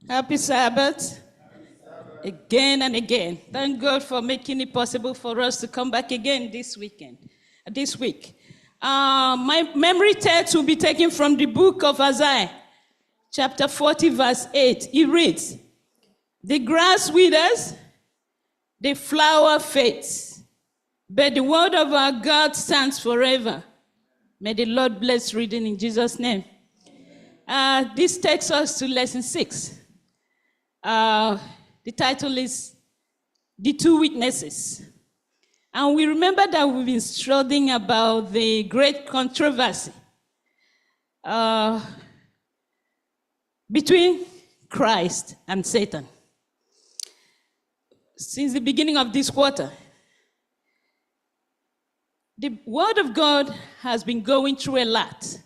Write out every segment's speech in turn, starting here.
Happy Sabbath. Again and again. Thank God for making it possible for us to come back again this week. My memory text will be taken from the book of Isaiah, chapter 40, verse 8. It reads, "The grass withers, the flower fades, but the word of our God stands forever." May the Lord bless reading in Jesus' name. This takes us to lesson 6. The title is The Two Witnesses. And we remember that we've been studying about the great controversy between Christ and Satan. Since the beginning of this quarter, the Word of God has been going through a lot.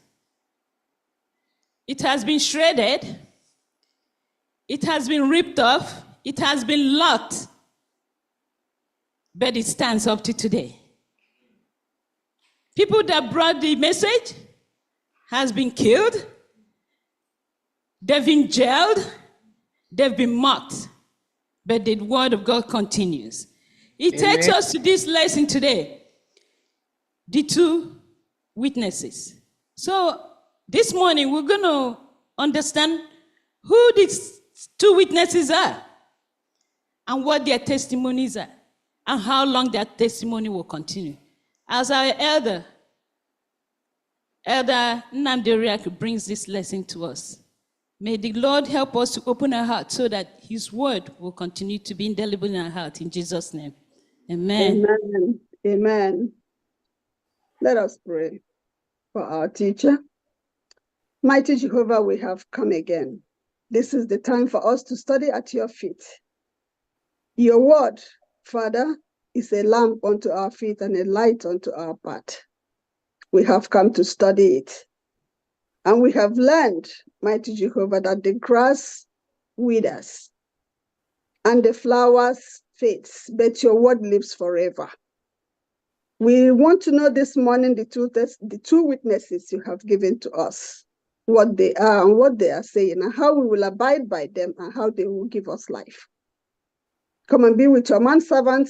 It has been shredded. It has been ripped off. It has been locked. But it stands up to today. People that brought the message has been killed. They've been jailed. They've been mocked. But the word of God continues. It takes us to this lesson today. The two witnesses. So this morning we're going to understand who these two witnesses are and what their testimonies are and how long their testimony will continue. As our elder Nnamdi brings this lesson to us, may the Lord help us to open our heart so that his word will continue to be indelible in our heart. In Jesus' name, amen. Amen. Amen. Let us pray for our teacher. Mighty Jehovah, we have come again. This is the time for us to study at your feet. Your word, Father, is a lamp unto our feet and a light unto our path. We have come to study it. And we have learned, mighty Jehovah, that the grass withers and the flowers fades, but your word lives forever. We want to know this morning the two witnesses you have given to us, what they are and what they are saying, and how we will abide by them and how they will give us life. Come and be with your manservant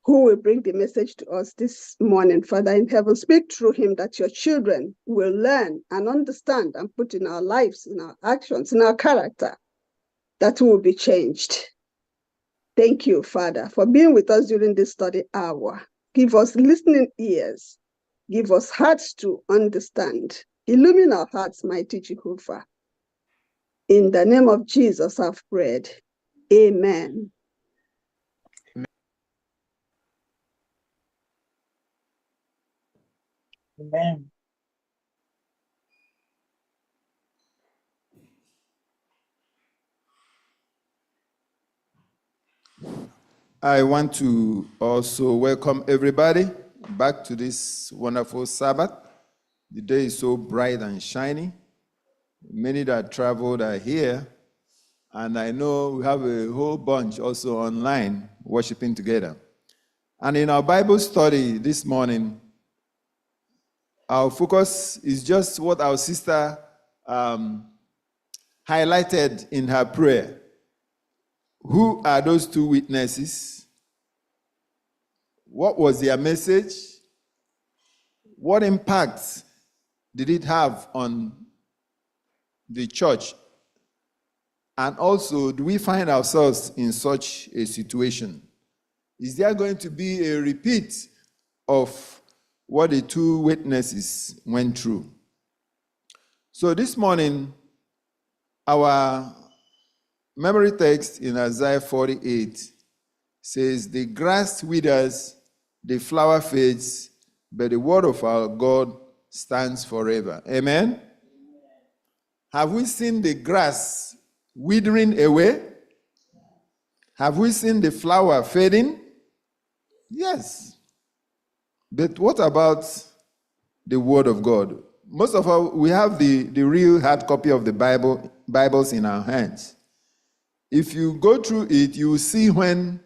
who will bring the message to us this morning. Father in heaven, speak through him that your children will learn and understand and put in our lives, in our actions, in our character, that will be changed. Thank you, Father, for being with us during this study hour. Give us listening ears. Give us hearts to understand. Illumine our hearts, mighty Jehovah. In the name of Jesus, I've prayed. Amen. Amen. I want to also welcome everybody back to this wonderful Sabbath. The day is so bright and shiny. Many that traveled are here, and I know we have a whole bunch also online worshiping together. And in our Bible study this morning, our focus is just what our sister highlighted in her prayer. Who are those two witnesses? What was their message? What impact did it have on the church? And also, do we find ourselves in such a situation? Is there going to be a repeat of what the two witnesses went through? So this morning, our memory text in Isaiah 48 says, "The grass withers, the flower fades, but the word of our God stands forever." Amen? Have we seen the grass withering away? Have we seen the flower fading? Yes. But what about the word of God? Most of us, we have the real hard copy of the Bibles in our hands. If you go through it, you will see when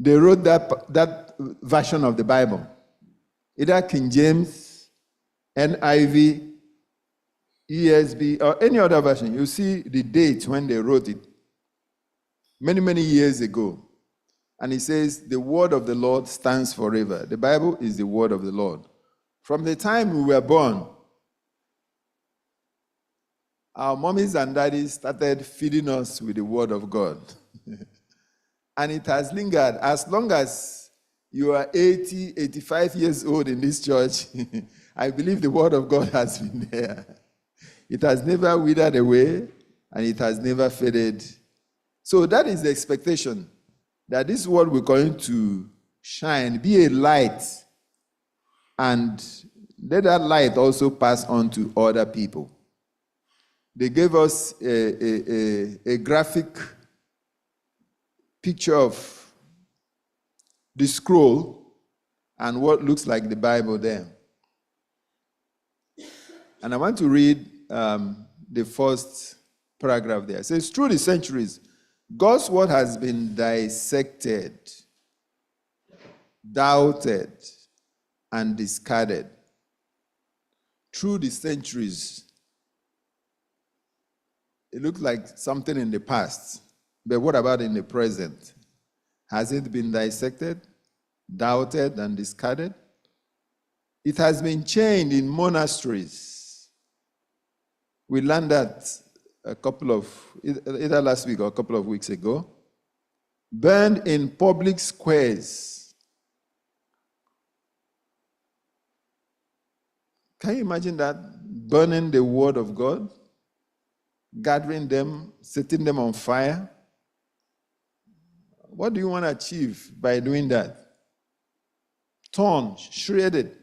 they wrote that version of the Bible. Either King James, NIV, ESB, or any other version, you see the date when they wrote it. Many, many years ago. And it says, the word of the Lord stands forever. The Bible is the word of the Lord. From the time we were born, our mommies and daddies started feeding us with the word of God. And it has lingered. As long as you are 80, 85 years old in this church, I believe the word of God has been there. It has never withered away, and it has never faded. So that is the expectation, that this word will going to shine, be a light, and let that light also pass on to other people. They gave us a graphic picture of the scroll and what looks like the Bible there. And I want to read the first paragraph there. It says, through the centuries, God's word has been dissected, doubted, and discarded. Through the centuries, it looks like something in the past, but what about in the present? Has it been dissected, doubted, and discarded? It has been chained in monasteries. We learned that either last week or a couple of weeks ago. Burned in public squares. Can you imagine that? Burning the word of God, gathering them, setting them on fire. What do you want to achieve by doing that? Torn, shredded.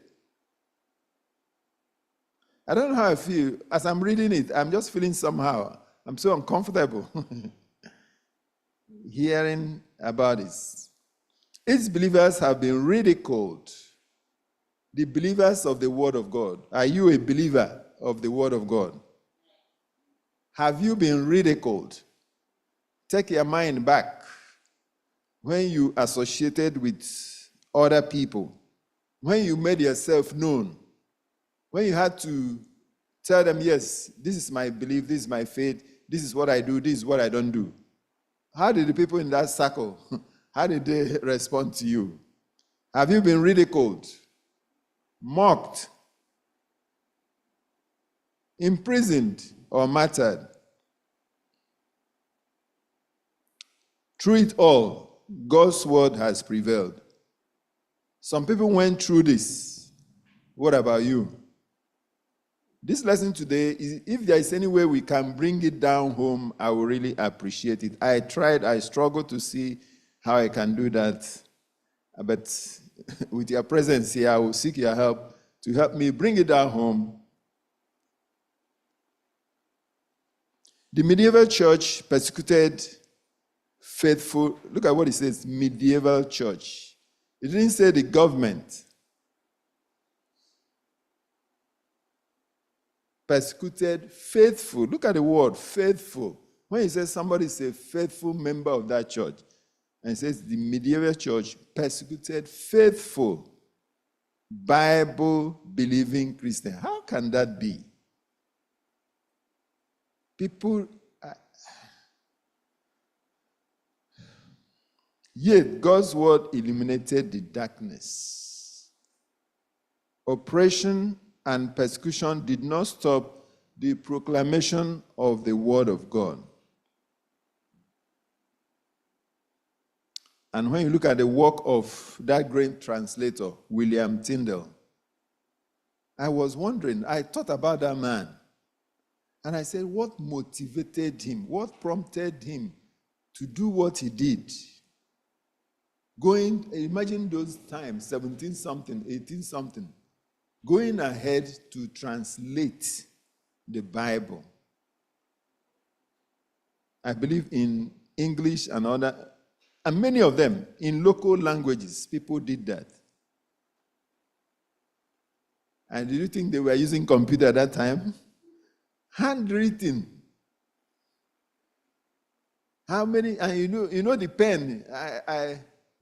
I don't know how I feel. As I'm reading it, I'm just feeling somehow. I'm so uncomfortable hearing about this. Its believers have been ridiculed. The believers of the Word of God. Are you a believer of the Word of God? Have you been ridiculed? Take your mind back when you associated with other people, when you made yourself known, when you had to tell them, yes, this is my belief, this is my faith, this is what I do, this is what I don't do. How did the people in that circle, how did they respond to you? Have you been ridiculed, mocked, imprisoned, or martyred? Through it all, God's word has prevailed. Some people went through this. What about you? This lesson today is, if there is any way we can bring it down home, I will really appreciate it. I struggled to see how I can do that. But with your presence here, I will seek your help to help me bring it down home. The medieval church persecuted faithful. Look at what it says, medieval church. It didn't say the government. Persecuted faithful. Look at the word faithful. When it says somebody is a faithful member of that church, and it says the medieval church persecuted faithful Bible-believing Christians. How can that be? People, yet God's word illuminated the darkness. Oppression and persecution did not stop the proclamation of the word of God. And when you look at the work of that great translator, William Tyndale, I was wondering, I thought about that man. And I said, what motivated him? What prompted him to do what he did? Imagine those times, 17-something, 18-something, going ahead to translate the Bible. I believe in English and many of them in local languages, people did that. And do you think they were using computer at that time? Handwritten. How many? And you know the pen.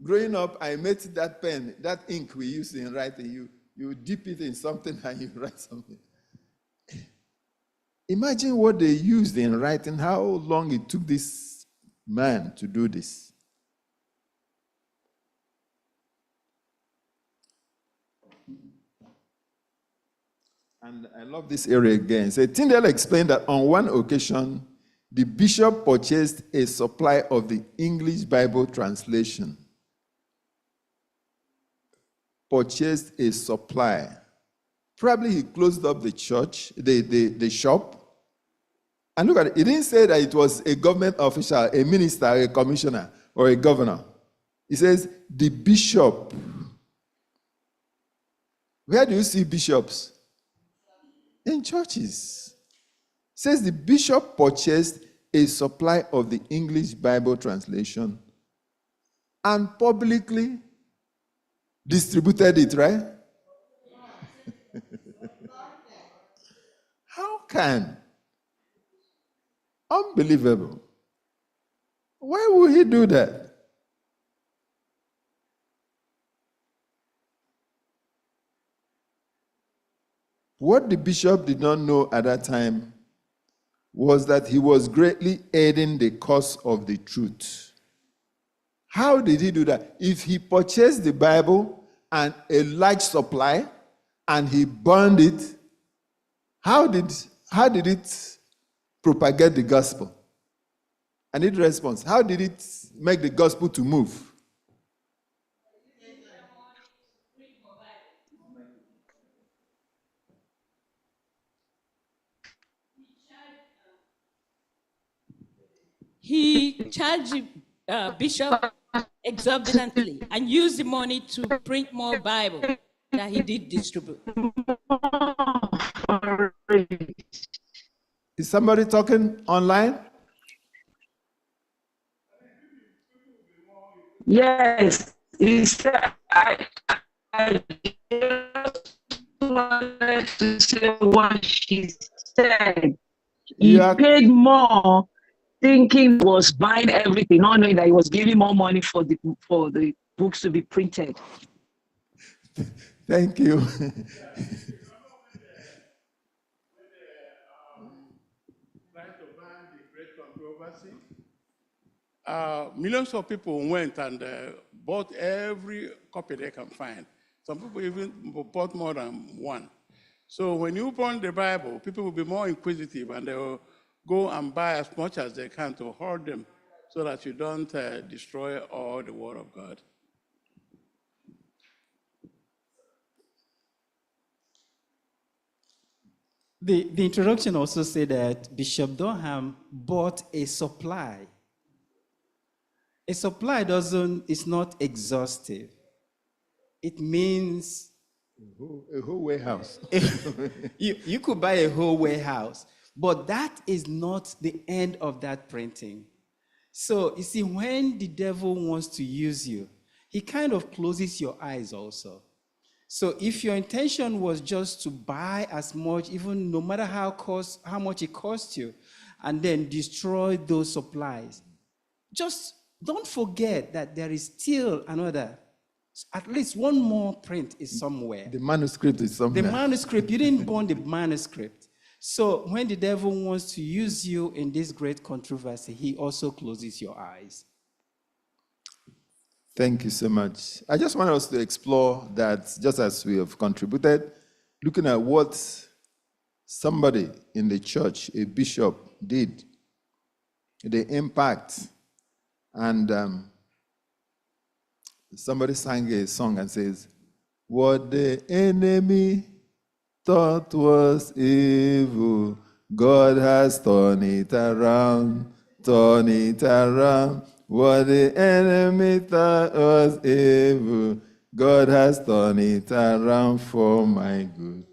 Growing up, I met that pen, that ink we use in writing. You dip it in something and you write something. Imagine what they used in writing, how long it took this man to do this. And I love this area again. So Tyndale explained that on one occasion, the bishop purchased a supply of the English Bible translation. Purchased a supply. Probably he closed up the church, the shop. And look at it. He didn't say that it was a government official, a minister, a commissioner, or a governor. He says, the bishop. Where do you see bishops? In churches. It says the bishop purchased a supply of the English Bible translation and publicly distributed it, right? How can? Unbelievable. Why would he do that? What the bishop did not know at that time was that he was greatly aiding the cause of the truth. How did he do that? If he purchased the Bible and a large supply and he burned it, how did it propagate the gospel? I need a response. How did it make the gospel to move? He charged the bishop exorbitantly and used the money to print more Bible that he did distribute. Is somebody talking online? Yes, he said, I just wanted to say what she said. He paid more thinking he was buying everything, not knowing that he was giving more money for the books to be printed. Thank you. Millions of people went and bought every copy they can find. Some people even bought more than one. So when you burn the Bible, people will be more inquisitive and they will go and buy as much as they can to hoard them so that you don't destroy all the Word of God. The introduction also said that Bishop Durham bought a supply. A supply is not exhaustive. It means a whole warehouse. you could buy a whole warehouse, but that is not the end of that printing. So you see, when the devil wants to use you, he kind of closes your eyes also. So if your intention was just to buy as much, even no matter how much it costs you, and then destroy those supplies, just don't forget that there is still another, at least one more print is somewhere. The manuscript is somewhere. The manuscript, you didn't burn the manuscript. So when the devil wants to use you in this great controversy, he also closes your eyes. Thank you so much. I just want us to explore that, just as we have contributed, looking at what somebody in the church, a bishop, did, the impact. And somebody sang a song and says, what the enemy thought was evil, God has turned it around, turn it around. What the enemy thought was evil, God has turned it around for my good.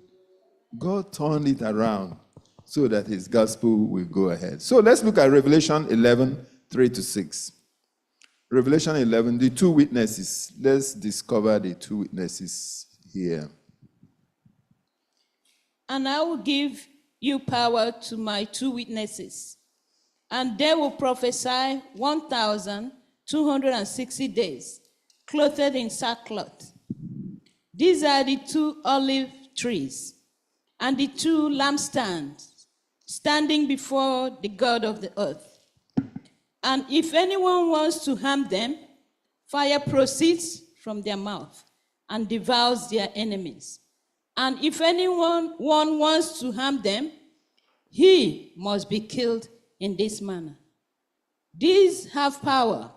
God turned it around so that his gospel will go ahead. So let's look at Revelation 11, 3-6. Revelation 11, the two witnesses. Let's discover the two witnesses here. And I will give you power to my two witnesses, and they will prophesy 1,260 days, clothed in sackcloth. These are the two olive trees and the two lampstands. standing before the God of the earth. And if anyone wants to harm them, fire proceeds from their mouth and devours their enemies. And if anyone wants to harm them, he must be killed in this manner. These have power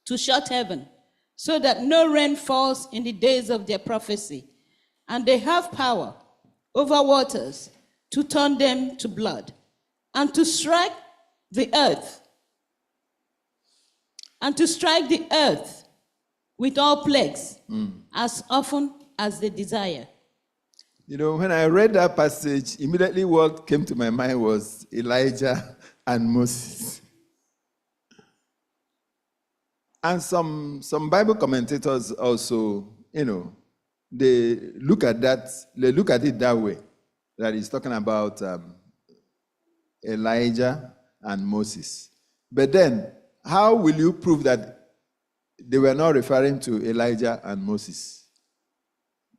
to shut heaven, so that no rain falls in the days of their prophecy. And they have power over waters to turn them to blood, and to strike the earth, with all plagues, as often as they desire. You know, when I read that passage, immediately what came to my mind was Elijah and Moses. And some Bible commentators also, they look at it that way, that he's talking about Elijah and Moses. But then, how will you prove that they were not referring to Elijah and Moses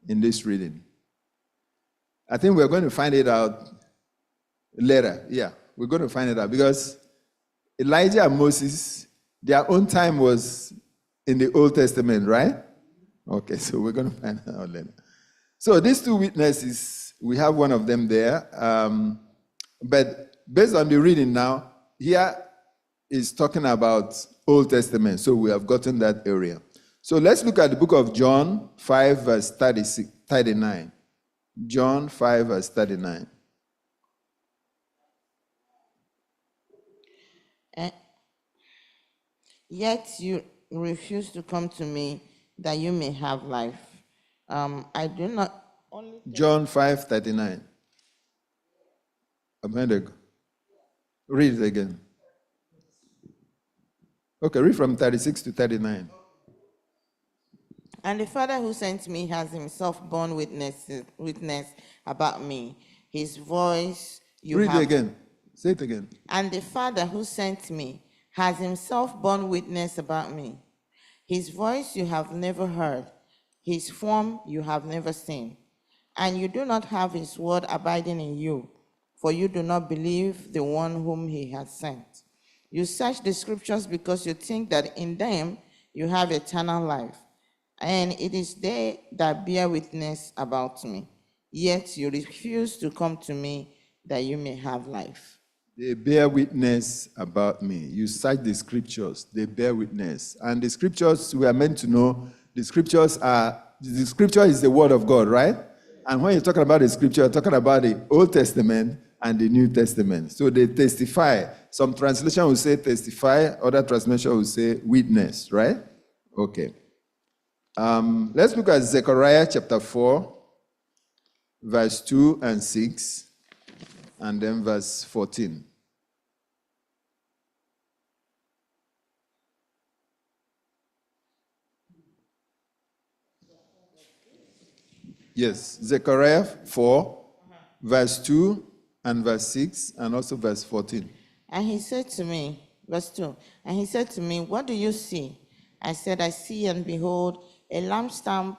in this reading? I think we're going to find it out later. Yeah, we're going to find it out, because Elijah and Moses, their own time was in the Old Testament, right? Okay, so we're going to find it out later. So these two witnesses, we have one of them there. But based on the reading now, here is talking about Old Testament. So we have gotten that area. So let's look at the book of John 5, verse 39. John 5, verse 39. Yet you refuse to come to me that you may have life. I do not only... John 5:39. I'm going to read it again. Okay, read from 36 to 39. And the Father who sent me has himself borne witness about me. His voice you read have... it again. Say it again. And the Father who sent me has himself borne witness about me. His voice you have never heard. His form you have never seen. And you do not have his word abiding in you, for you do not believe the one whom he has sent. You search the scriptures because you think that in them you have eternal life. And it is they that bear witness about me. Yet you refuse to come to me that you may have life. They bear witness about me. You cite the scriptures, they bear witness. And the scriptures, we are meant to know, the scripture is the word of God, right? And when you're talking about the scripture, you're talking about the Old Testament and the New Testament. So they testify. Some translation will say testify, other translation will say witness, right? Okay. Let's look at Zechariah chapter 4, verse 2 and 6. And then verse 14. Yes, Zechariah 4, verse 2 and verse 6, and also verse 14. And he said to me, verse 2, and he said to me, what do you see? I said, I see and behold a lampstand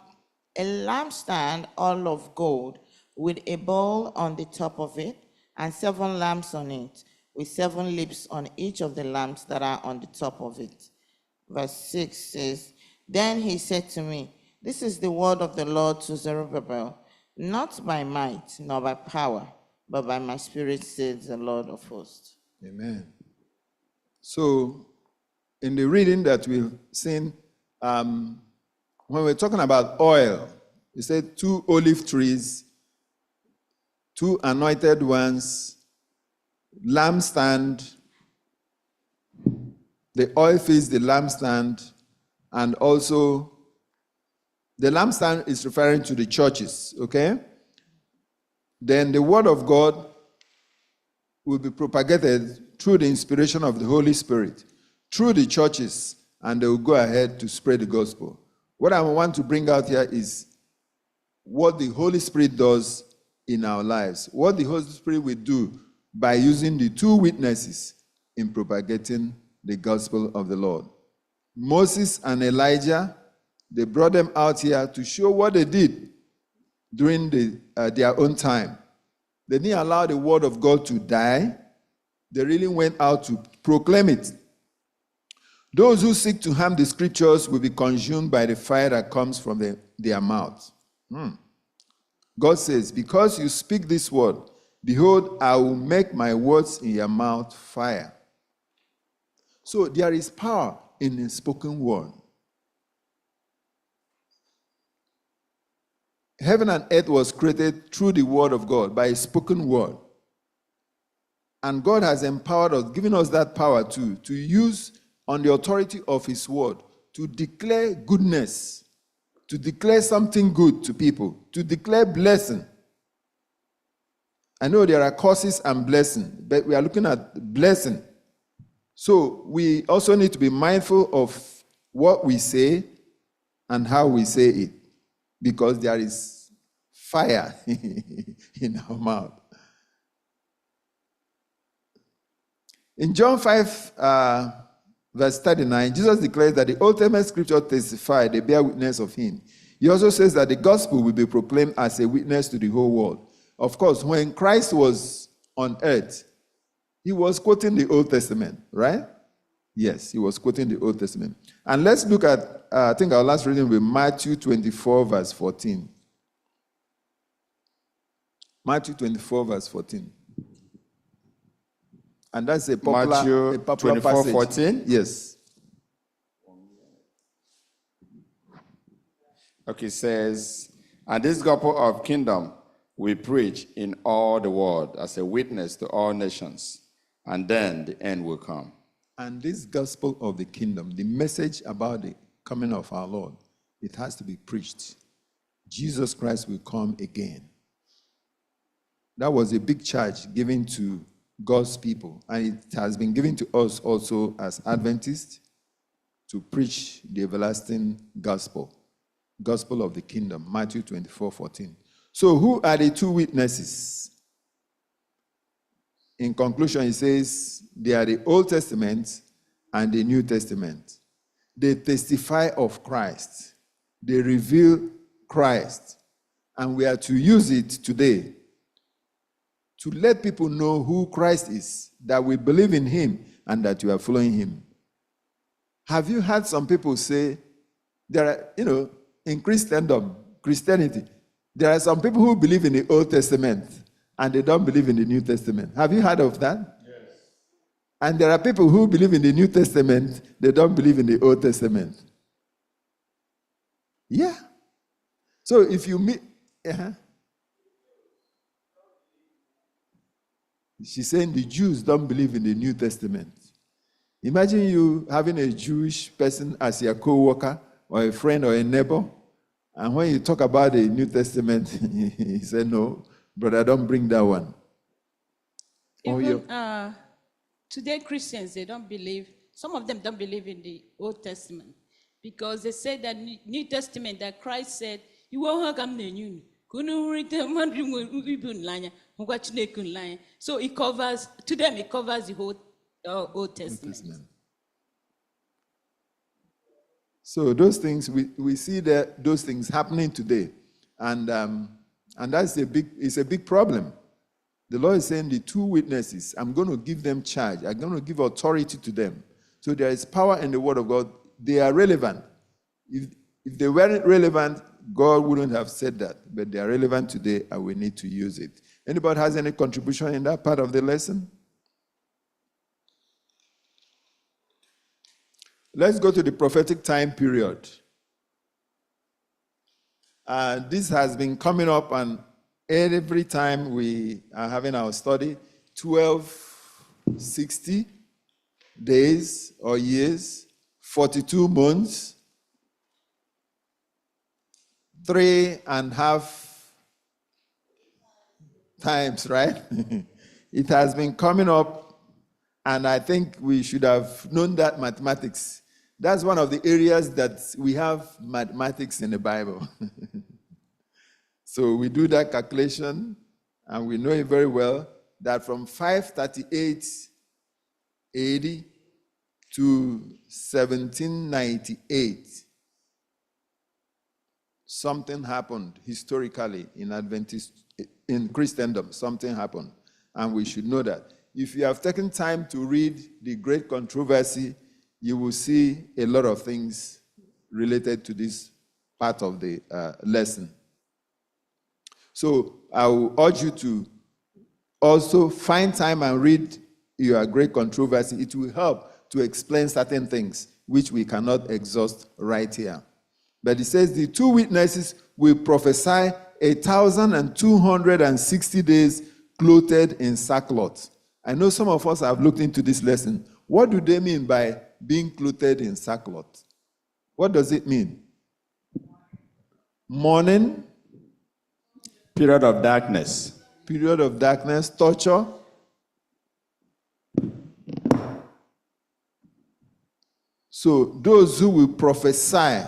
all of gold, with a bowl on the top of it, and 7 lamps on it, with 7 lips on each of the lamps that are on the top of it. Verse 6 says, then he said to me, this is the word of the Lord to Zerubbabel, not by might nor by power, but by my spirit, says the Lord of hosts. Amen. So, in the reading that we've seen, when we're talking about oil, it said 2 olive trees, 2 anointed ones, lampstand, the oil fills the lampstand, and also the lampstand is referring to the churches, okay? Then the word of God will be propagated through the inspiration of the Holy Spirit, through the churches, and they will go ahead to spread the gospel. What I want to bring out here is what the Holy Spirit does in our lives, what the Holy Spirit will do by using the 2 witnesses in propagating the gospel of the Lord. Moses and Elijah, they brought them out here to show what they did during their own time. They didn't allow the word of God to die. They really went out to proclaim it. Those who seek to harm the scriptures will be consumed by the fire that comes from their mouth. God says, because you speak this word, behold, I will make my words in your mouth fire. So there is power in the spoken word. Heaven and earth was created through the word of God, by a spoken word. And God has empowered us, given us that power to use on the authority of his word, to declare goodness, to declare something good to people, to declare blessing. I know there are curses and blessing, but we are looking at blessing. So we also need to be mindful of what we say and how we say it, because there is fire in our mouth. In John 5, verse 39, Jesus declares that the Old Testament scripture testify, they bear witness of him. He also says that the gospel will be proclaimed as a witness to the whole world. Of course, when Christ was on earth, he was quoting the Old Testament, right? Yes, he was quoting the Old Testament. And let's look at, I think our last reading will be Matthew 24, verse 14. Matthew 24, verse 14. And that's a popular, Matthew 24, passage. 14? Yes. Okay, it says, and this gospel of kingdom we preach in all the world as a witness to all nations, and then the end will come. And this gospel of the kingdom, the message about the coming of our Lord, it has to be preached. Jesus Christ will come again. That was a big charge given to God's people, and it has been given to us also as Adventists to preach the everlasting gospel of the kingdom, Matthew 24, 14. So who are the two witnesses? In conclusion, he says they are the Old Testament and the New Testament. They testify of Christ. They reveal Christ. And we are to use it today to let people know who Christ is, that we believe in him and that you are following him. Have you heard some people say, there are, in Christianity, there are some people who believe in the Old Testament and they don't believe in the New Testament. Have you heard of that? Yes. And there are people who believe in the New Testament, they don't believe in the Old Testament. Yeah. So if you meet, she's saying the Jews don't believe in the New Testament. Imagine you having a Jewish person as your co-worker or a friend or a neighbor, and when you talk about the New Testament, he said, no, brother, don't bring that one. Even today, Christians, they don't believe, some of them don't believe in the Old Testament because they say that New Testament, that Christ said, you won't have new. So it covers, to them, it covers the whole Old Testament. So those things, we see that those things happening today. And that's it's a big problem. The Lord is saying the two witnesses, I'm going to give them charge. I'm going to give authority to them. So there is power in the word of God. They are relevant. If they weren't relevant, God wouldn't have said that. But they are relevant today and we need to use it. Anybody has any contribution in that part of the lesson? Let's go to the prophetic time period. This has been coming up, and every time we are having our study, 1260 days or years, 42 months, 3.5 times, right? It has been coming up, and I think we should have known that mathematics. That's one of the areas that we have mathematics in the Bible. So we do that calculation, and we know it very well, that from 538 AD to 1798, something happened historically in Christendom, something happened. And we should know that. If you have taken time to read the Great Controversy, you will see a lot of things related to this part of the lesson. So I will urge you to also find time and read your Great Controversy. It will help to explain certain things which we cannot exhaust right here. But it says the two witnesses will prophesy 1,260 days clothed in sackcloth. I know some of us have looked into this lesson. What do they mean by being clothed in sackcloth? What does it mean? Mourning. Period of darkness. Period of darkness, torture. So those who will prophesy,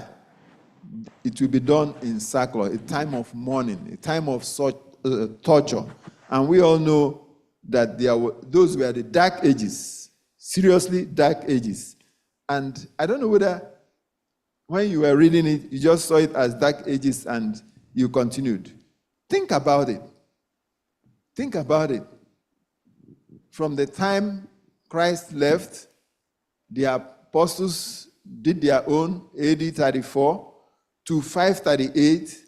it will be done in sackcloth, a time of mourning, a time of such torture. And we all know that those were the dark ages, seriously dark ages. And I don't know whether when you were reading it, you just saw it as dark ages and you continued. Think about it. Think about it. From the time Christ left, the apostles did their own, AD 34 to 538.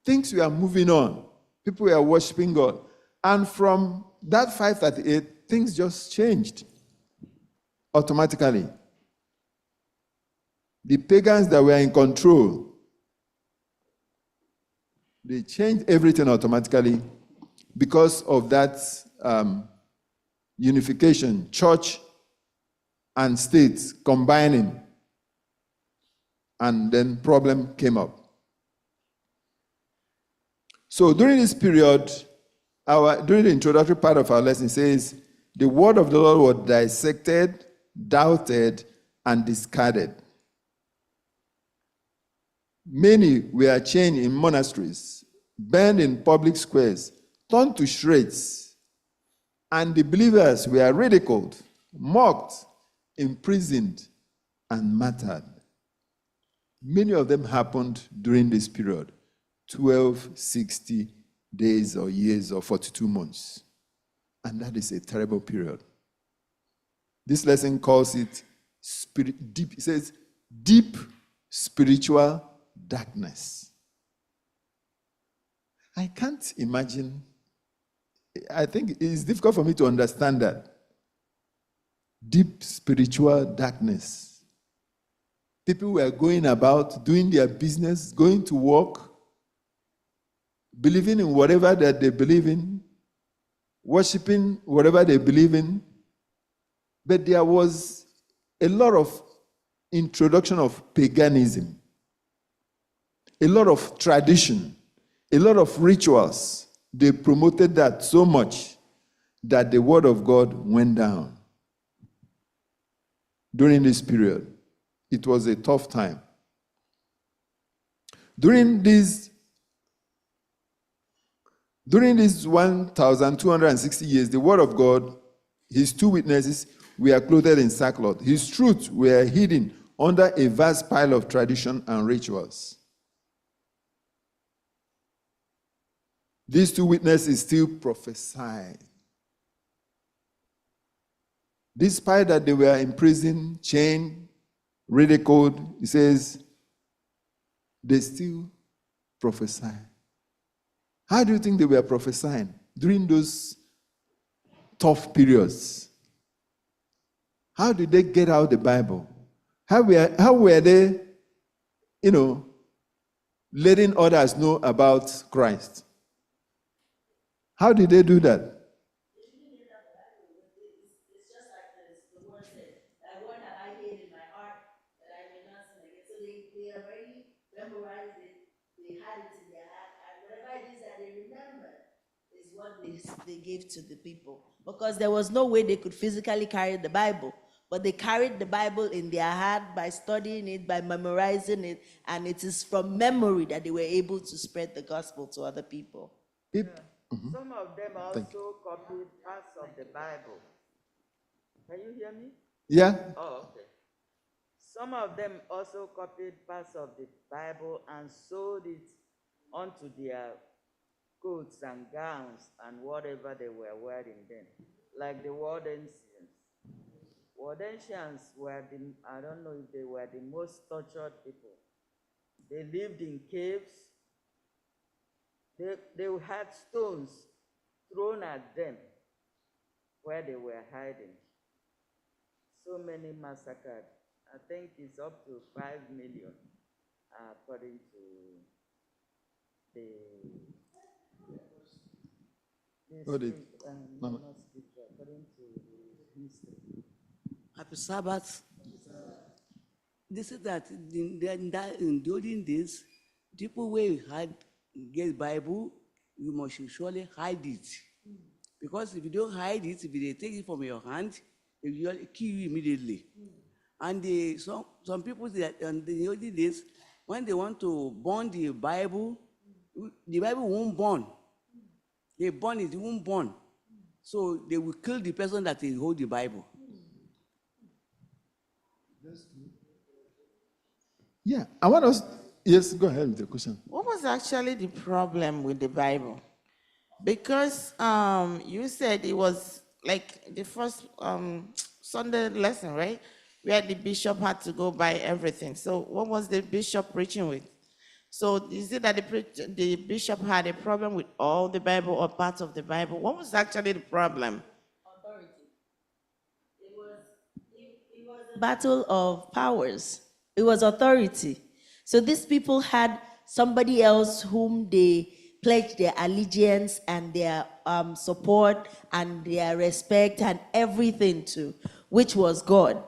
Things were moving on. People were worshiping God. And from that 538, things just changed automatically. The pagans that were in control, they changed everything automatically because of that unification, church and state combining. And then problem came up. So during this period, during the introductory part of our lesson says, the word of the Lord was dissected, doubted, and discarded. Many were chained in monasteries, burned in public squares, torn to shreds, and the believers were ridiculed, mocked, imprisoned, and martyred. Many of them happened during this period, 1260 days or years or 42 months. And that is a terrible period. This lesson calls it deep. It says deep spiritual darkness. I can't imagine. I think it's difficult for me to understand that. Deep spiritual darkness. People were going about, doing their business, going to work, believing in whatever that they believe in, worshiping whatever they believe in. But there was a lot of introduction of paganism, a lot of tradition, a lot of rituals. They promoted that so much that the word of God went down. During this period, it was a tough time. During these 1,260 years, the word of God, his two witnesses were clothed in sackcloth. His truths were hidden under a vast pile of tradition and rituals. These two witnesses still prophesied. Despite that they were imprisoned, chained, ridiculed, he says, they still prophesy. How do you think they were prophesying during those tough periods? How did they get out the Bible? How were they, letting others know about Christ? How did they do that? It's just like this. The word said, "Thy word have I hid in my heart, that I may not sin against." So they already memorized it. They had it in their heart, and whatever it is that they remember is what they gave to the people. Because there was no way they could physically carry the Bible, but they carried the Bible in their heart by studying it, by memorizing it, and it is from memory that they were able to spread the gospel to other people. Some of them also copied parts of the Bible. Can you hear me? Yeah. Oh, okay. Some of them also copied parts of the Bible and sewed it onto their coats and gowns and whatever they were wearing then, like the Waldensians. Waldensians were I don't know if they were the most tortured people. They lived in caves. They had stones thrown at them where they were hiding. So many massacred. I think it's up to 5 million, according to the according to the history. Happy Sabbath. They said that in the olden days, people where had get Bible, you must surely hide it. Because if you don't hide it, if they take it from your hand, they will kill you immediately. And some people that in the olden days, when they want to burn the Bible won't burn. They burn it, it won't burn. So they will kill the person that they hold the Bible. Yeah, I want us. Yes, go ahead with the question. What was actually the problem with the Bible? Because you said it was like the first Sunday lesson, right? Where the bishop had to go buy everything. So what was the bishop preaching with? So is it that the bishop had a problem with all the Bible or parts of the Bible? What was actually the problem? Authority. It was a battle of powers. It was authority. So these people had somebody else whom they pledged their allegiance and their support and their respect and everything to, which was God.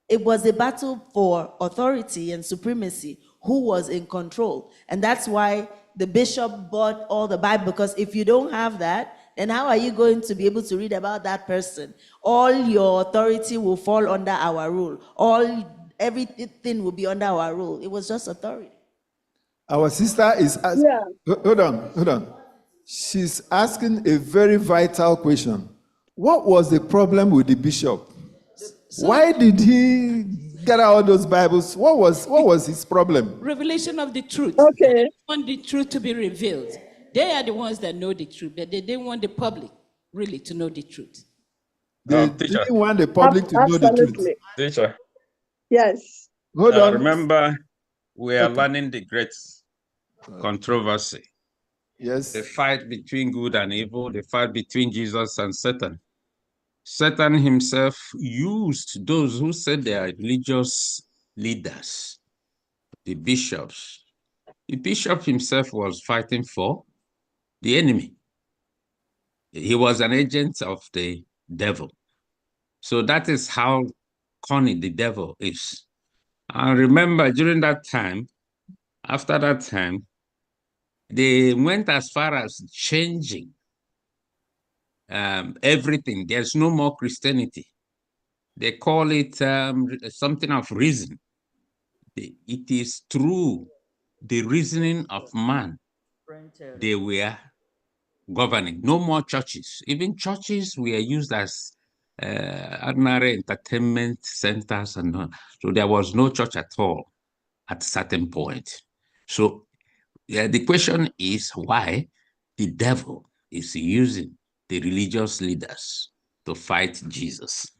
It was a battle for authority and supremacy, who was in control. And that's why the bishop bought all the Bible, because if you don't have that, then how are you going to be able to read about that person? All your authority will fall under our rule. Everything will be under our rule. It was just authority. Our sister is asking. Yeah. Hold on. She's asking a very vital question. What was the problem with the bishop? Why did he get all those Bibles? What was his problem? Revelation of the truth. Okay. They want the truth to be revealed. They are the ones that know the truth, but they didn't want the public really to know the truth. They didn't want the public to know the truth. Absolutely. Teacher, Yes. Hold on. remember, we are learning the great controversy. Yes. The fight between good and evil, the fight between Jesus and Satan. Satan himself used those who said they are religious leaders, the bishops. The bishop himself was fighting for the enemy. He was an agent of the devil. So that is how cunning the devil is. And remember, during that time, after that time, they went as far as changing everything. There's no more Christianity. They call it something of reason. It is through the reasoning of man they were governing. No more churches. Even churches were used as ordinary entertainment centers, and so there was no church at all at a certain point. So the question is why the devil is using the religious leaders to fight Jesus.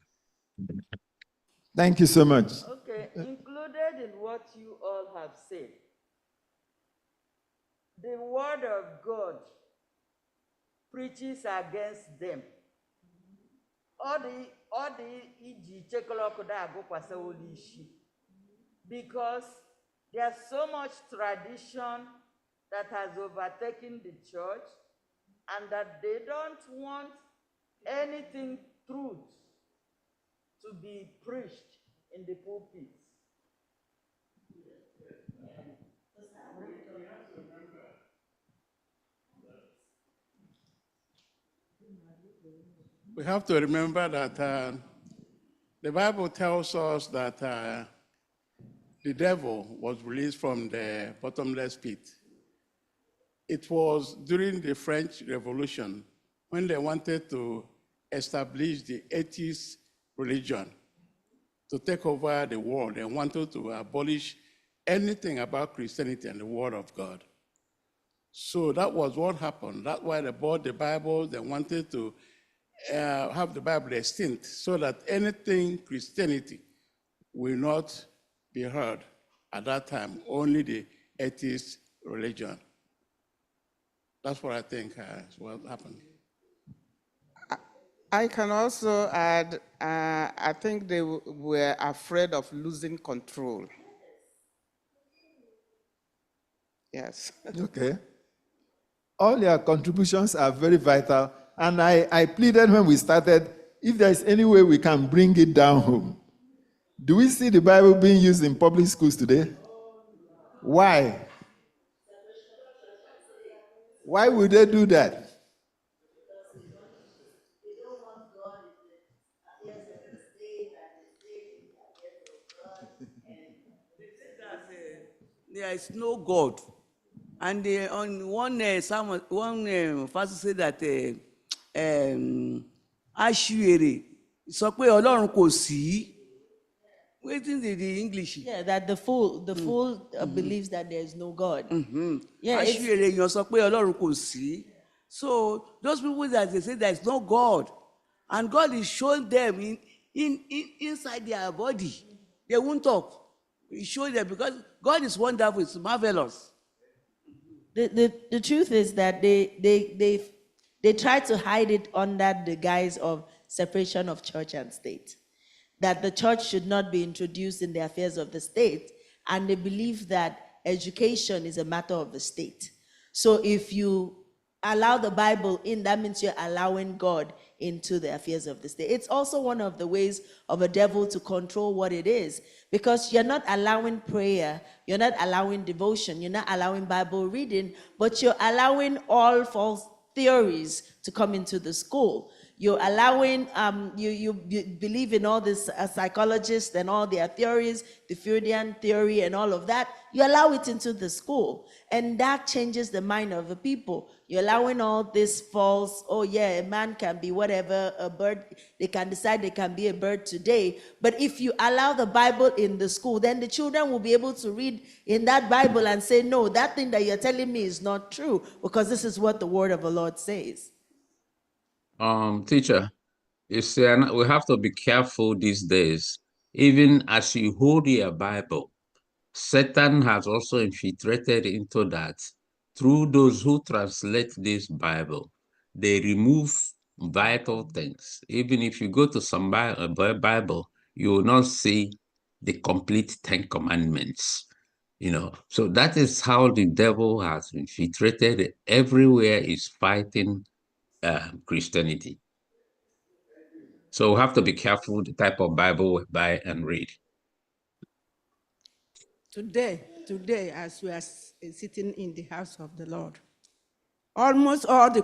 Thank you so much. Okay, included in what you all have said, the word of God preaches against them. Because there's so much tradition that has overtaken the church, and that they don't want anything truth to be preached in the pulpits. We have to remember that the Bible tells us that the devil was released from the bottomless pit. It was during the French Revolution when they wanted to establish the atheist religion. to take over the world. They wanted to abolish anything about Christianity and the Word of God. So that was what happened. That's why they bought the Bible. They wanted to have the Bible extinct so that anything Christianity will not be heard at that time, only the atheist religion. That's what I think is what happened. I can also add, I think they were afraid of losing control. Yes. Okay. All your contributions are very vital. And I pleaded when we started, if there is any way we can bring it down home. Do we see the Bible being used in public schools today? Why? Why would they do that? There is no God. And on one verse said that Ashiwere sọ pé Ọlọ́run kò sí. Waiting the English. Yeah, that the fool believes that there is no God. Yeah, Ashiwere èèyàn sọ pé Ọlọ́run kò sí. So those people that they say there is no God, and God is showing them inside their body, they won't talk. He showed them because God is wonderful, it's marvelous. The truth is that they try to hide it under the guise of separation of church and state. That the church should not be introduced in the affairs of the state, and they believe that education is a matter of the state. So if you allow the Bible in, that means you're allowing God into the affairs of the state. It's also one of the ways of a devil to control what it is, because you're not allowing prayer, you're not allowing devotion, you're not allowing Bible reading, but you're allowing all false theories to come into the school. You're allowing, you believe in all this psychologists and all their theories, the Freudian theory and all of that. You allow it into the school, and that changes the mind of the people. You're allowing all this false, oh yeah, a man can be whatever, a bird, they can decide they can be a bird today. But if you allow the Bible in the school, then the children will be able to read in that Bible and say, no, that thing that you're telling me is not true, because this is what the word of the Lord says. Teacher, you see, we have to be careful these days. Even as you hold your Bible, Satan has also infiltrated into that. Through those who translate this Bible, they remove vital things. Even if you go to some Bible, you will not see the complete 10 Commandments. So that is how the devil has infiltrated. Everywhere is fighting Christianity. So we have to be careful the type of Bible we buy and read. Today, as we are sitting in the house of the Lord, almost all the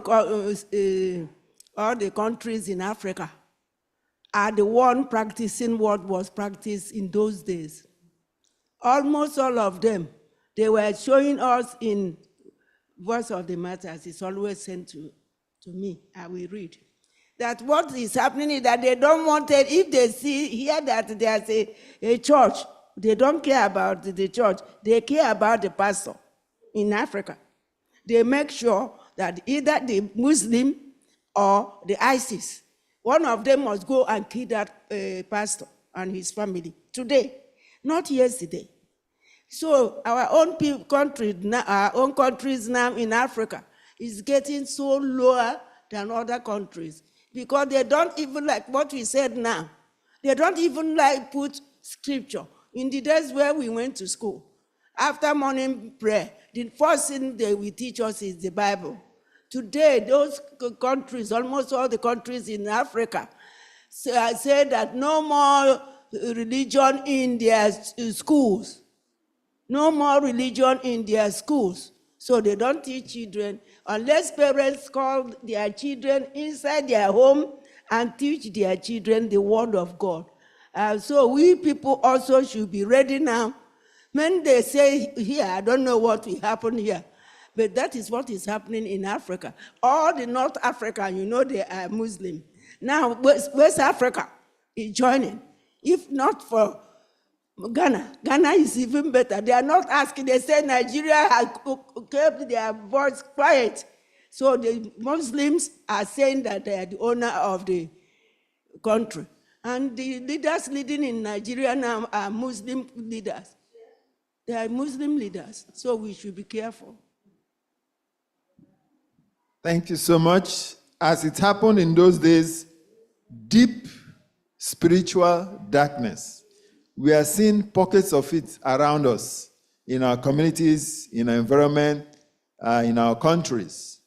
countries in Africa are the one practicing what was practiced in those days. Almost all of them, they were showing us in Voice of the Matters, it's always sent to me, I will read, that what is happening is that they don't want it, if they hear that there's a church, they don't care about the church, they care about the pastor in Africa. They make sure that either the Muslim or the ISIS, one of them must go and kill that pastor and his family today, not yesterday. So our own countries now in Africa is getting so lower than other countries, because they don't even like what we said now. They don't even like put scripture. In the days where we went to school, after morning prayer, the first thing they will teach us is the Bible. Today, those countries, almost all the countries in Africa, say that no more religion in their schools. No more religion in their schools. So they don't teach children, unless parents call their children inside their home and teach their children the word of God. So we people also should be ready now. When they say here, I don't know what will happen here, but that is what is happening in Africa. All the North Africa, they are Muslim. Now West Africa is joining. If not for Ghana, Ghana is even better. They are not asking. They say Nigeria has kept their voice quiet. So the Muslims are saying that they are the owner of the country. And the leaders leading in Nigeria now are Muslim leaders. They are Muslim leaders, so we should be careful. Thank you so much. As it happened in those days, deep spiritual darkness. We are seeing pockets of it around us, in our communities, in our environment, in our countries.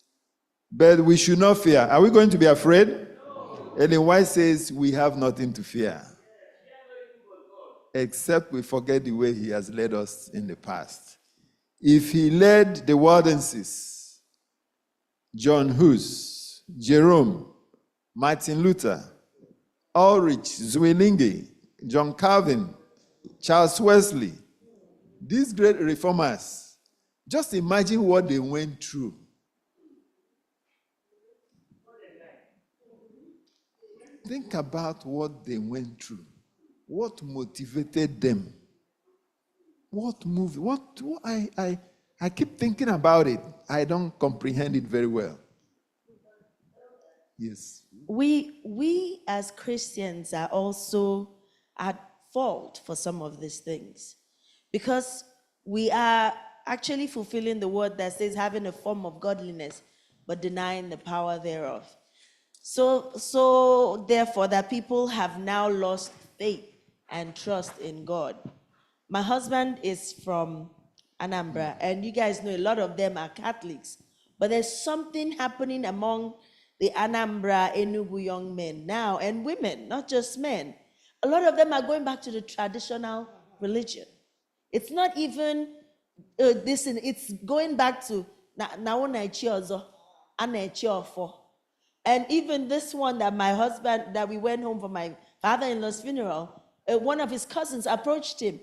But we should not fear. Are we going to be afraid? No. Ellen White says we have nothing to fear, except we forget the way he has led us in the past. If he led the Waldenses, John Hus, Jerome, Martin Luther, Ulrich, Zwingli, John Calvin, Charles Wesley, these great reformers, just imagine what they went through. Think about what they went through. What motivated them? What moved? I keep thinking about it. I don't comprehend it very well. Yes. We as Christians are also at fault for some of these things, because we are actually fulfilling the word that says having a form of godliness but denying the power thereof. So therefore that people have now lost faith and trust in God. My husband is from Anambra, and you guys know a lot of them are Catholics, but there's something happening among the Anambra Enugu young men now, and women, not just men. A lot of them are going back to the traditional religion. It's not even it's going back to and even this one that my husband, that we went home for my father-in-law's funeral, one of his cousins approached him.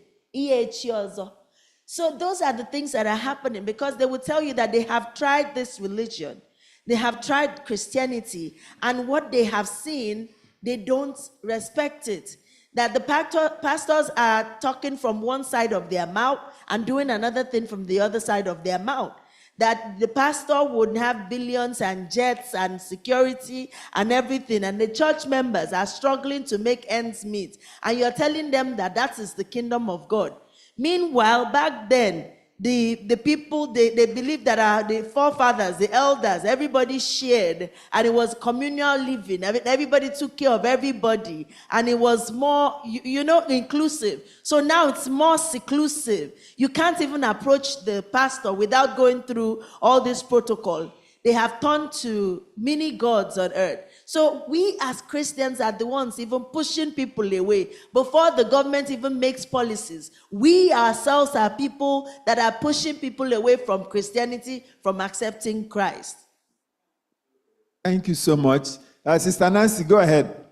So those are the things that are happening, because they will tell you that they have tried this religion. They have tried Christianity, and what they have seen, they don't respect it. That the pastors are talking from one side of their mouth and doing another thing from the other side of their mouth. That the pastor would have billions and jets and security and everything, and the church members are struggling to make ends meet. And you're telling them that that is the kingdom of God. Meanwhile, back then, the people, they believed that the forefathers, the elders, everybody shared, and it was communal living. Everybody took care of everybody, and it was more, inclusive. So now it's more seclusive. You can't even approach the pastor without going through all this protocol. They have turned to mini gods on earth. So we as Christians are the ones even pushing people away. Before the government even makes policies, we ourselves are people that are pushing people away from Christianity, from accepting Christ. Thank you so much. Sister Nancy, go ahead.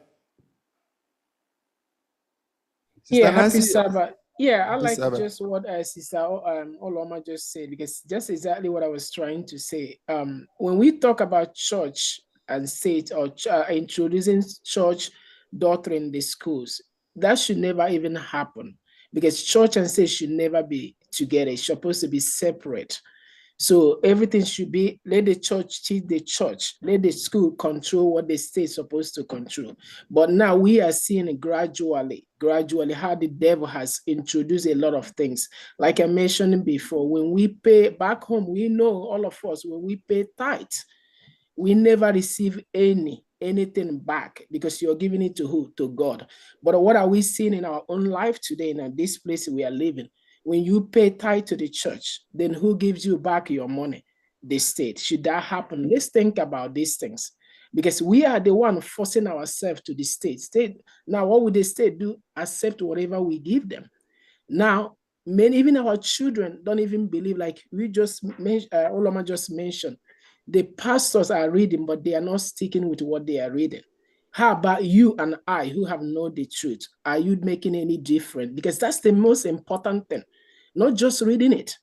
Sister Nancy, happy Sabbath. Yeah, I like just what Sister Oloma just said, because just exactly what I was trying to say. When we talk about church and state, or introducing church doctrine in the schools, that should never even happen, because church and state should never be together. It's supposed to be separate. So everything should be, let the church teach the church, let the school control what the state is supposed to control. But now we are seeing gradually how the devil has introduced a lot of things. Like I mentioned before, when we pay back home, we know, all of us, when we pay tithe, we never receive anything back, because you're giving it to who? To God. But what are we seeing in our own life today, in this place we are living? When you pay tithe to the church, then who gives you back your money? The state. Should that happen? Let's think about these things, because we are the one forcing ourselves to the state. Now, what would the state do? Accept whatever we give them. Now, even our children don't even believe, like we just mentioned, Oloma just mentioned. The pastors are reading, but they are not sticking with what they are reading. How about you and I, who have known the truth? Are you making any difference? Because that's the most important thing. Not just reading it.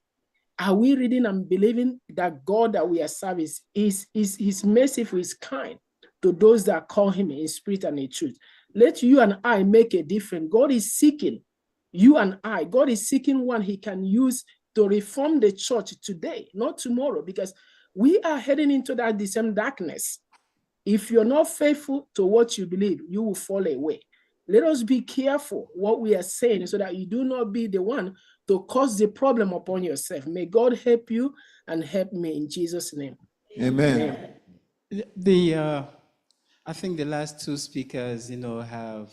Are we reading and believing that God that we are serving is merciful, is kind to those that call him in spirit and in truth? Let you and I make a difference. God is seeking you and I. God is seeking one he can use to reform the church today, not tomorrow, because we are heading into that same darkness. If you're not faithful to what you believe, you will fall away. Let us be careful what we are saying so that you do not be the one to cause the problem upon yourself. May God help you and help me in Jesus' name. Amen. I think the last two speakers, have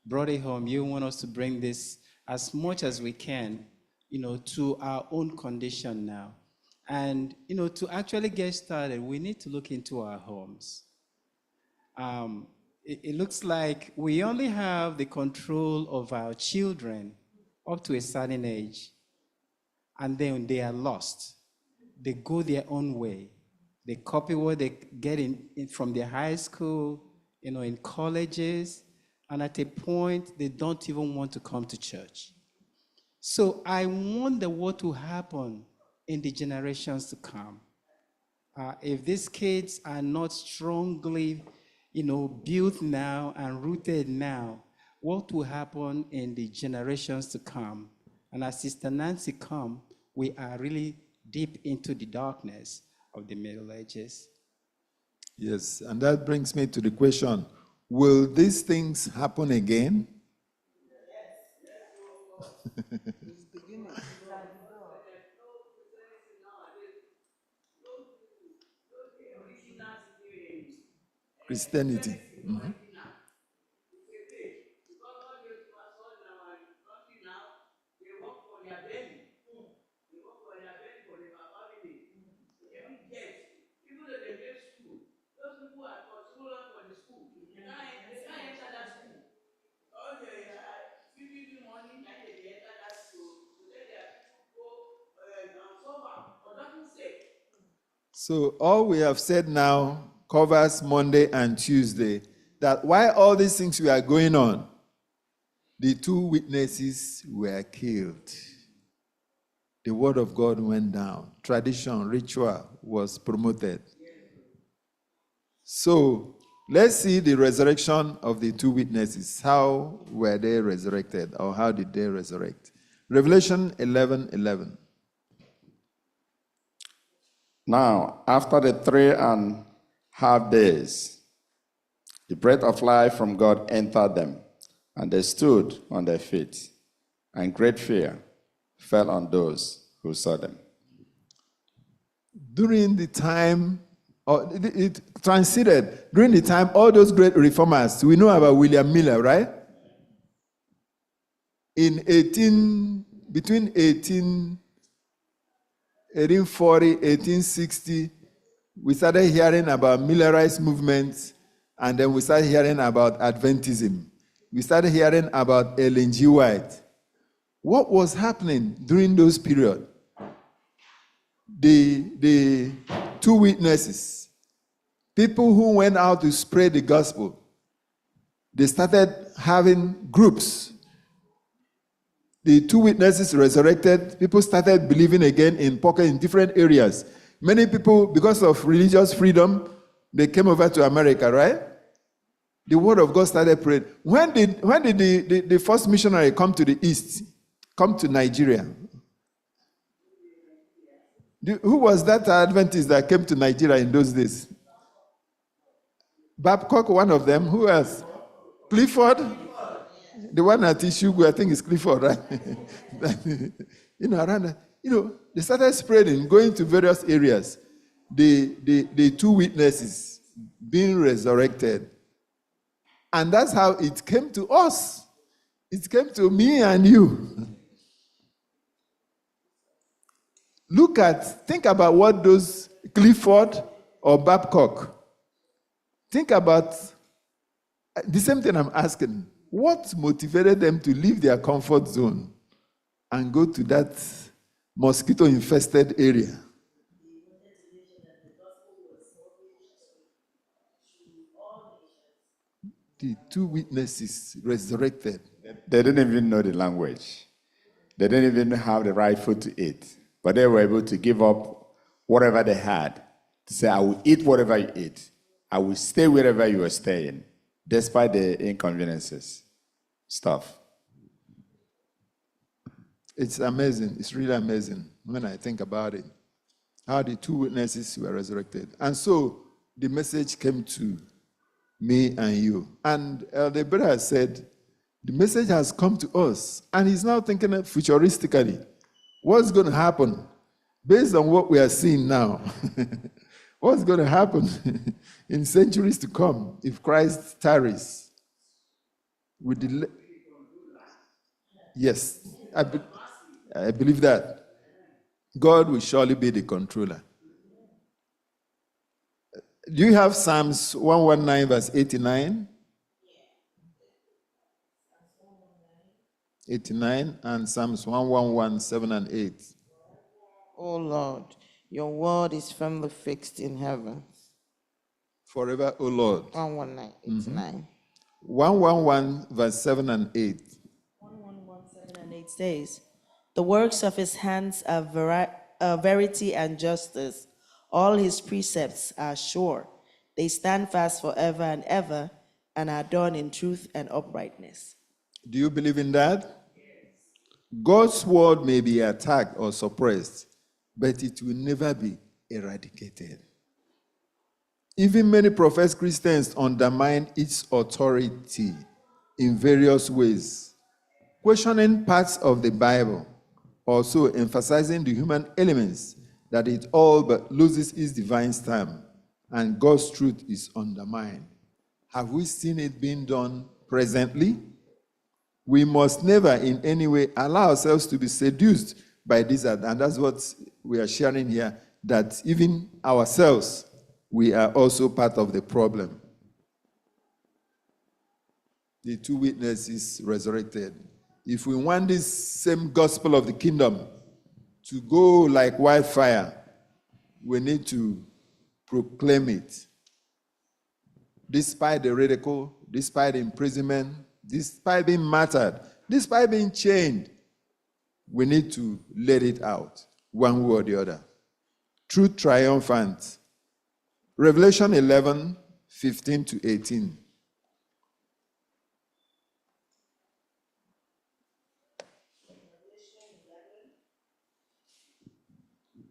brought it home. You want us to bring this as much as we can, to our own condition now. And, to actually get started, we need to look into our homes. It looks like we only have the control of our children up to a certain age, and then they are lost. They go their own way. They copy what they get in from their high school, in colleges, and at a point, they don't even want to come to church. So I wonder what will happen in the generations to come. If these kids are not strongly, built now and rooted now, what will happen in the generations to come? And as Sister Nancy come, we are really deep into the darkness of the Middle Ages. Yes, and that brings me to the question, will these things happen again? Christianity. Mm-hmm. So all we have said now covers Monday and Tuesday, that while all these things were going on, the two witnesses were killed. The word of God went down. Tradition, ritual was promoted. So let's see the resurrection of the two witnesses. How were they resurrected, or how did they resurrect? Revelation 11:11. Now, after the 3.5 days, the breath of life from God entered them, and they stood on their feet, and great fear fell on those who saw them. During the time, it transited, during the time, all those great reformers, we know about William Miller, right? Between 1840, 1860, we started hearing about Millerite movements, and then we started hearing about Adventism. We started hearing about Ellen G. White. What was happening during those periods? The two witnesses, people who went out to spread the gospel, they started having groups. The two witnesses resurrected. People started believing again in different areas. Many people, because of religious freedom, they came over to America, right? The word of God started praying. When did the first missionary come to the East, come to Nigeria? Who was that Adventist that came to Nigeria in those days? Babcock, one of them. Who else? Clifford? The one at Ishugu, I think is Clifford, right? They started spreading, going to various areas. The two witnesses being resurrected. And that's how it came to us. It came to me and you. Think about what those Clifford or Babcock, think about the same thing I'm asking. What motivated them to leave their comfort zone and go to that mosquito-infested area? The two witnesses resurrected. They didn't even know the language. They didn't even have the right food to eat. But they were able to give up whatever they had to say, I will eat whatever you eat. I will stay wherever you are staying. despite the inconveniences. Stuff. It's amazing. It's really amazing when I think about it. How the two witnesses were resurrected. And so the message came to me and you. And the brother said, the message has come to us. And he's now thinking futuristically. What's going to happen based on what we are seeing now? What's going to happen in centuries to come if Christ tarries? Yes, I believe that. God will surely be the controller. Do you have Psalms 119 verse 89? 89 and Psalms 111, 7 and 8. O Lord, your word is firmly fixed in heaven. Forever, O Lord. 119, 89. 111 verse 7 and 8. 111, 7 and 8 says, the works of his hands are verity and justice. All his precepts are sure. They stand fast forever and ever and are done in truth and uprightness. Do you believe in that? God's word may be attacked or suppressed, but it will never be eradicated. Even many professed Christians undermine its authority in various ways, questioning parts of the Bible, also emphasizing the human elements that it all but loses its divine stamp, and God's truth is undermined. Have we seen it being done presently? We must never in any way allow ourselves to be seduced by this, and that's what we are sharing here, that even ourselves, we are also part of the problem. The two witnesses resurrected. If we want this same gospel of the kingdom to go like wildfire, we need to proclaim it. Despite the ridicule, despite the imprisonment, despite being martyred, despite being chained, we need to let it out, one way or the other. Truth triumphant. Revelation 11, 15 to 18.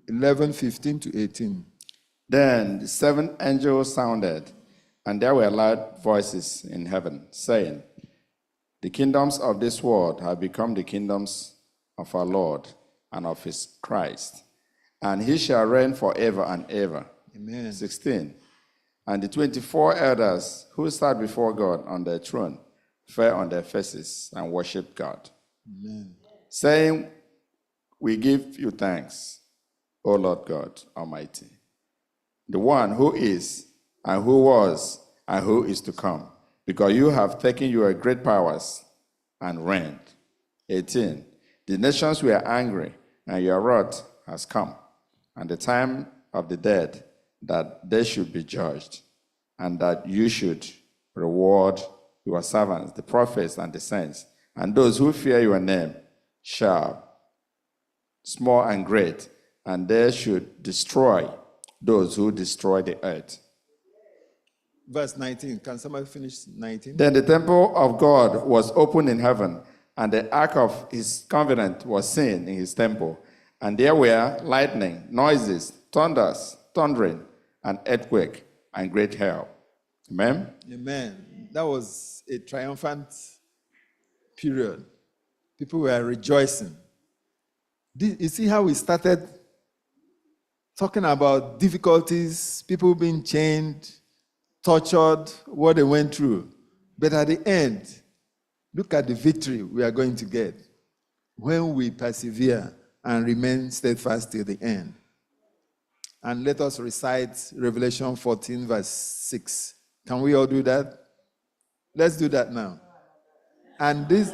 11, 15 to 18. Then the seventh angel sounded, and there were loud voices in heaven, saying, the kingdoms of this world have become the kingdoms of our Lord and of his Christ, and he shall reign forever and ever. Amen. 16. And the 24 elders who sat before God on their throne fell on their faces and worshiped God, Amen. saying, we give you thanks, O Lord God Almighty, the one who is, and who was, and who is to come, because you have taken your great powers and reigned. 18. The nations were angry, and your wrath has come, and the time of the dead, that they should be judged, and that you should reward your servants, the prophets and the saints, and those who fear your name, shall, small and great, and they should destroy those who destroy the earth. Verse 19. Can somebody finish 19? Then the temple of God was opened in heaven, and the ark of his covenant was seen in his temple. And there were lightning, noises, thundering, and earthquake, and great hail. Amen? Amen. That was a triumphant period. People were rejoicing. You see how we started talking about difficulties, people being chained, tortured, what they went through. But at the end, look at the victory we are going to get when we persevere and remain steadfast till the end. And let us recite Revelation 14, verse 6. Can we all do that? Let's do that now. And this...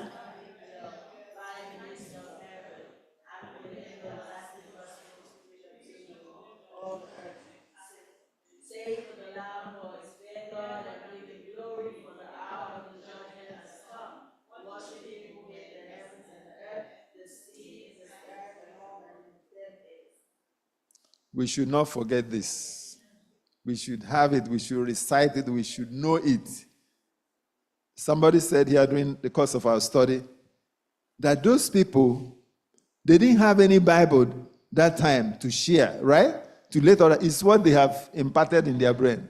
We should not forget this. We should have it. We should recite it. We should know it. somebody said here during the course of our study that those people, they didn't have any Bible that time to share, right? To let others. It's what they have imparted in their brain.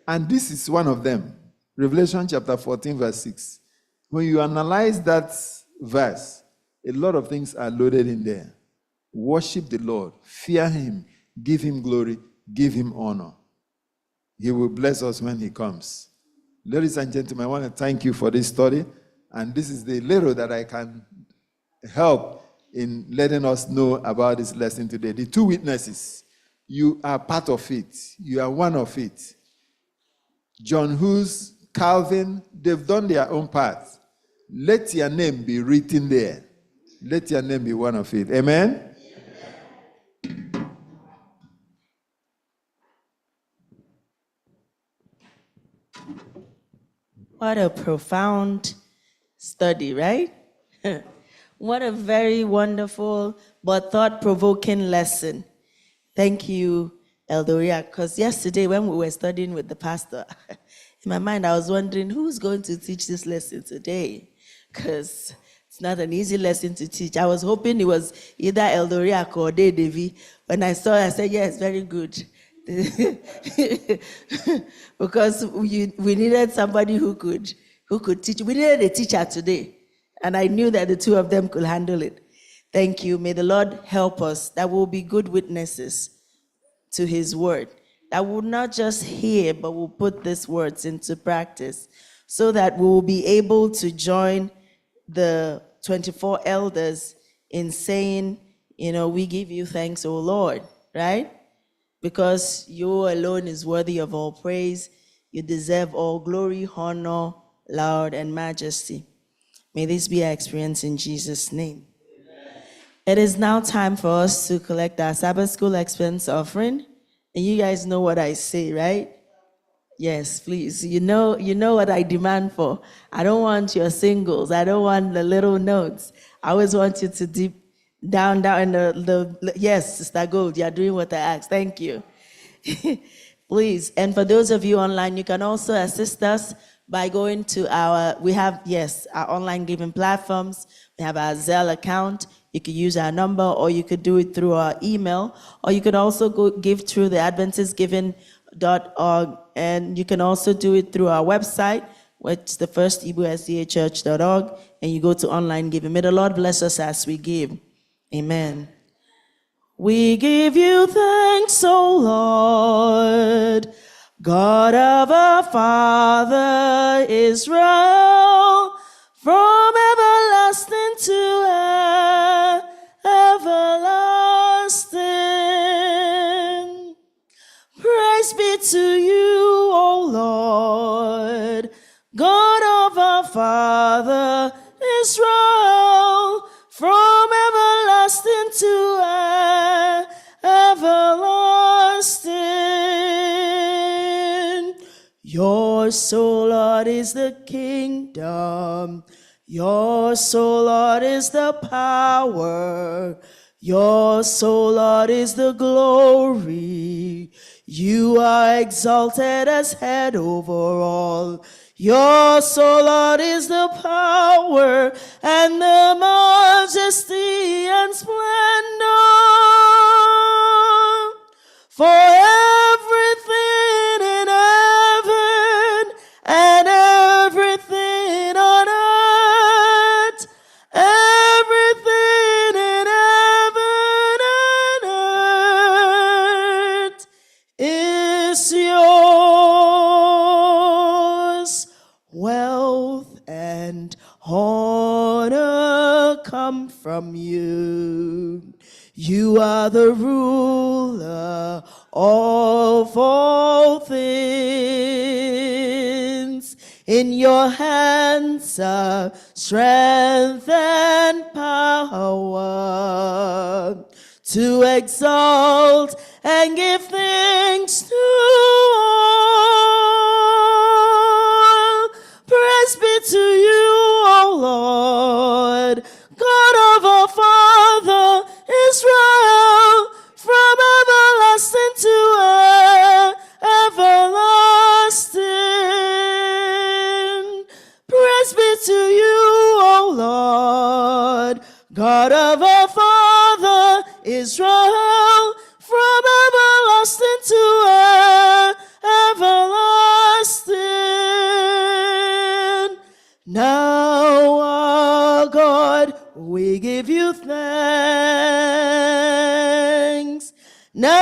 And this is one of them. Revelation chapter 14, verse 6. When you analyze that verse, a lot of things are loaded in there. Worship the Lord, fear him, give him glory, give him honor. He will bless us when he comes. Ladies and gentlemen, I want to thank you for this study. And this is the little that I can help in letting us know about this lesson today. The two witnesses, you are part of it. You are one of it. John Hus, Calvin, they've done their own part. Let your name be written there. Let your name be one of it. Amen? What a profound study, right? What a very wonderful but thought-provoking lesson. Thank you, Eldoria, because yesterday when we were studying with the pastor, in my mind I was wondering who's going to teach this lesson today, because it's not an easy lesson to teach. I was hoping it was either Eldoria or Devi. When I saw it, I said, yes, very good. Because we needed somebody who could teach. We needed a teacher today, and I knew that the two of them could handle it. Thank you. May the Lord help us that we'll be good witnesses to his word, that will not just hear, but will put these words into practice, so that we will be able to join the 24 elders in saying, we give you thanks, O Lord, right? Because you alone is worthy of all praise. You deserve all glory, honor, laud, and majesty. May this be our experience in Jesus' name. Amen. It is now time for us to collect our Sabbath School expense offering. And you guys know what I say, right? Yes, please. You know what I demand for. I don't want your singles. I don't want the little notes. I always want you to deep down in the yes, Sister Gold, you're doing what I asked. Thank you. Please. And for those of you online, you can also assist us by going to our online giving platforms. We have our Zelle account. You could use our number, or you could do it through our email, or you could also go give through the AdventistGiving.org, and you can also do it through our website, which is the first Igbo SDA Church.org, and you go to online giving. May the Lord bless us as we give. Amen. We give you thanks, O Lord, God of our Father Israel, from everlasting to everlasting. Praise be to you, O Lord, God of our Father Israel, from everlasting to everlasting. Yours, O Lord, is the kingdom. Yours, O Lord, is the power. Yours, O Lord, is the glory. You are exalted as head over all. Yours, O Lord, is the power and the majesty and splendor. For everything in heaven and everything on earth, everything in heaven and earth is yours. Wealth and honor come from you. You are the ruler of all things. In your hands are strength and power to exalt and give thanks to all. Praise be to you, O Lord, God of our Father Israel, from everlasting to everlasting. Praise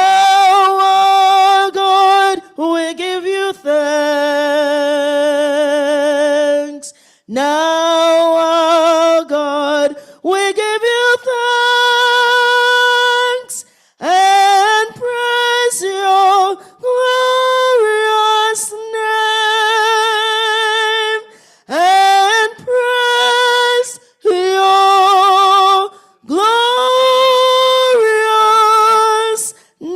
our God, we give you thanks. Now, our God, we give you thanks and praise your glorious name, and praise your glorious name.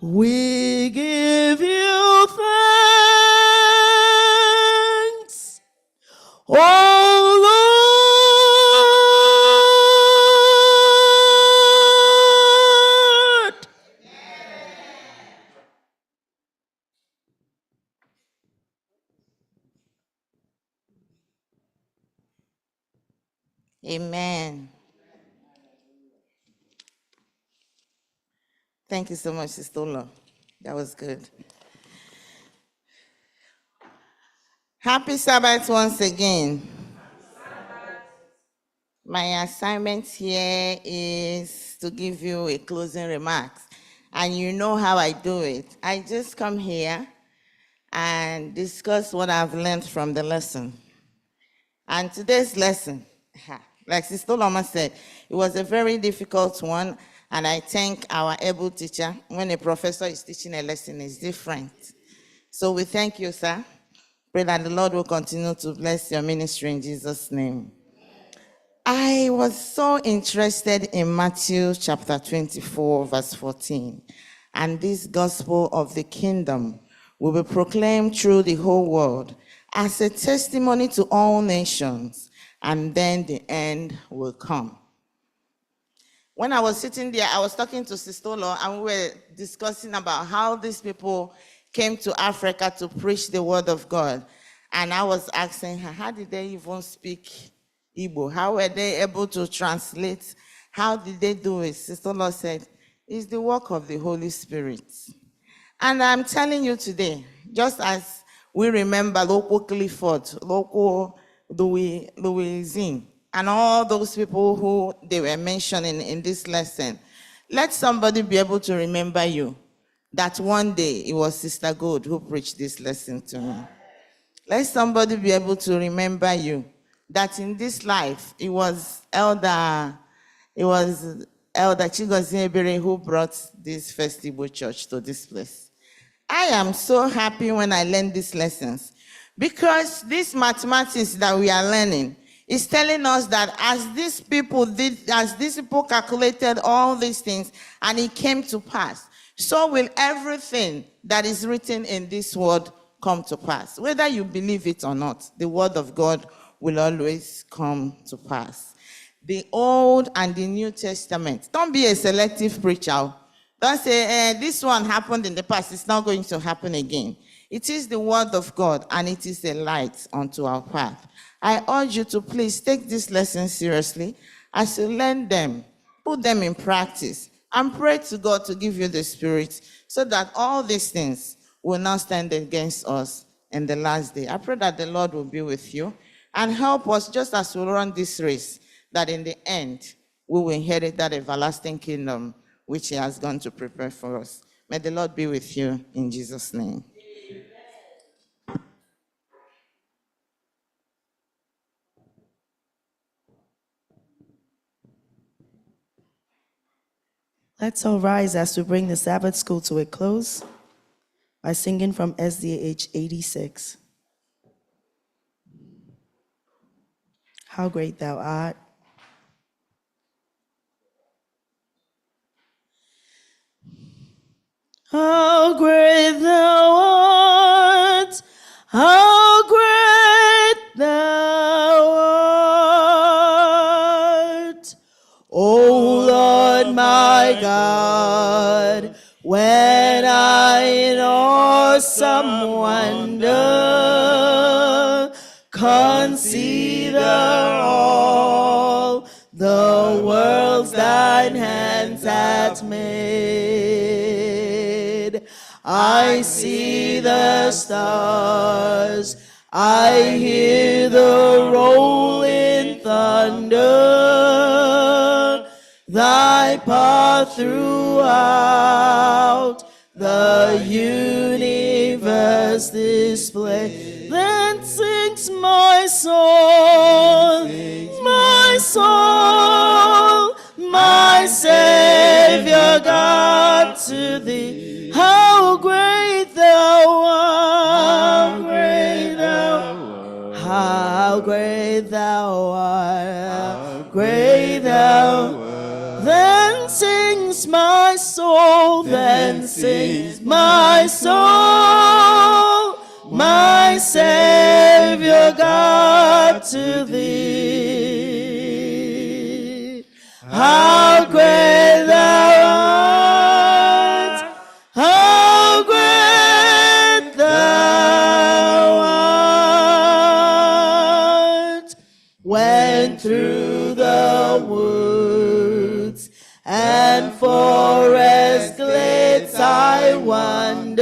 We give you thanks, oh Lord. Amen. Thank you so much, Sister Ola. That was good. Happy Sabbath once again. My assignment here is to give you a closing remarks. And you know how I do it. I just come here and discuss what I've learned from the lesson. And today's lesson, like Sister Loma said, it was a very difficult one. And I thank our able teacher. When a professor is teaching a lesson, it's different. So we thank you, sir. Pray that the Lord will continue to bless your ministry in Jesus' name. I was so interested in Matthew chapter 24, verse 14. And this gospel of the kingdom will be proclaimed through the whole world as a testimony to all nations, and then the end will come. When I was sitting there, I was talking to Sister Olo, and we were discussing about how these people came to Africa to preach the word of God. And I was asking her, how did they even speak Igbo? How were they able to translate? How did they do it? Sister Olo said, it's the work of the Holy Spirit. And I'm telling you today, just as we remember local Clifford, local Louisine, and all those people who they were mentioning in this lesson, let somebody be able to remember you that one day it was Sister Gold who preached this lesson to me. Let somebody be able to remember you that in this life it was Elder Chigozie Ebere who brought this festival church to this place. I am so happy when I learn these lessons, because this mathematics that we are learning is telling us that as these people calculated all these things and it came to pass, so will everything that is written in this word come to pass. Whether you believe it or not, the word of God will always come to pass. The Old and the New Testament. Don't be a selective preacher. Don't say, this one happened in the past, it's not going to happen again. It is the word of God, and it is a light unto our path. I urge you to please take this lesson seriously as you learn them, put them in practice, and pray to God to give you the Spirit so that all these things will not stand against us in the last day. I pray that the Lord will be with you and help us just as we run this race, that in the end, we will inherit that everlasting kingdom which He has gone to prepare for us. May the Lord be with you in Jesus' name. Let's all rise as we bring the Sabbath school to a close by singing from SDA 86. How great thou art. How great thou art, how great thou art, O Lord my God, when I in awesome wonder consider all the worlds thine hands hath made. I see the stars, I hear the rolling my path throughout the universe display. Then sings my soul, my Savior God, to thee. How great thou art, great thou art, how great thou art, great thou art. Then sings my soul, then sings my soul, my Savior God, to thee. How great thou art, how great thou art. When through the woods and forest glades I wander,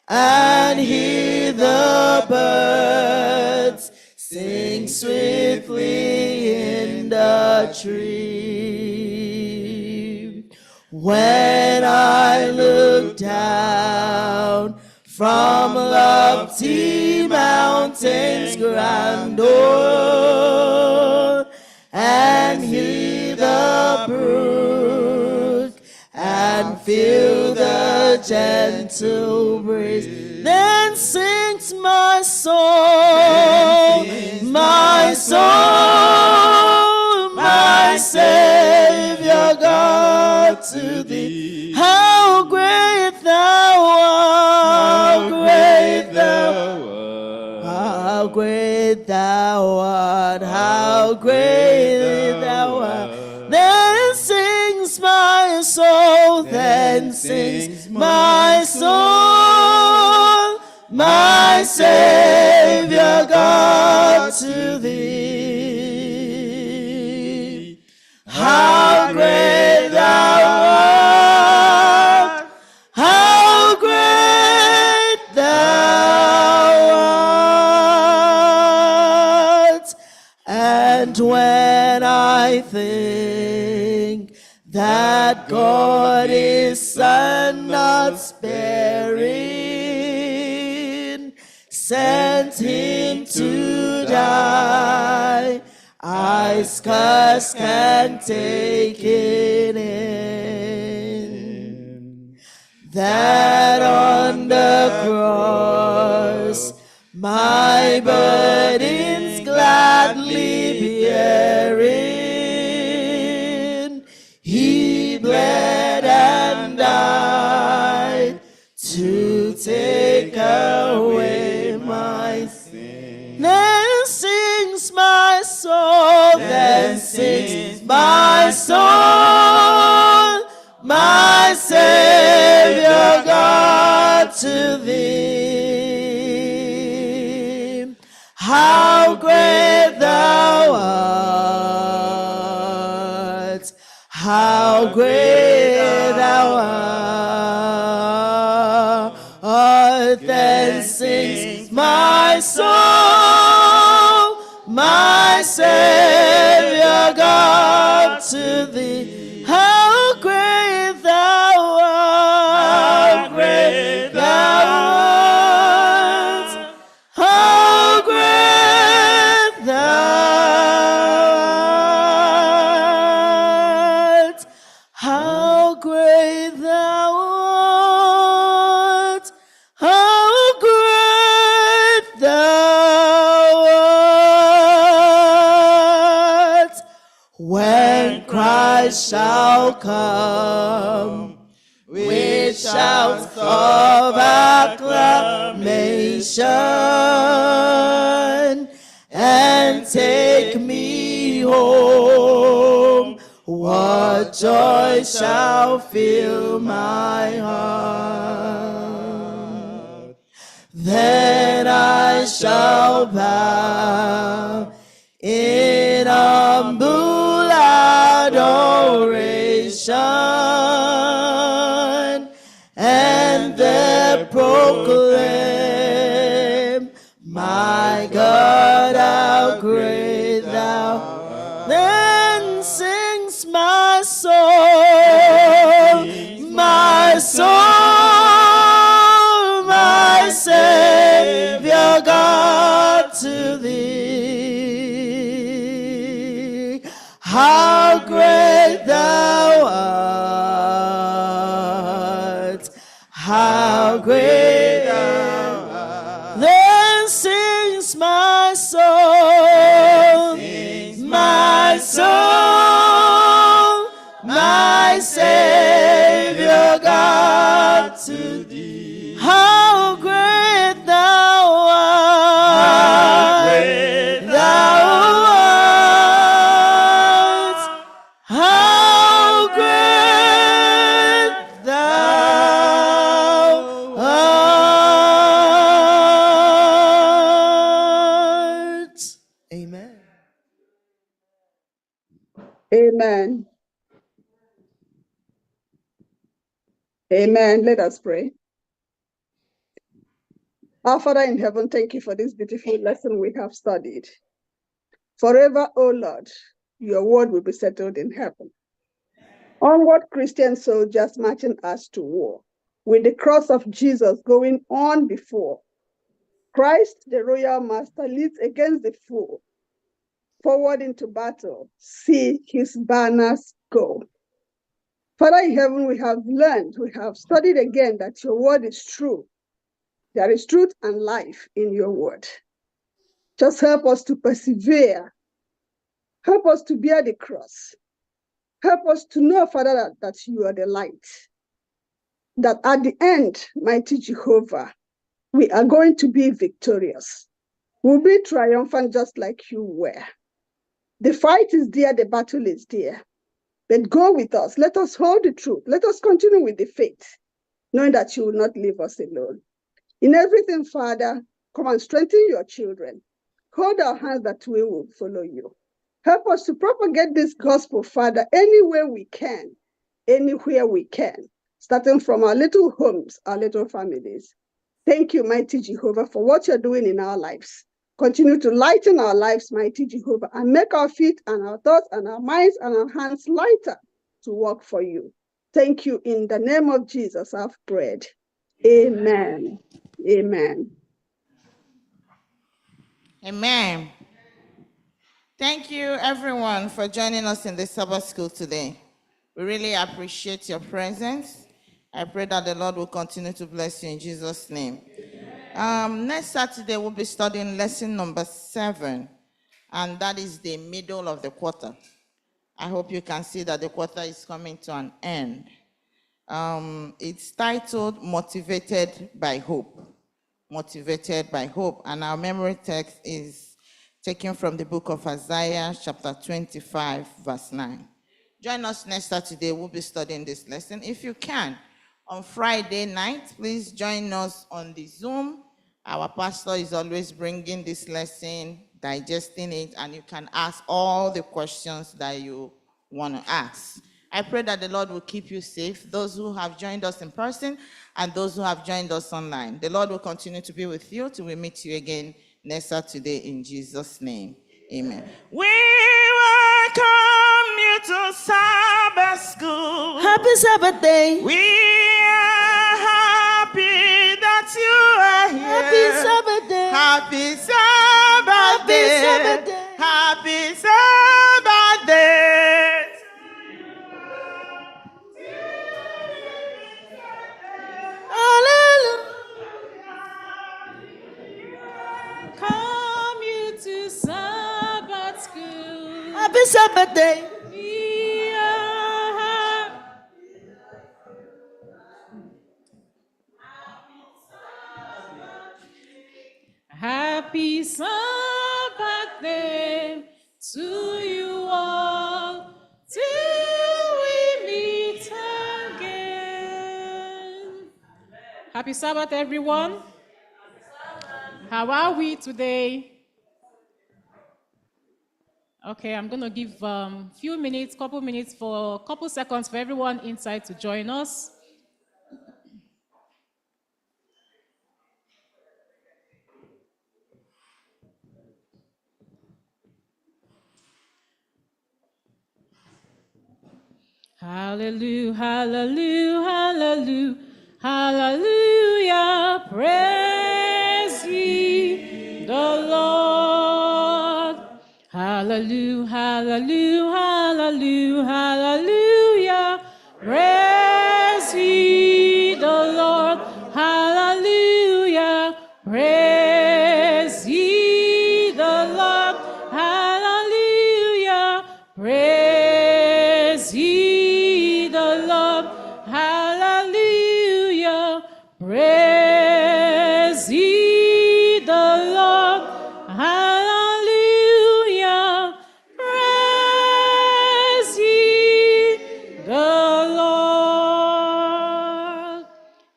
and hear the birds sing sweetly in the tree. When I look down from lofty mountains grandeur, and hear the brook and feel the gentle breeze, then sings my soul, my soul, my Savior God, to thee. How great thou art, great thou art, how great thou art, how great thou art. Then sings my soul, then sings my soul, my Savior God, to thee. How great thou art, how great thou art. And when I think that God is Son not sparing, sent him to die, I scarce can take it in. That on the cross my burdens gladly bearing, he bled and died to take away my sin. Then sings my soul, then sings my soul, my Savior God, to thee. How great thou art, how great thou art. Then sings my soul, my Savior God, to thee. How great thou art, great thou art, how great thou art, how great thou art, how great thou art. When Christ shall come with shouts of acclamation and take me home, what joy shall fill my heart. Then I shall bow in humble adoration and there proclaim, my God, how great thou art. Then sing how great thou art, how great thou art. Then sings my soul, my soul, my Savior God, to thee. How great thou art, how great thou art, how great thou art. Amen. Amen. Amen. Let us pray. Our Father in heaven, thank you for this beautiful lesson we have studied. Forever, O Lord, your word will be settled in heaven. Onward, Christian soldiers marching us to war, with the cross of Jesus going on before. Christ, the royal master, leads against the foe. Forward into battle, see his banners go. Father in heaven, we have learned, we have studied again that your word is true. There is truth and life in your word. Just help us to persevere. Help us to bear the cross. Help us to know, Father, that you are the light. That at the end, mighty Jehovah, we are going to be victorious. We'll be triumphant just like you were. The fight is there, the battle is there. But go with us. Let us hold the truth. Let us continue with the faith, knowing that you will not leave us alone. In everything, Father, come and strengthen your children. Hold our hands that we will follow you. Help us to propagate this gospel, Father, anywhere we can, anywhere we can, starting from our little homes, our little families. Thank you, mighty Jehovah, for what you're doing in our lives. Continue to lighten our lives, mighty Jehovah, and make our feet and our thoughts and our minds and our hands lighter to work for you. Thank you. In the name of Jesus, I've prayed. Amen. Amen. Amen. Thank you, everyone, for joining us in the Sabbath School today. We really appreciate your presence. I pray that the Lord will continue to bless you in Jesus' name. Next Saturday, we'll be studying lesson number 7, and that is the middle of the quarter. I hope you can see that the quarter is coming to an end. It's titled Motivated by Hope. Motivated by Hope. And our memory text is taken from the book of Isaiah, chapter 25, verse 9. Join us next Saturday. We'll be studying this lesson. If you can, on Friday night, please join us on the Zoom. Our pastor is always bringing this lesson, digesting it, and you can ask all the questions that you want to ask. I pray that the Lord will keep you safe, those who have joined us in person and those who have joined us online. The Lord will continue to be with you till we meet you again next Saturday in Jesus' name. Amen. We welcome you to Sabbath School. Happy Sabbath day. We are happy that you are here. Happy Sabbath day. Happy Sabbath day. Happy Sabbath day. Happy Sabbath day. Hallelujah. Come you to Sabbath School. Happy Sabbath day. We are happy Sabbath day to you all, till we meet again. Happy Sabbath, everyone. How are we today? Okay, I'm going to give few minutes, couple seconds for everyone inside to join us. Hallelujah, hallelujah, hallelujah, hallelujah, praise ye the Lord. Hallelujah, hallelujah, hallelujah, hallelujah. Praise ye the Lord. Hallelujah. Praise ye the Lord. Hallelujah. Praise ye the Lord. Hallelujah. Praise ye the Lord. Hallelujah. Praise ye the Lord.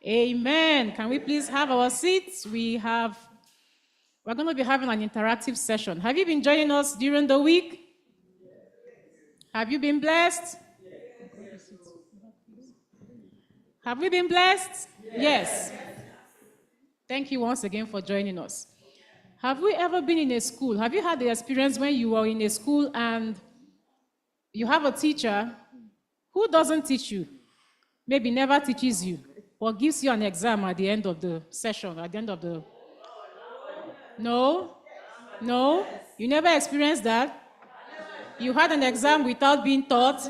Amen. Can we please have our seats? We're going to be having an interactive session. Have you been joining us during the week? Have you been blessed? Have we been blessed? Yes. Thank you once again for joining us. Have we ever been in a school? Have you had the experience when you were in a school and you have a teacher who doesn't teach you, maybe never teaches you, or gives you an exam at the end of the session, at the end of the... No? No? You never experienced that? You had an exam without being taught?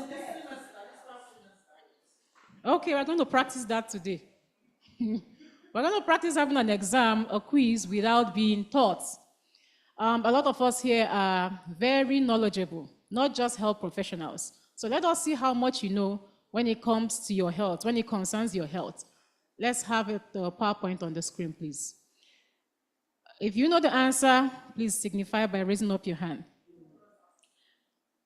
Okay, we're going to practice that today. We're going to practice having an exam, a quiz, without being taught. A lot of us here are very knowledgeable, not just health professionals. So let us see how much you know when it comes to your health, when it concerns your health. Let's have the PowerPoint on the screen, please. If you know the answer, please signify by raising up your hand.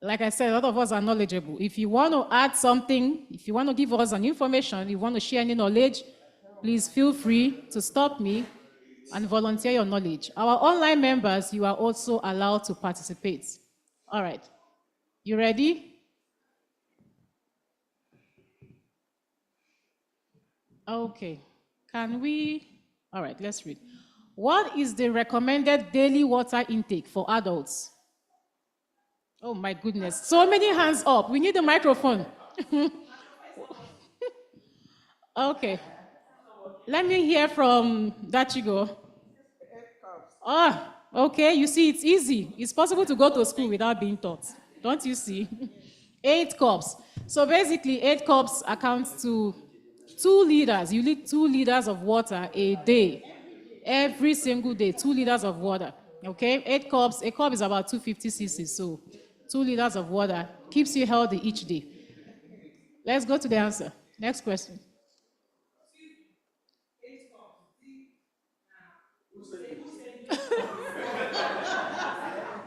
Like I said, a lot of us are knowledgeable. If you want to add something, if you want to give us an information, if you want to share any knowledge, please feel free to stop me and volunteer your knowledge. Our online members, you are also allowed to participate. All right. You ready? Okay. Can we? All right, let's read. What is the recommended daily water intake for adults? Oh my goodness. So many hands up. We need a microphone. Okay. Let me hear from Dachigo. Ah, okay. You see, it's easy. It's possible to go to school without being taught. Don't you see? 8 cups. So basically, 8 cups accounts to 2 liters. You need 2 liters of water a day. Every single day, 2 liters of water. Okay? 8 cups. A cup is about 250 cc. So 2 liters of water keeps you healthy each day. Let's go to the answer. Next question.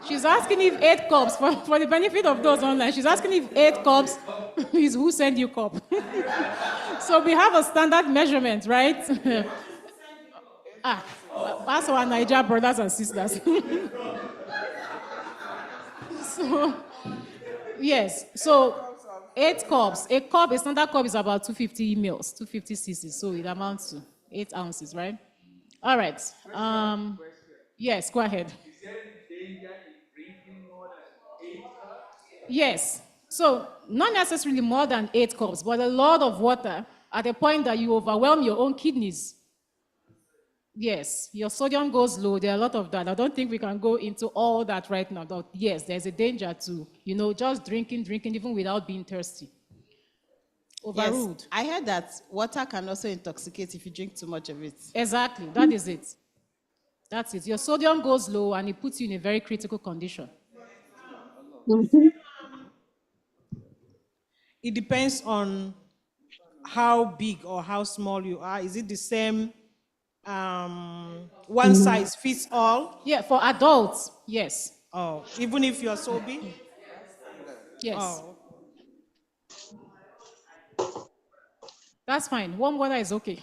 She's asking if 8 cups, for the benefit of those online, she's asking if 8 cups is who sent you cup. So we have a standard measurement, right? That's our Niger brothers and sisters. So, yes, so 8 cups. A cup, a standard cup is about 250 mils, 250 cc, so it amounts to 8 ounces, right? All right. Yes, go ahead. Yes. So not necessarily more than 8 cups, but a lot of water at the point that you overwhelm your own kidneys. Yes, your sodium goes low. There are a lot of that. I don't think we can go into all that right now. But yes, there's a danger to, just drinking, even without being thirsty. Overruled. Yes, I heard that water can also intoxicate if you drink too much of it. Exactly. That is it. That's it. Your sodium goes low and it puts you in a very critical condition. Mm-hmm. It depends on how big or how small you are. Is it the same one size fits all? Yeah, for adults, yes. Oh, even if you're so big? Yes. Oh. That's fine. Warm water is okay.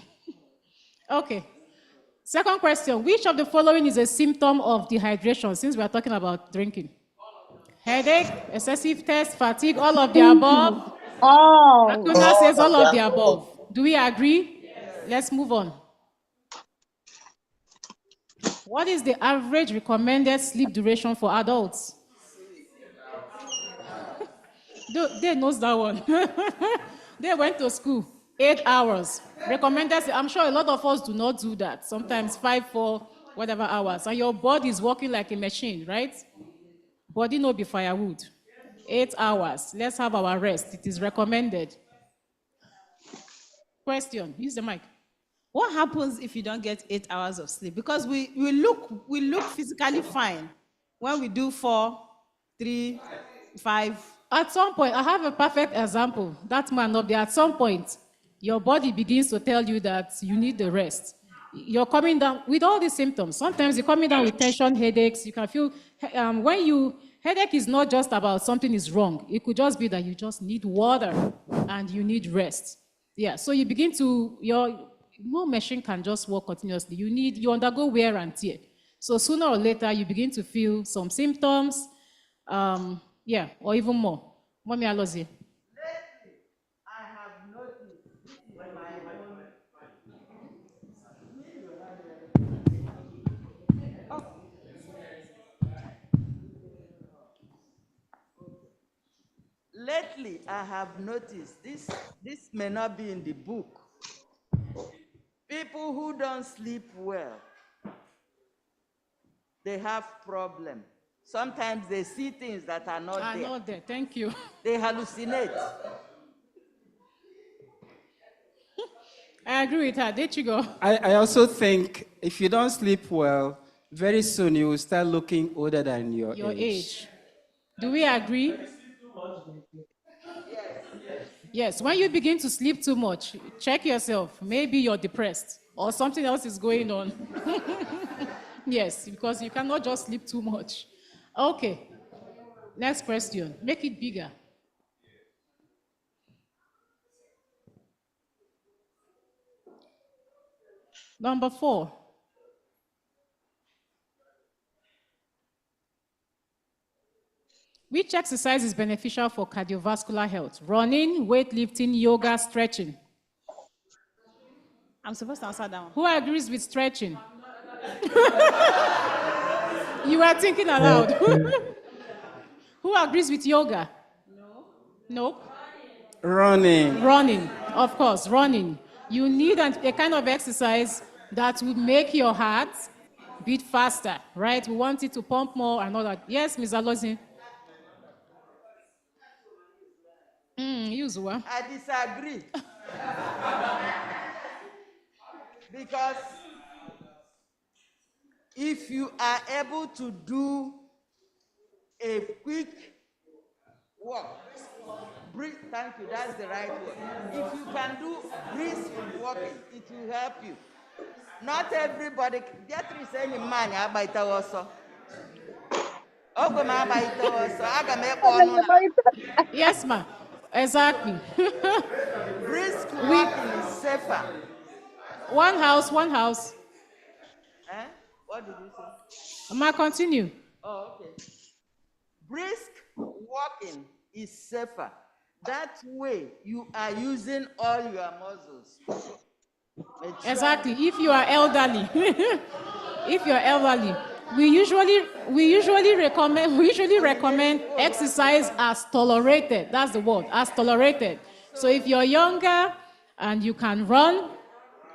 Okay. Second question. Which of the following is a symptom of dehydration, since we are talking about drinking? Headache, excessive thirst, fatigue, all of the above? Akuna says all of the above. Do we agree? Let's move on. What is the average recommended sleep duration for adults? They knows that one. They went to school. 8 hours. Recommended, I'm sure a lot of us do not do that. Sometimes 5, 4, whatever hours. And your body is working like a machine, right? body no be firewood. 8 hours. Let's have our rest. It is recommended. Question. Use the mic. What happens if you don't get 8 hours of sleep? Because we look physically fine when we do 4, 3, 5. At some point, I have a perfect example. That man up there, at some point, your body begins to tell you that you need the rest. You're coming down with all these symptoms. Sometimes you're coming down with tension, headaches. You can feel, headache is not just about something is wrong. It could just be that you just need water and you need rest. Yeah, so you begin to, no machine can just work continuously. You undergo wear and tear. So sooner or later, you begin to feel some symptoms, or even more. Mommy Alozie. Lately, I have noticed, this may not be in the book. People who don't sleep well, they have problem. Sometimes they see things that are not there. Not there, thank you. They hallucinate. I agree with her. There you go. I also think if you don't sleep well, very soon you will start looking older than your age. Do we agree? Yes, when you begin to sleep too much, check yourself. Maybe you're depressed or something else is going on. Yes, because you cannot just sleep too much. Okay, next question. Make it bigger. Number 4. Which exercise is beneficial for cardiovascular health? Running, weightlifting, yoga, stretching. I'm supposed to answer that one. Who agrees with stretching? You are thinking aloud. Who agrees with yoga? No. Running. Running, of course, running. You need a kind of exercise that would make your heart beat faster, right? We want it to pump more and all that. Yes, Ms. Alozie? Usual. I disagree. Because if you are able to do a quick walk, thank you, that's the right word. If you can do brisk walking, it will help you. Not everybody, Beatrice any man, also. Yes, ma'am. Exactly. Brisk walking is safer. One house. Eh? What did you say? Ma, continue. Oh, okay. Brisk walking is safer. That way, you are using all your muscles. Exactly. If you are elderly, we usually recommend exercise as tolerated. That's the word, as tolerated. So if you're younger and you can run,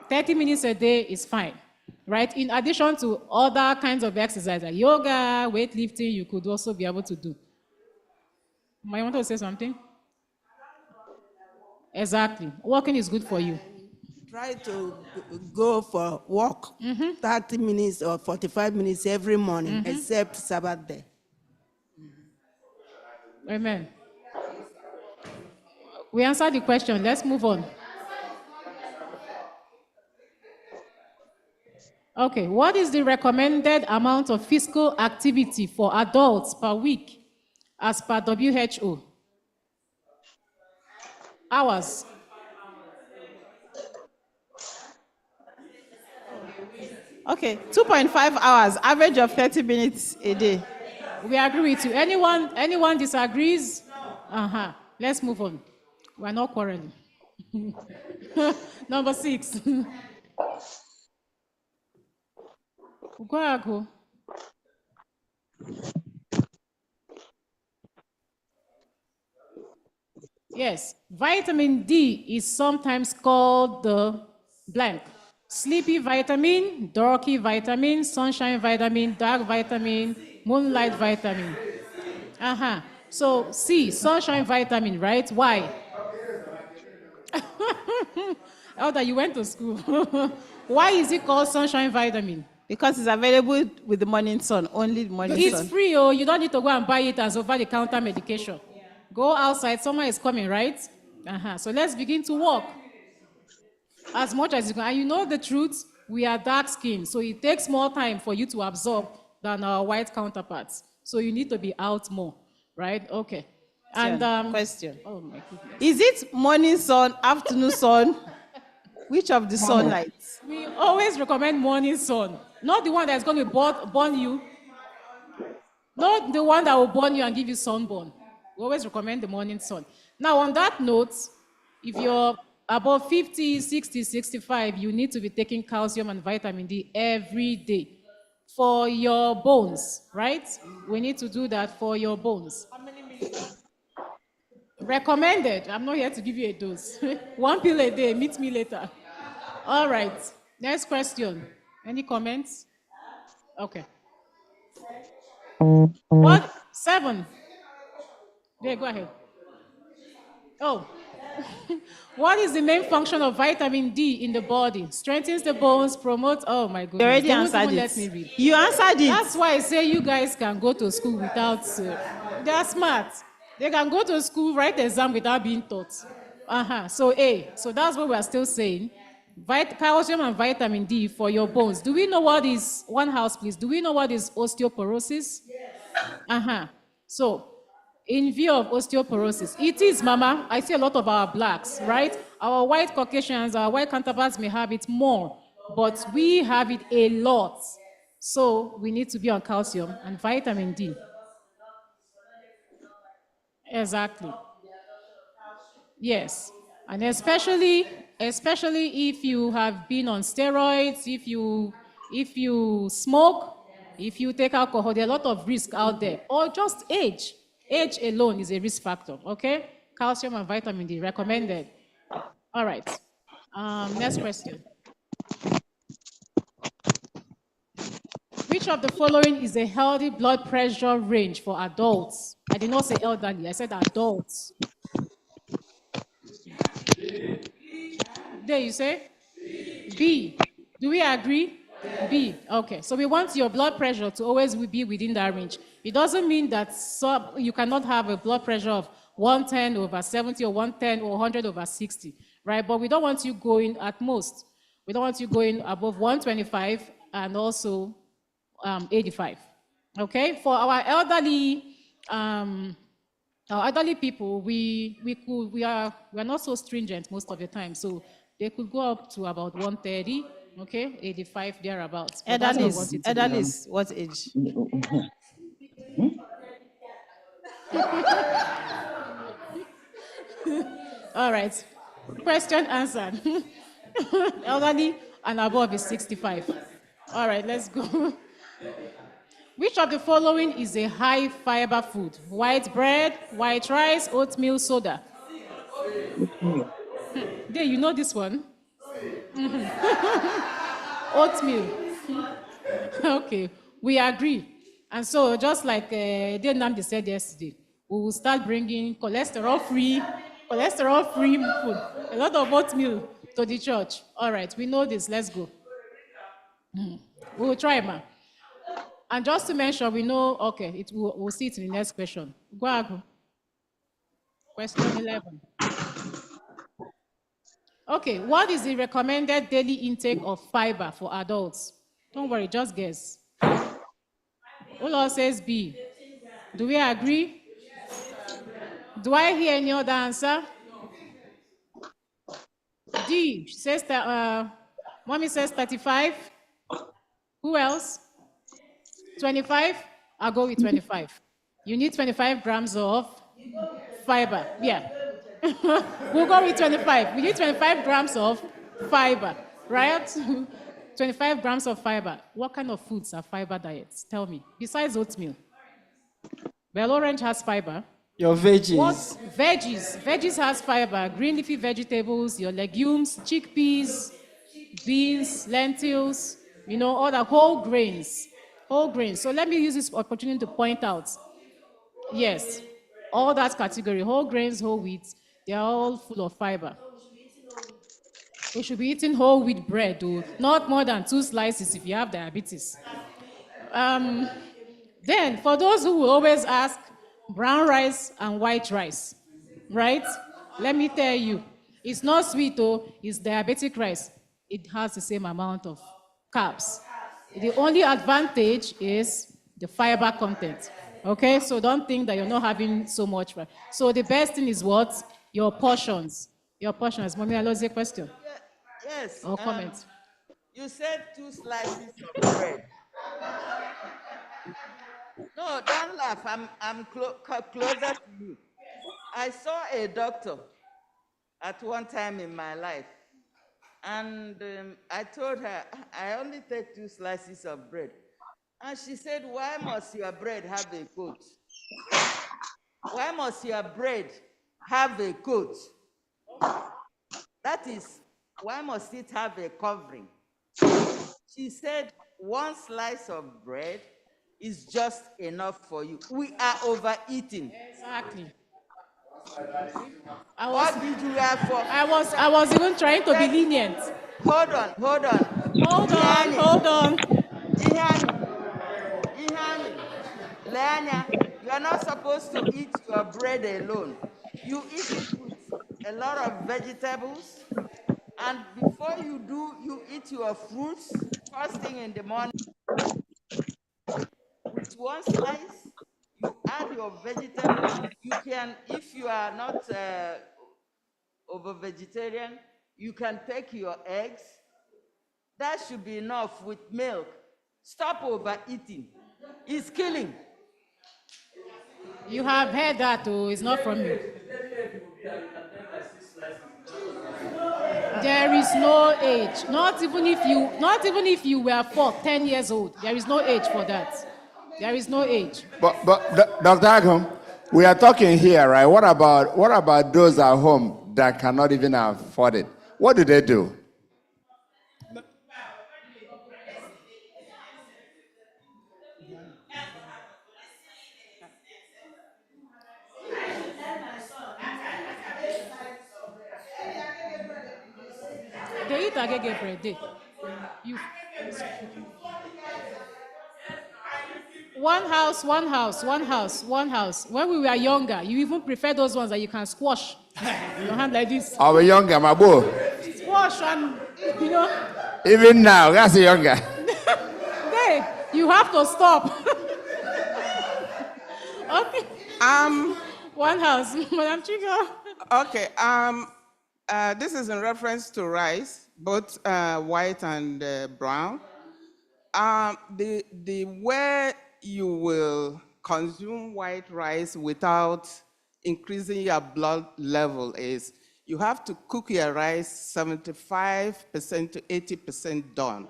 30 minutes a day is fine, right? In addition to other kinds of exercise like yoga, weightlifting, you could also be able to do. Might want to say something? Exactly. Walking is good for you. Try to go for a walk, 30 minutes or 45 minutes every morning, except Sabbath day. Amen. We answered the question. Let's move on. Okay, what is the recommended amount of physical activity for adults per week as per WHO? Hours. Okay, 2.5 hours, average of 30 minutes a day. We agree with you. Anyone disagrees? Let's move on. We're not quarreling. Number 6. Go. Yes, vitamin D is sometimes called the blank. Sleepy vitamin, darky vitamin, sunshine vitamin, dark vitamin, moonlight vitamin. So C, sunshine vitamin, right? Why? Elder, you went to school. Why is it called sunshine vitamin? Because it's available with the morning sun, only the morning sun. It's free, oh, you don't need to go and buy it as over-the-counter medication. Go outside, summer is coming, right? So let's begin to walk. As much as you can. And you know the truth, we are dark skinned, so it takes more time for you to absorb than our white counterparts. So you need to be out more, right? Okay. And question. Oh my goodness. Is it morning sun, afternoon sun? Which of the sunlights? We always recommend morning sun, not the one that's going to burn you, not the one that will burn you and give you sunburn. We always recommend the morning sun. Now, on that note, if you're above 50, 60, 65, you need to be taking calcium and vitamin D every day for your bones, right? We need to do that for your bones. How many milligrams? Recommended. I'm not here to give you a dose. 1 pill a day. Meet me later. All right. Next question. Any comments? Okay. What? 7. Yeah, go ahead. Oh. What is the main function of vitamin D in the body? Strengthens the bones, promotes. Oh my goodness. You already Don't answered even it. Let me read. You answered it. That's why I say you guys can go to school without. They are smart. They can go to school, write exam without being taught. So A. So that's what we are still saying. Calcium and vitamin D for your bones. Do we know what is, one house please, do we know what is osteoporosis? Yes. So, in view of osteoporosis, it is, Mama, I see a lot of our blacks, right? Our white Caucasians, our white counterparts may have it more, but we have it a lot. So, we need to be on calcium and vitamin D. Exactly. Yes. And especially if you have been on steroids, if you smoke, if you take alcohol, there are a lot of risk out there. Or just age. Age alone is a risk factor, okay? Calcium and vitamin D, recommended. All right. Next question. Which of the following is a healthy blood pressure range for adults? I did not say elderly, I said adults. There you say? B. Do we agree? B. Okay. So we want your blood pressure to always be within that range. It doesn't mean that you cannot have a blood pressure of 110/70 or 110 or 100/60, right? But we don't want you going at most. We don't want you going above 125 and also 85. Okay? For our elderly people, we are not so stringent most of the time. So they could go up to about 130, okay, 85 thereabouts. Elderlies, what age? All right. Question answered. Elderly and above is 65. All right, let's go. Which of the following is a high fiber food? White bread, white rice, oatmeal, soda. There, you know this one? Oatmeal. Okay, we agree. And so, just like Namdi said yesterday, we will start bringing cholesterol-free food, a lot of oatmeal to the church. All right, we know this. Let's go. We will try, ma. And just to mention, we know, okay, we'll see it in the next question. Go ahead. Question 11. Okay, what is the recommended daily intake of fiber for adults? Don't worry, just guess. Ulo says B. Do we agree? Do I hear any other answer? D. Says that, Mommy says 35. Who else? 25? I'll go with 25. You need 25 grams of fiber. Yeah. We'll go with 25. We need 25 grams of fiber, right? 25 grams of fiber. What kind of foods are fiber diets? Tell me. Besides oatmeal. Bell orange has fiber. Your veggies. What? Veggies. Veggies has fiber. Green leafy vegetables, your legumes, chickpeas, beans, lentils, all the whole grains. Whole grains. So let me use this opportunity to point out. Yes. All that category, whole grains, whole wheat, they are all full of fiber. We should be eating whole wheat bread, though, not more than 2 slices if you have diabetes. Then, for those who will always ask, brown rice and white rice, right? Let me tell you, it's not sweet, though, it's diabetic rice. It has the same amount of carbs. The only advantage is the fiber content. Okay, so don't think that you're not having so much. So the best thing is what? Your portions. Your portions. Mommy, I lost your question. Yes. Or comment. You said 2 slices of bread. No, don't laugh. I'm closer to you. I saw a doctor at one time in my life, and I told her, I only take 2 slices of bread. And she said, why must your bread have a coat? Why must your bread have a coat? That is, why must it have a covering? She said, 1 slice of bread is just enough for you. We are overeating. Exactly. What did you have for? I was even trying to be lenient. Hold on. Hold on. Ihani, Lenya, you are not supposed to eat your bread alone. You eat it with a lot of vegetables, and before you do, you eat your fruits first thing in the morning. With 1 slice, you add your vegetables. You can, if you are not over vegetarian, you can take your eggs. That should be enough with milk. Stop overeating. It's killing. You have heard that, oh, it's not from me. There is no age. Not even if you were 10 years old. There is no age for that. There is no age. But Dr. Agum, we are talking here, right? What about those at home that cannot even afford it? What do they do? They eat agege bread. One house. When we were younger, you even prefer those ones that you can squash. Your hand like this. Are we younger, my boy? Squash and, you know. Even now, that's younger. Hey, you have to stop. Okay. One house, Madam Chico. Okay. This is in reference to rice, both white and brown. The way you will consume white rice without increasing your blood level is you have to cook your rice 75% to 80% done.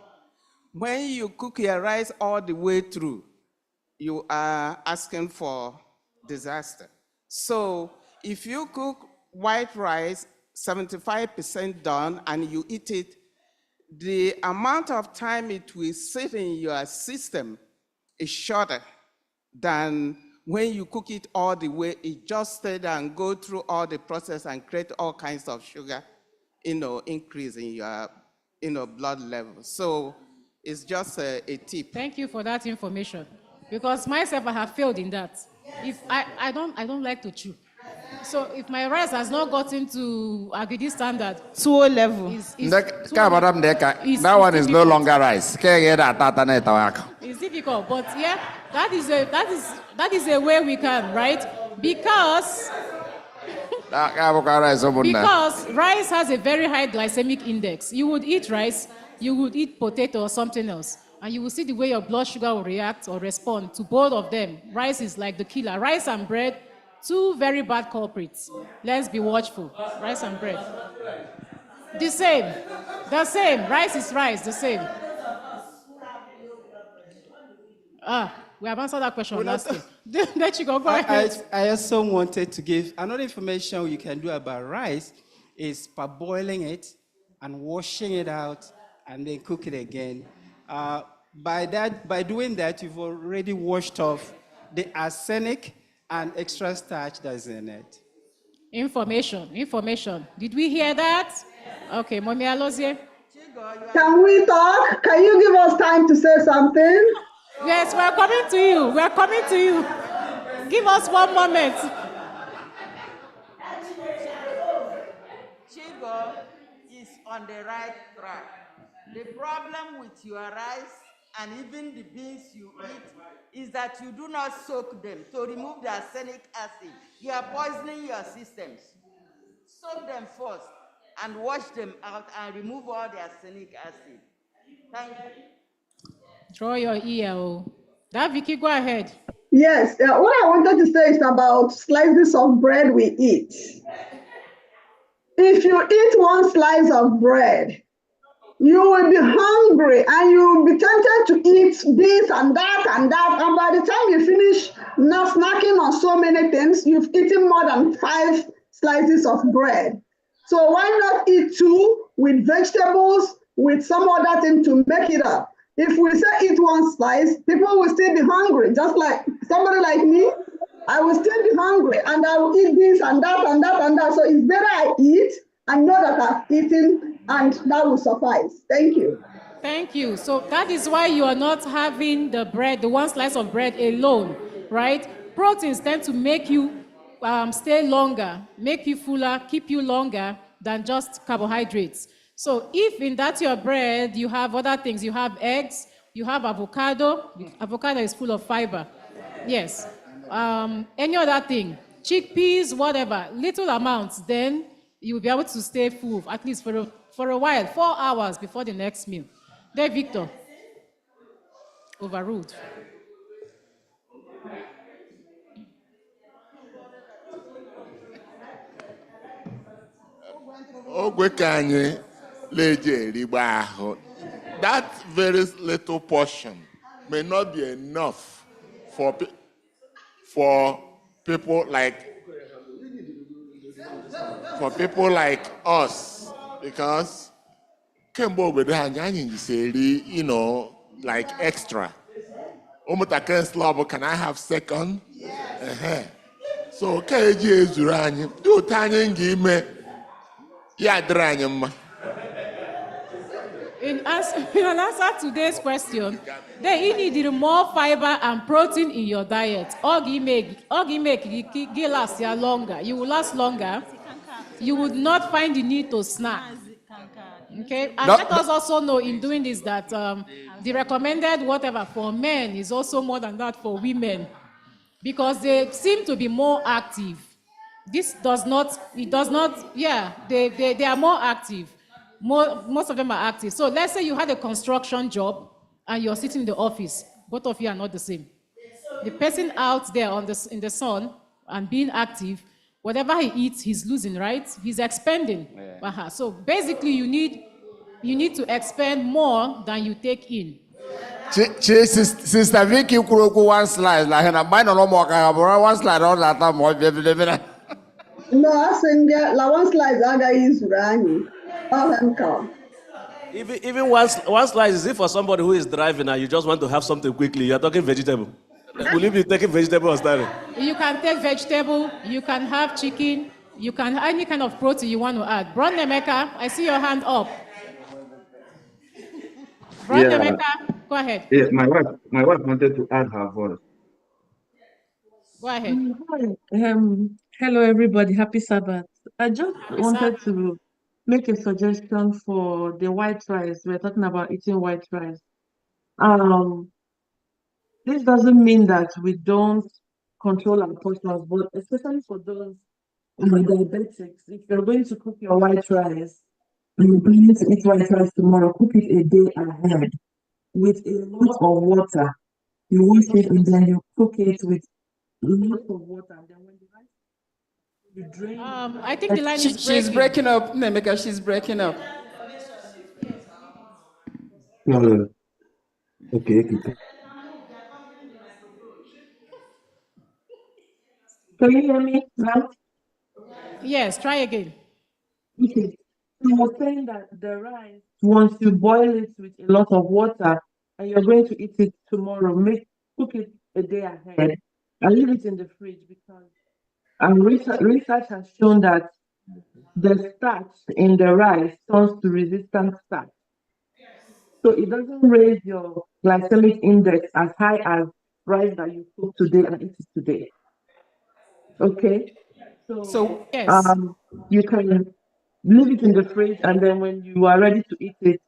When you cook your rice all the way through, you are asking for disaster. So if you cook white rice 75% done and you eat it, the amount of time it will sit in your system is shorter than when you cook it all the way, it just stayed and go through all the process and create all kinds of sugar, increase in your, blood level. So it's just a tip. Thank you for that information. Because myself, I have failed in that. If I don't like to chew. So if my rice has not gotten to Agidi standard, Tuo level. That one is no longer rice. It's difficult, but yeah, that is a way we can, right? Because rice has a very high glycemic index. You would eat rice, you would eat potato or something else, and you will see the way your blood sugar will react or respond to both of them. Rice is like the killer. Rice and bread, 2 very bad culprits. Let's be watchful. Rice and bread. The same. Rice is rice, the same. We have answered that question last year. Let you go ahead. I also wanted to give another information you can do about rice is parboiling it and washing it out and then cook it again. By doing that, you've already washed off the arsenic and extra starch that's in it. Information. Did we hear that? Okay, Mommy Alozie. Can we talk? Can you give us time to say something? Yes, we're coming to you. We're coming to you. Give us one moment. Chigo is on the right track. The problem with your rice and even the beans you eat is that you do not soak them to remove the arsenic acid. You are poisoning your systems. Soak them first and wash them out and remove all the arsenic acid. Thank you. Draw your ear. That Vicky, go ahead. Yes, what I wanted to say is about slices of bread we eat. If you eat one slice of bread, you will be hungry and you will be tempted to eat this and that and that. And by the time you finish not snacking on so many things, you've eaten more than 5 slices of bread. So why not eat 2 with vegetables, with some other thing to make it up? If we say eat one slice, people will still be hungry. Just like somebody like me, I will still be hungry and I will eat this and that and that and that. So it's better I eat and know that I've eaten, and that will suffice. Thank you. Thank you. So that is why you are not having the bread, the one slice of bread alone, right? Proteins tend to make you stay longer, make you fuller, keep you longer than just carbohydrates. So if in that your bread, you have other things, you have eggs, you have avocado. Avocado is full of fiber. Yes. Any other thing, chickpeas, whatever, little amounts, then you will be able to stay full, at least for a while, 4 hours before the next meal. There, Victor. Overruled. That very little portion may not be enough for people like us, because like extra. Can I have second? So KG is running. Do tiny game. In answer to today's question, then you need more fiber and protein in your diet. Ogi make you last longer. You will last longer. You would not find the need to snack. Okay, and let us also know in doing this that the recommended whatever for men is also more than that for women, because they seem to be more active. This does not, yeah, they are more active. Most of them are active. So let's say you had a construction job and you're sitting in the office. Both of you are not the same. The person out there in the sun and being active, whatever he eats, he's losing, right? He's expending. Yeah. So basically, you need to expend more than you take in. Sister Vicky, one slide. Like, one slide all that time. No, I think one slide is running. Even one slice is it for somebody who is driving and you just want to have something quickly. You're talking vegetable. Will you be taking vegetable or starting? You can take vegetable, you can have chicken, you can have any kind of protein you want to add. Bron Nemeka, I see your hand up. Bron Nemeka, go ahead. Yeah, my wife wanted to add her voice. Go ahead. Hello everybody, happy Sabbath. I just wanted to make a suggestion for the white rice. We're talking about eating white rice. This doesn't mean that we don't control our portions, but especially for those diabetics, if you're going to cook your white rice, and you're going to eat white rice tomorrow, cook it a day ahead with a lot of water. You wash it and then you cook it with a lot of water, and then when the rice you drain. I think the line is breaking. She's breaking up, Nemeka. She's breaking up. Okay. Can you hear me now? Yes, try again. Okay. So I was saying that the rice, once you boil it with a lot of water and you're going to eat it tomorrow, cook it a day ahead. and leave it in the fridge because research has shown that the starch in the rice turns to resistant starch. So it doesn't raise your glycemic index as high as rice that you cook today and eat it today. Okay? So Yes. you can leave it in the fridge, and then when you are ready to eat it,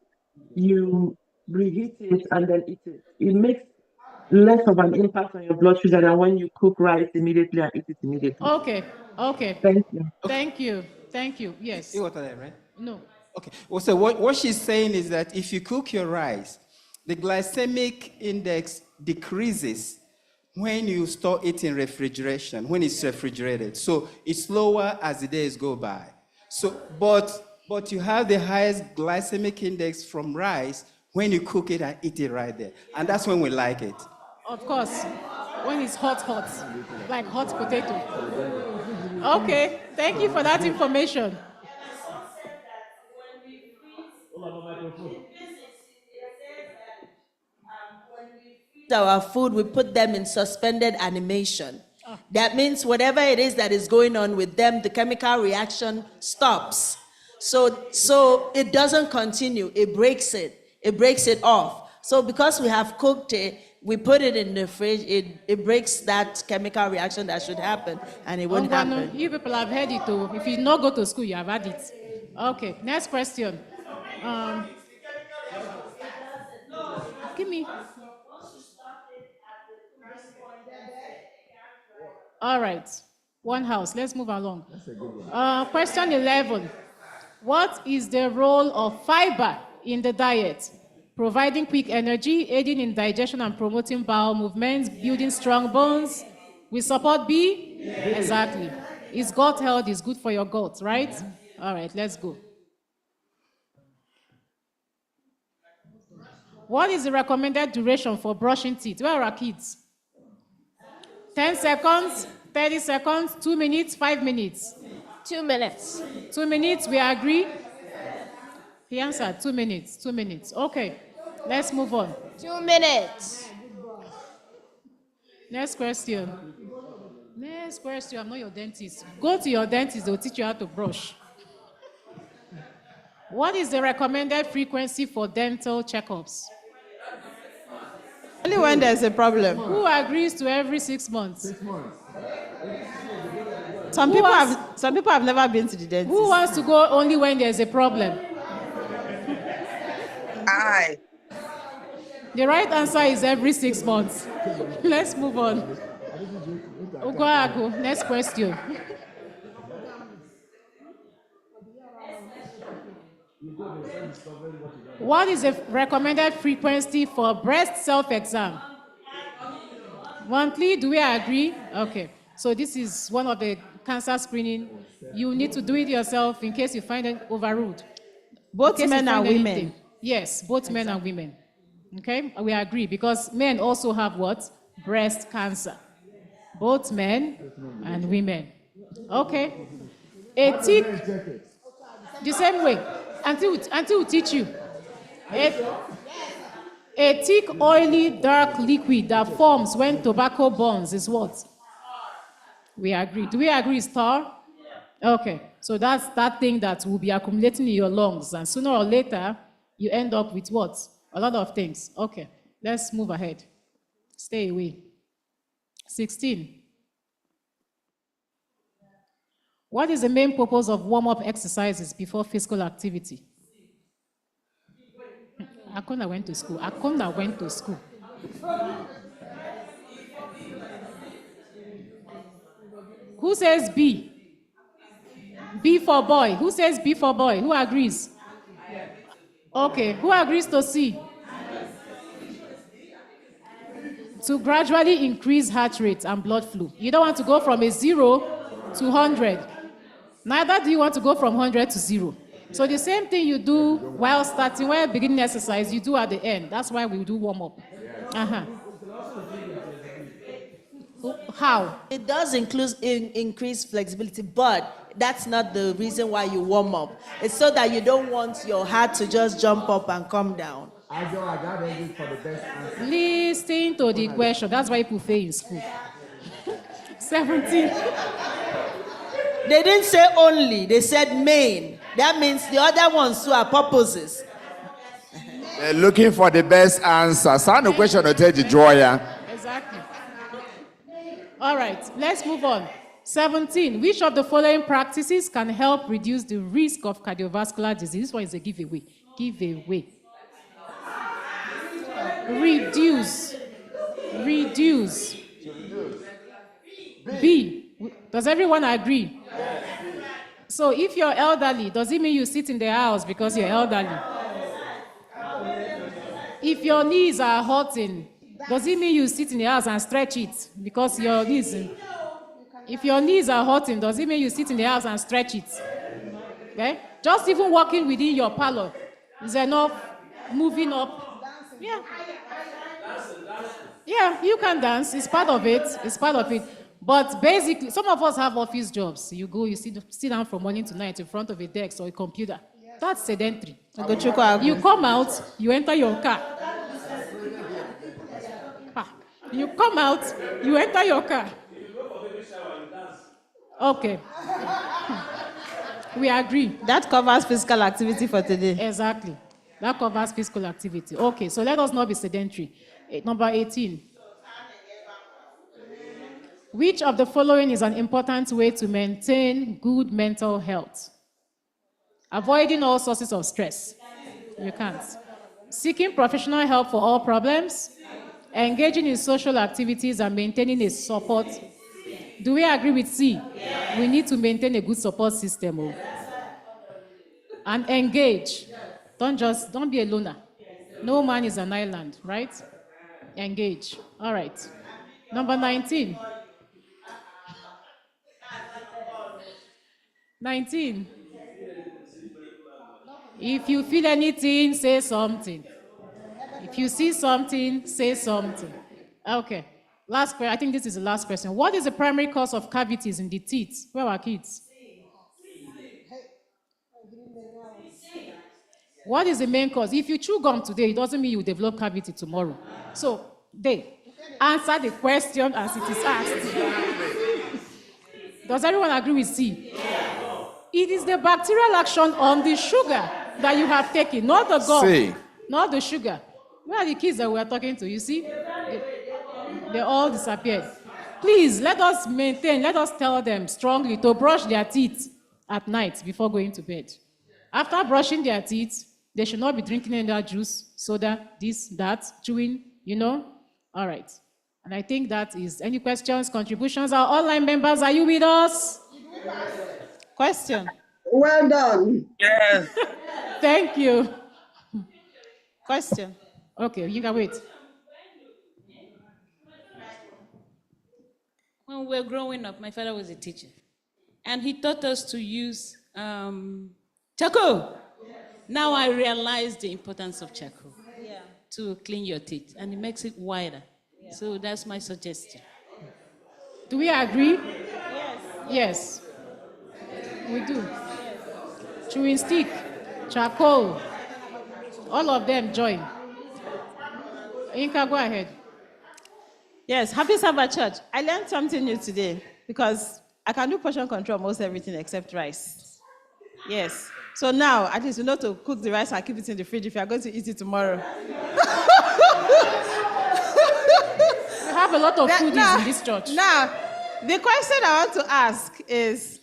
you reheat it and then eat it. It makes less of an impact on your blood sugar than when you cook rice immediately and eat it immediately. Okay. Okay. Thank you. Thank you. Thank you. Yes. You got that, right? No. Okay. Well, so what she's saying is that if you cook your rice, the glycemic index decreases when you store it in refrigeration, when it's refrigerated. So it's lower as the days go by. So, but you have the highest glycemic index from rice when you cook it and eat it right there. And that's when we like it. Of course. When it's hot, like hot potato. Okay. Thank you for that information. Our food, we put them in suspended animation. That means whatever it is that is going on with them, the chemical reaction stops. So it doesn't continue. It breaks it off. So because we have cooked it, we put it in the fridge, it breaks that chemical reaction that should happen, and it won't happen. You people have heard it too. If you not go to school, you have had it. Okay, next question. Give me. All right, one house. Let's move along. Question 11. What is the role of fiber in the diet? Providing quick energy, aiding in digestion and promoting bowel movements, building strong bones. We support B? Exactly. It's gut health, is good for your gut, right? All right, let's go. What is the recommended duration for brushing teeth? Where are our kids? 10 seconds, 30 seconds, 2 minutes, 5 minutes. 2 minutes. 2 minutes, we agree? He answered 2 minutes, 2 minutes. Okay, let's move on. 2 minutes. Next question. Next question, I'm not your dentist. Go to your dentist, they'll teach you how to brush. What is the recommended frequency for dental checkups? Only when there's a problem. Who agrees to every 6 months? 6 months. Some people have never been to the dentist. Who wants to go only when there's a problem? Aye. The right answer is every 6 months. Let's move on. Ugoagu, next question. What is the recommended frequency for breast self-exam? Monthly, do we agree? Okay, so this is one of the cancer screening. You need to do it yourself in case you find it overruled. Both men and women. Yes, both men and women. Okay, we agree because men also have what? Breast cancer. Both men and women. Okay. A tick, the same way, until we teach you. A thick, oily, dark liquid that forms when tobacco burns is what? We agree. Do we agree it's tar? Okay, so that's that thing that will be accumulating in your lungs, and sooner or later, you end up with what? A lot of things. Okay, let's move ahead. Stay away. 16. What is the main purpose of warm-up exercises before physical activity? Akona went to school. Akona went to school. Who says B? B for boy. Who says B for boy? Who agrees? Okay. Who agrees to C? To gradually increase heart rate and blood flow. You don't want to go from a 0 to 100. Neither do you want to go from 100 to 0. So the same thing you do while beginning exercise, you do at the end. That's why we do warm up. How? It does increase flexibility, but that's not the reason why you warm up. It's so that you don't want your heart to just jump up and come down. Listen to the question. That's why people fail in school. 17. They didn't say only, they said main. That means the other ones too are purposes. They're looking for the best answer. Sound question to take the joy. Exactly. All right, let's move on. 17. Which of the following practices can help reduce the risk of cardiovascular disease? This one is a giveaway. Giveaway. Reduce. Reduce. B. Does everyone agree? So if you're elderly, does it mean you sit in the house because you're elderly? If your knees are hurting, does it mean you sit in the house and stretch it because your knees? If your knees are hurting, does it mean you sit in the house and stretch it? Okay? Just even walking within your parlor is enough. Moving up. Yeah. Yeah, you can dance. It's part of it. It's part of it. But basically, some of us have office jobs. You go, you sit down from morning to night in front of a desk or a computer. That's sedentary. You come out, you enter your car. You come out, you enter your car. Okay. We agree. That covers physical activity for today. Exactly. That covers physical activity. Okay, so let us not be sedentary. Number 18. Which of the following is an important way to maintain good mental health? Avoiding all sources of stress. You can't. Seeking professional help for all problems. Engaging in social activities and maintaining a support. Do we agree with C? Yeah. We need to maintain a good support system. Oh. And engage. Don't be a loner. No man is an island, right? Engage. All right. Number 19. 19. If you feel anything, say something. If you see something, say something. Okay. Last question. I think this is the last question. What is the primary cause of cavities in the teeth? Where are kids? What is the main cause? If you chew gum today, it doesn't mean you develop cavity tomorrow. So, they answer the question as it is asked. Does everyone agree with C? It is the bacterial action on the sugar that you have taken, not the gum, C. not the sugar. Where are the kids that we are talking to? You see? They all disappeared. Please, let us maintain, let us tell them strongly to brush their teeth at night before going to bed. After brushing their teeth, they should not be drinking any other juice, soda, this, that, chewing, you know? All right. And I think that is, any questions, contributions? Our online members, are you with us? Question. Well done. Yes. Thank you. Question. Okay, you can wait. When we were growing up, my father was a teacher. And he taught us to use charcoal. Now I realize the importance of charcoal to clean your teeth. And it makes it wider. So that's my suggestion. Do we agree? Yes. We do. Chewing stick, charcoal, all of them join. Inka, go ahead. Yes, happy Sabbath church. I learned something new today because I can do portion control almost everything except rice. Yes. So now, at least you know to cook the rice and keep it in the fridge if you are going to eat it tomorrow. We have a lot of foodies in this church. Now, the question I want to ask is,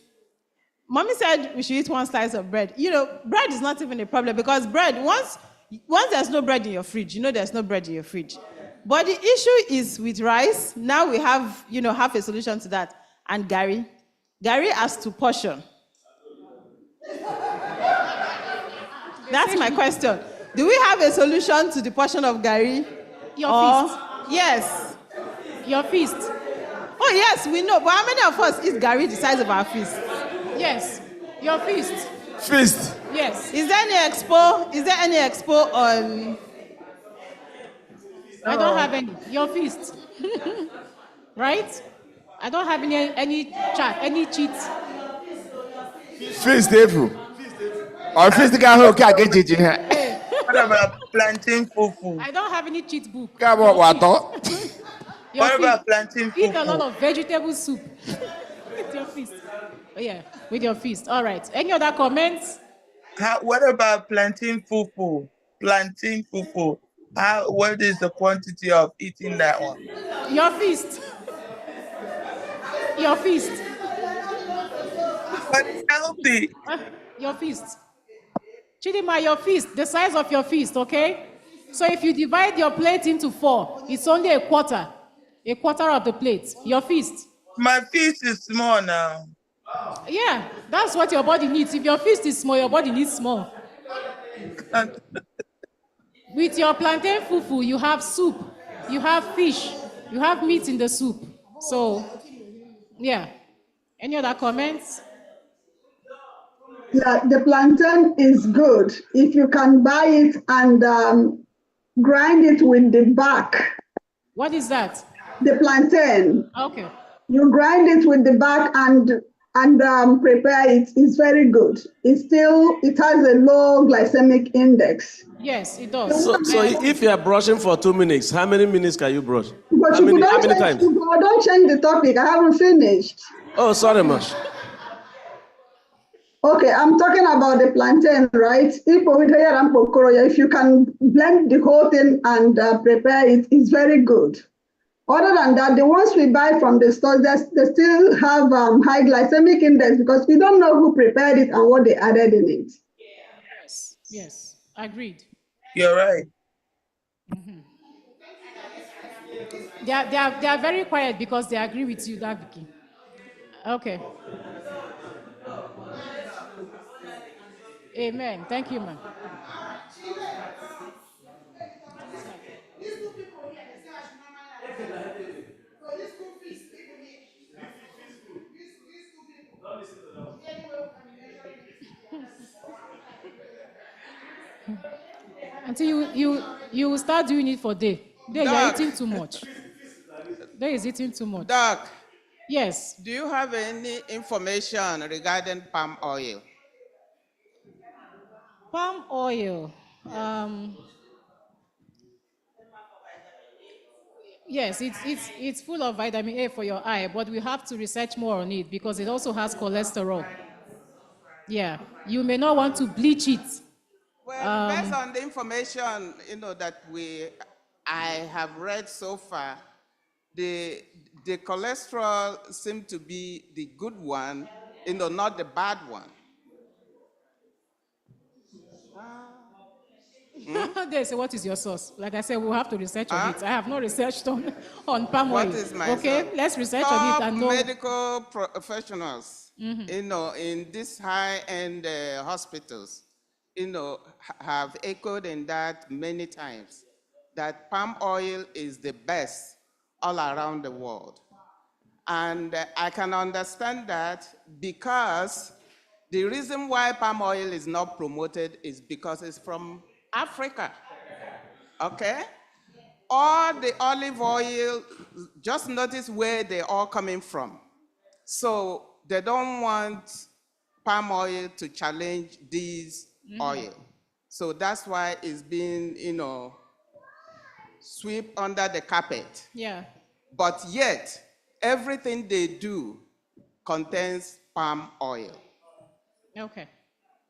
Mommy said we should eat one slice of bread. You know, bread is not even a problem because bread, once there's no bread in your fridge, you know there's no bread in your fridge. But the issue is with rice. Now we have, half a solution to that. And Gary has to portion. That's my question. Do we have a solution to the portion of Gary? Your feast. Yes. Your feast. Oh, yes, we know. But how many of us eat Gary the size of our feast? Yes. Your feast. Feast. Yes. Is there any expo on... I don't have any. Your feast. Right? I don't have any cheat. Feast April. Or feast guy who can't get it in here. What about plantain fufu? I don't have any cheat book. Come on, what? Your What feast. about plantain Eat a lot fufu? of vegetable soup with your feast. Yeah, with your feast. All right. Any other comments? What about plantain fufu? Plantain fufu. What is the quantity of eating that one? Your feast. Your feast. But it's healthy. Your feast. Chidima, your feast, the size of your feast, okay? So if you divide your plate into 4, it's only a quarter of the plate. Your feast. My feast is small now. Yeah, that's what your body needs. If your feast is small, your body needs small. With your plantain fufu, you have soup, you have fish, you have meat in the soup. So, yeah. Any other comments? Yeah, the plantain is good if you can buy it and grind it with the back. What is that? The plantain. Okay. You grind it with the back and prepare it. It's very good. It has a low glycemic index. Yes, it does. So if you are brushing for 2 minutes, how many minutes can you brush? But How many times? don't change the topic. I haven't finished. Oh, sorry, Mash. Okay, I'm talking about the plantain, right? If you can blend the whole thing and prepare it, it's very good. Other than that, the ones we buy from the stores, they still have high glycemic index because we don't know who prepared it and what they added in it. Yes, agreed. You're right. Mm-hmm. They are very quiet because they agree with you, Daviki. Okay. Amen. Thank you, ma'am. Until you will start doing it for day. Day, you're eating too much. Day is eating too much. Doc. Yes. Do you have any information regarding palm oil? Palm oil. Yes, it's full of vitamin A for your eye, but we have to research more on it because it also has cholesterol. Yeah, you may not want to bleach it. Well, based on the information that I have read so far, the cholesterol seems to be the good one, not the bad one. They say, what is your source? Like I said, we'll have to research on it. I have not researched on palm oil. What is my okay, source? let's research Top on it and know. medical professionals, in these high-end hospitals, have echoed in that many times, that palm oil is the best all around the world. And I can understand that because the reason why palm oil is not promoted is because it's from Africa, okay? All the olive oil, just notice where they're all coming from. So they don't want palm oil to challenge this oil. So that's why it's been, swept under the carpet. Yeah. But yet, everything they do contains palm oil. Okay.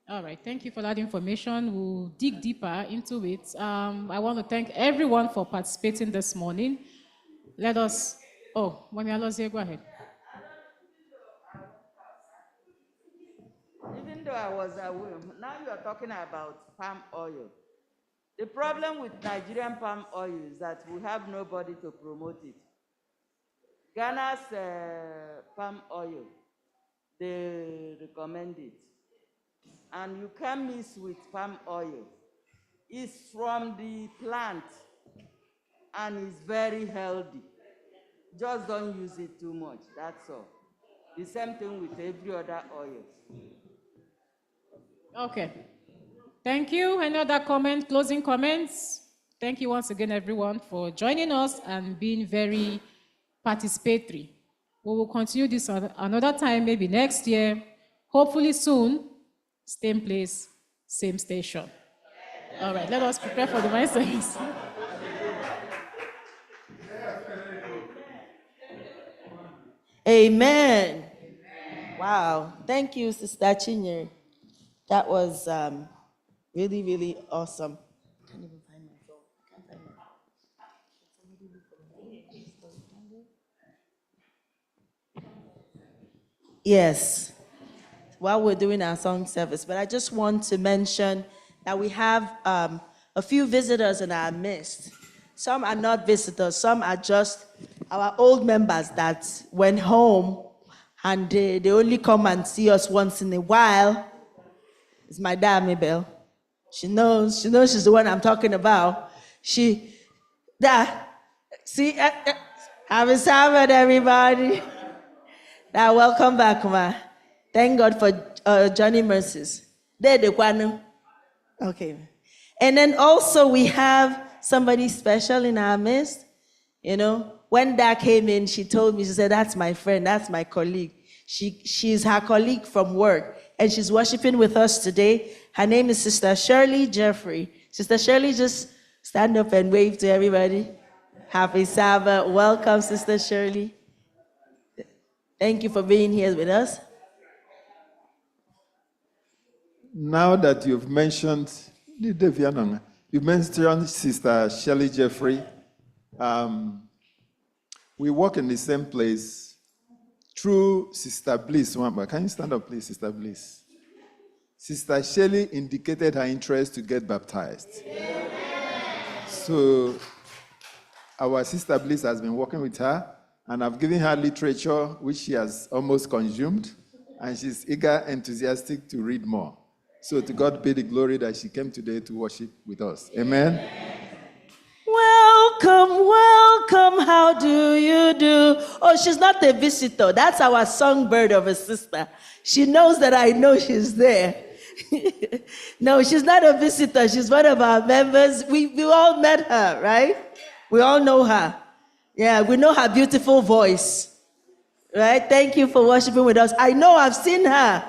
All right. Thank you for that information. We'll dig deeper into it. I want to thank everyone for participating this morning. Let us. Oh, Mami Alozie, go ahead. Even though I was aware, now you are talking about palm oil. The problem with Nigerian palm oil is that we have nobody to promote it. Ghana's palm oil, they recommend it. And you can mix with palm oil. It's from the plant and it's very healthy. Just don't use it too much, that's all. The same thing with every other oil. Okay. Thank you. Any other comment, closing comments? Thank you once again, everyone, for joining us and being very participatory. We will continue this another time, maybe next year. Hopefully soon. Same place, same station. All right, let us prepare for the mind service. Amen. Wow. Thank you, Sister Chinyer. That was really, really awesome. I can't even find my phone. I can't find my phone. Yes, while we're doing our song service, but I just want to mention that we have a few visitors in our midst. Some are not visitors, some are just our old members that went home and they only come and see us once in a while. It's my dad, Mabel. She knows she's the one I'm talking about. See, happy Sabbath, everybody. Now, welcome back, ma. Thank God for Johnny Mercies. There, the one. Okay. And then also we have somebody special in our midst. You know, when Dad came in, she told me, she said, that's my friend, that's my colleague. She's her colleague from work, and she's worshiping with us today. Her name is Sister Shirley Jeffrey. Sister Shirley, just stand up and wave to everybody. Happy Sabbath. Welcome, Sister Shirley. Thank you for being here with us. Now that you've mentioned Sister Shirley Jeffrey, we work in the same place through Sister Bliss. Can you stand up, please, Sister Bliss? Sister Shirley indicated her interest to get baptized. So our Sister Bliss has been working with her, and I've given her literature, which she has almost consumed, and she's eager, enthusiastic to read more. So to God be the glory that she came today to worship with us. Amen. Welcome, welcome. How do you do? Oh, she's not a visitor. That's our songbird of a sister. She knows that I know she's there. No, she's not a visitor. She's one of our members. We all met her, right? We all know her. Yeah, we know her beautiful voice. Right? Thank you for worshiping with us. I know I've seen her.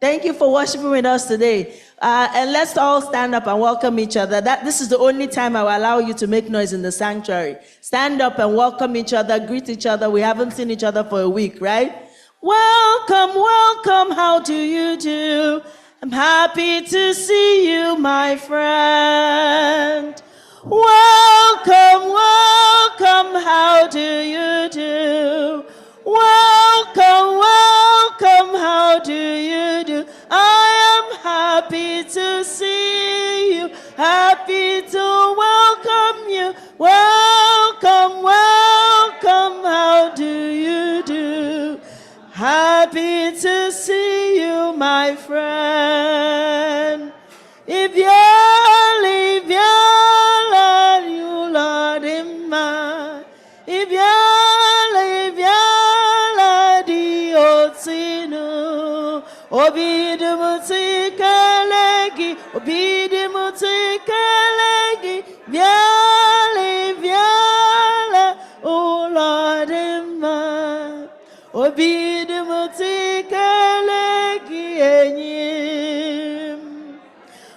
Thank you for worshiping with us today. And let's all stand up and welcome each other. This is the only time I will allow you to make noise in the sanctuary. Stand up and welcome each other, greet each other. We haven't seen each other for a week, right? Welcome, welcome. How do you do? I'm happy to see you, my friend. Welcome, welcome. How do you do? Welcome, welcome. How do you do? I am happy to see you, happy to welcome you. Welcome, welcome. How do you do? Happy to see you, my friend. If you're you Lord in my. If you're di otinu. Obidi mutikalegi. Obidi mutikalegi. Vyala, oh Lord in my. Obidi mutikalegi enyim.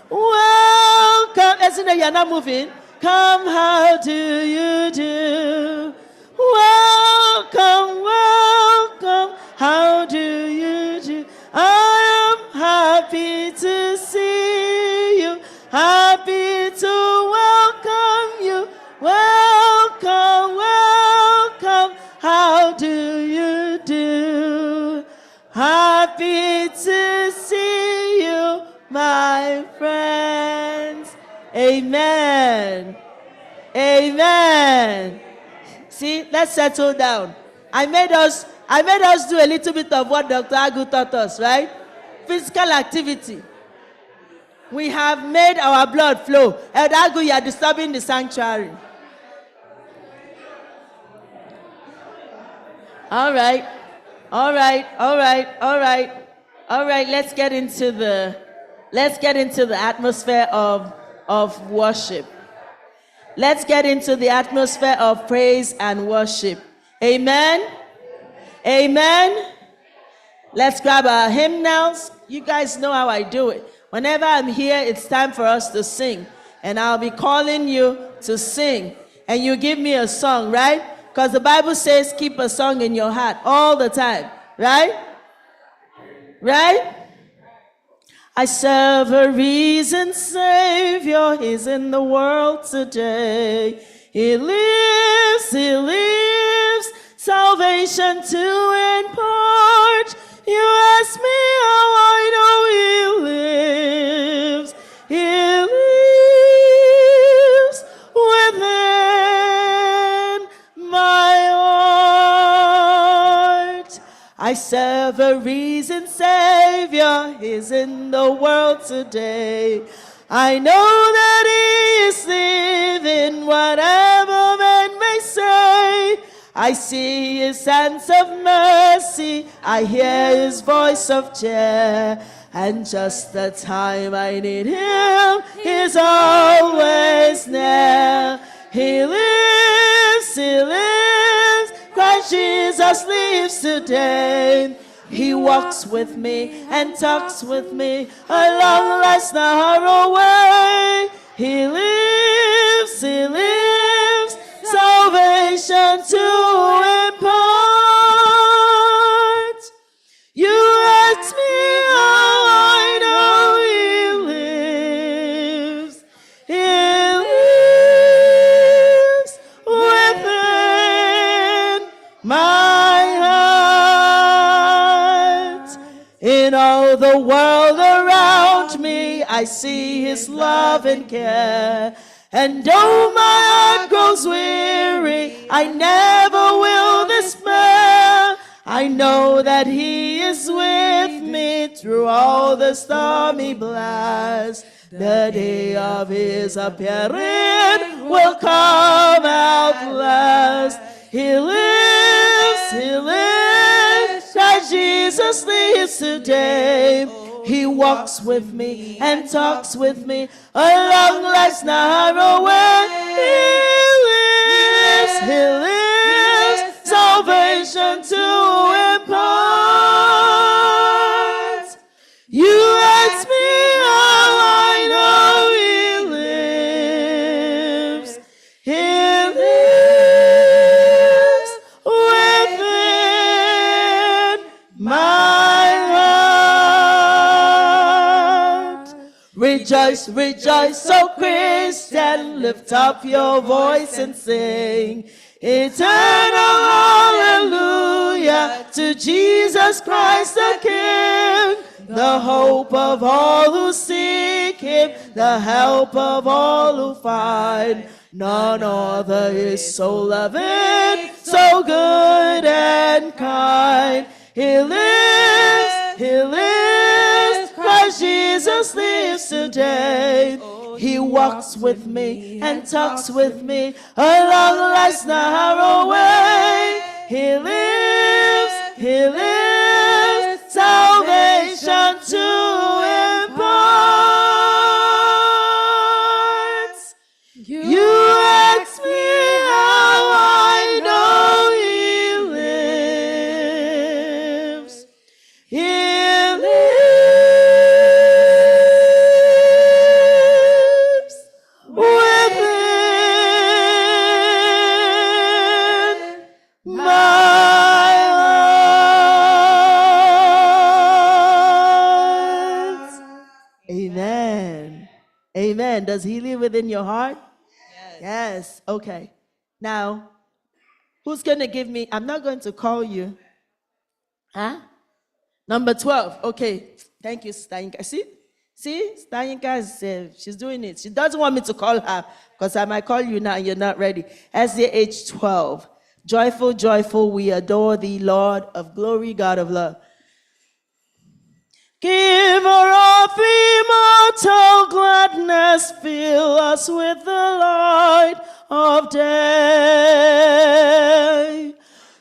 Welcome. Isn't it? You're not moving. Come, how do you do? Welcome, welcome. How do you do? I am happy to see you. Happy to welcome you. Welcome, welcome. How do you do? Happy to see you, my friends. Amen. Amen. See, let's settle down. I made us do a little bit of what Dr. Agu taught us, right? Physical activity. We have made our blood flow. Elder Agu, you are disturbing the sanctuary. All right. All right. Let's get into the atmosphere of worship. Let's get into the atmosphere of praise and worship. Amen. Amen. Let's grab our hymnals. You guys know how I do it. Whenever I'm here, it's time for us to sing. And I'll be calling you to sing. And you give me a song, right? Because the Bible says keep a song in your heart all the time, right? Right? I serve a risen Savior. He's in the world today. He lives, salvation to impart. You ask me how I know he lives. He lives within my heart. I serve a risen Savior. He's in the world today. I know that he is living, whatever men may say. I see his hands of mercy, I hear his voice of cheer, and just the time I need him, he's always near. He lives, Christ Jesus lives today. He walks with me and talks with me along life's narrow way. He lives, salvation to impart. You ask me how I know he lives. He lives within my heart. In all the world around me, I see his love and care. And though my heart grows weary, I never will despair. I know that he is with me through all the stormy blasts. The day of his appearing will come at last. He lives, Christ Jesus lives today. He walks with me and talks with me along life's narrow way. He lives, salvation to impart. You ask me how I know he lives. He lives within my heart. Rejoice, rejoice, O Christian, lift up your voice and sing. Eternal hallelujah to Jesus Christ the King, the hope of all who seek him, the help of all who find. None other is so loving, so good and kind. He lives, Christ Jesus lives today. He walks with me and talks with me along life's narrow way. He lives, salvation to impart. You ask me how I know he lives. He lives within my heart. Amen. Amen. Does he live within your heart? Yes. Okay. Now, who's going to give me? I'm not going to call you. Huh? Number 12. Okay. Thank you, Stanka. See, Stanka is she's doing it. She doesn't want me to call her because I might call you now and you're not ready. SDA 12. Joyful, joyful, we adore thee, Lord of glory, God of love. Giver of immortal gladness, fill us with the light of day.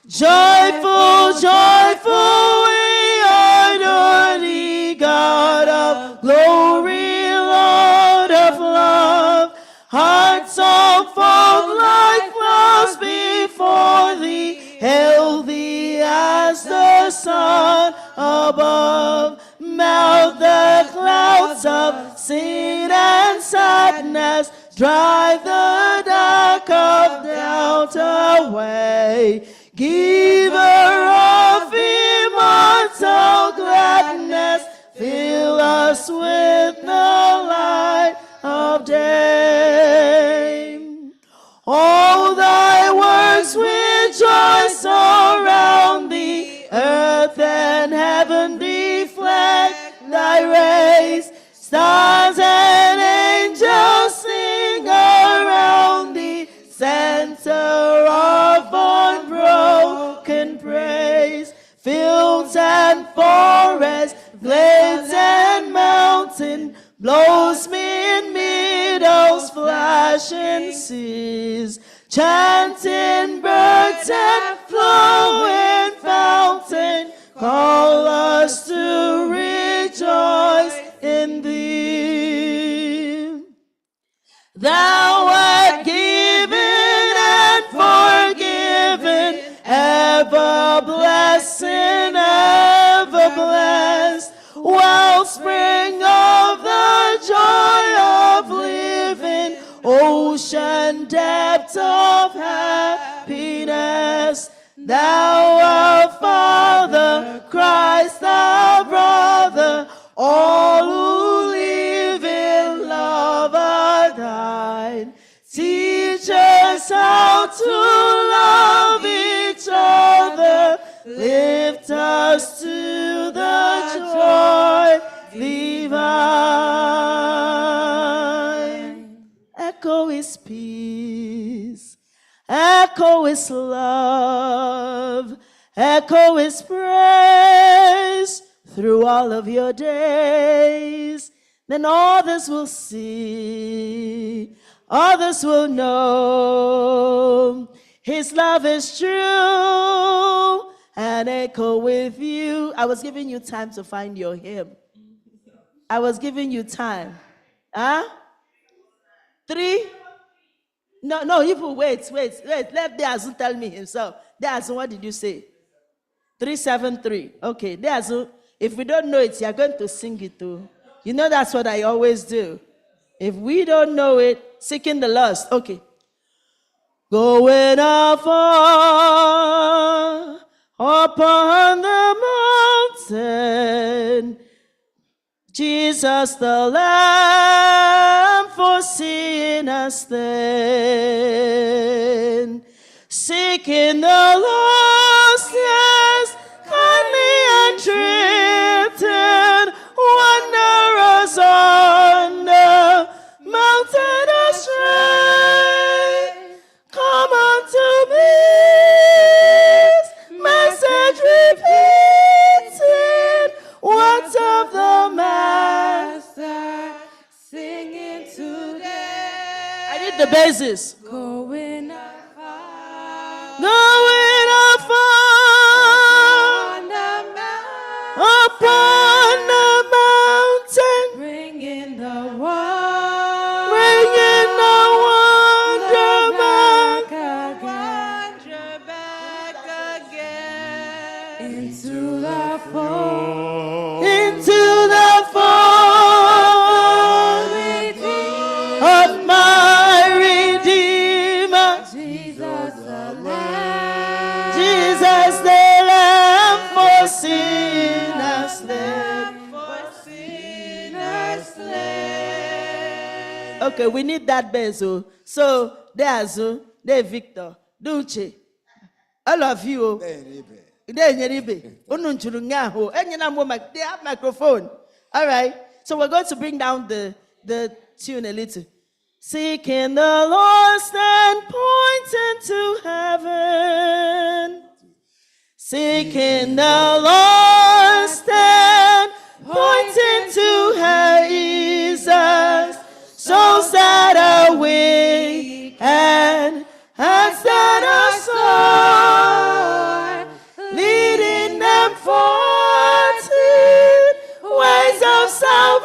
Joyful, joyful, we adore thee, God of glory, Lord of love. Hearts of folk like flowers before thee, hail thee as the sun above. Melt the clouds of sin and sadness, drive the dark of doubt away. Giver of immortal gladness, fill us with the light of day. All thy works rejoice around thee, earth and heaven reflect thy rays. Stars and angels sing around thee, center of unbroken praise. Fields and forests, glades and mountain, blows me in meadows, flashing seas, chanting birds and flowing fountain, call us to rejoice in thee. Thou art given and forgiven, ever blessing, ever blessed, wellspring of the joy of living, ocean depth of happiness. Thou art Father, Christ our brother, all who live in love are thine. Teach us how to love each other, lift us to the joy divine. Echo is peace, echo is love, echo is praise through all of your days. Then others will see, others will know his love is true, and echo with you. I was giving you time to find your hymn. I was giving you time. Huh? 3? No, you wait. Let Deazun tell me himself. Deazun, what did you say? 373. Okay, Deazun, if we don't know it, you're going to sing it too. You know that's what I always do. If we don't know it, seeking the lost. Okay. Going afar upon the mountain, Jesus the Lamb for sinners then. Seeking the lost, yes, kindly entreated, wanderers on the mountain astray. Come unto me, message repeating, words of the Master, singing today. I need the basis. Going afar, going afar, upon the mountain, bringing the word, bringing the wonder back again, into the fold, into the fold of my Redeemer, Jesus the Lamb, Jesus the Lamb for sinners slain, for sinners slain. Okay, we need that bezo. So there's there Victor, Dulce, all of you. They have microphone. All right. So we're going to bring down the tune a little. Seeking the lost and pointing to heaven. Seeking the lost and pointing to Jesus. Souls that are weak and hands that are sore, leading them forth in ways of salvation,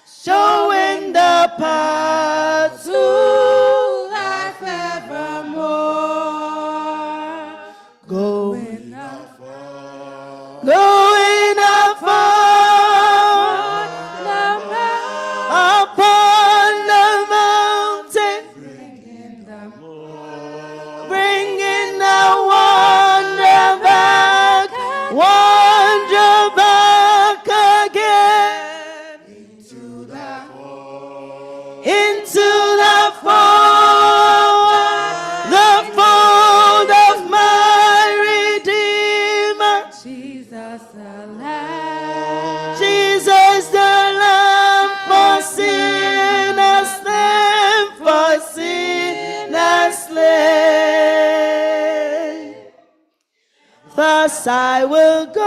showing the path to life evermore. Going afar, going afar, upon the mountain. Jesus the Lamb. Jesus the Lamb for sinners slain, for sinners slain. Thus I will go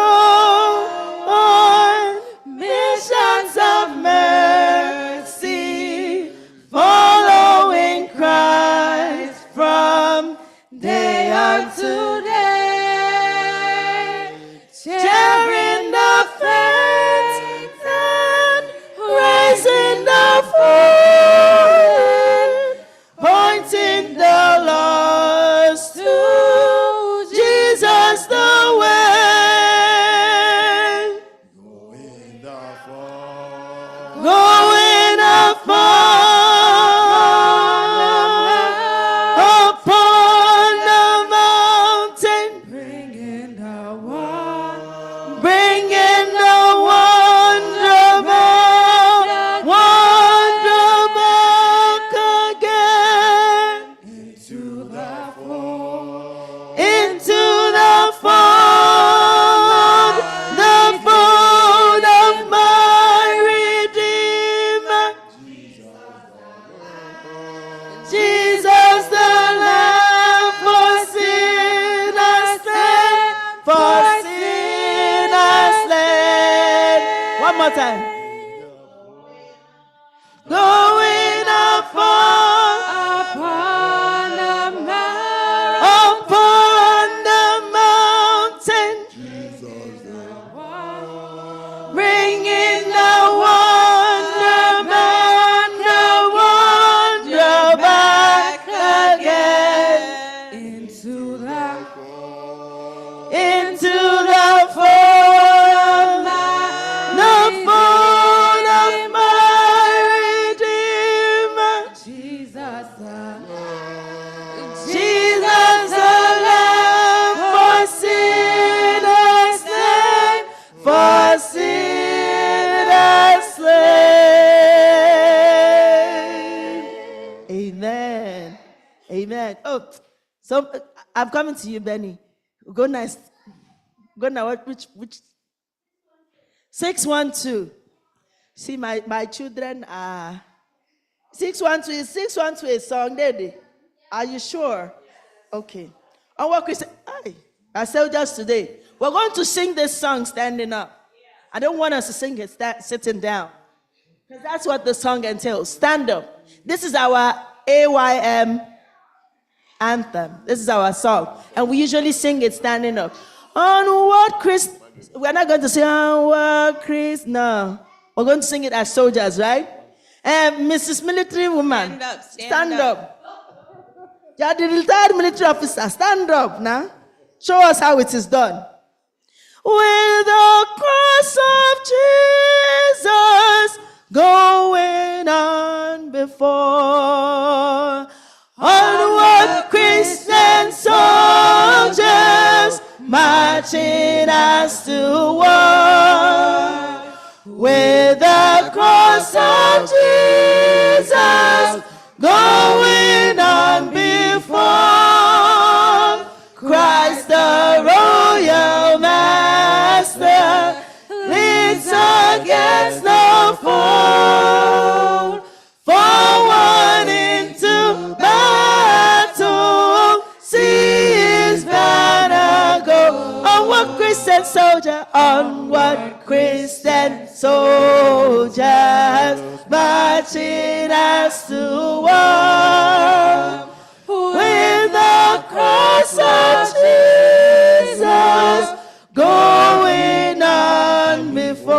on missions of mercy, following Christ from day unto day, sharing the faith and raising the fallen, pointing the lost to Jesus the way. Going upon the mountain, bringing the wonder back again into the fold, of my Redeemer, Jesus the Lamb for sinners slain, for sinners slain. One more time. Going upon the mountain, bringing the wonder back again into the fold of my Redeemer, Jesus the Lamb for sinners slain, for sinners slain. Amen. Amen. Oh, so I'm coming to you, Benny. Go next. Go now. Which? 612. See, my children are 612 is 612 a song, Daddy. Are you sure? Okay. On what Christian? I said just today. We're going to sing this song standing up. I don't want us to sing it sitting down, because that's what the song entails. Stand up. This is our AYM anthem. This is our song, and we usually sing it standing up. Onward, Christ. We're not going to say onward, Christ. No, we're going to sing it as soldiers, right? And Mrs. Military Woman, stand up. You're the retired military officer. Stand up now. Show us how it is done. With the cross of Jesus going on before, onward, Christian soldiers marching us to war. With the cross of Jesus going on before, Christ the royal master leads against the foe. Forward into battle, see his banner go. Onward, Christian soldier, onward, Christian soldiers marching us to war. With the cross of Jesus going on before.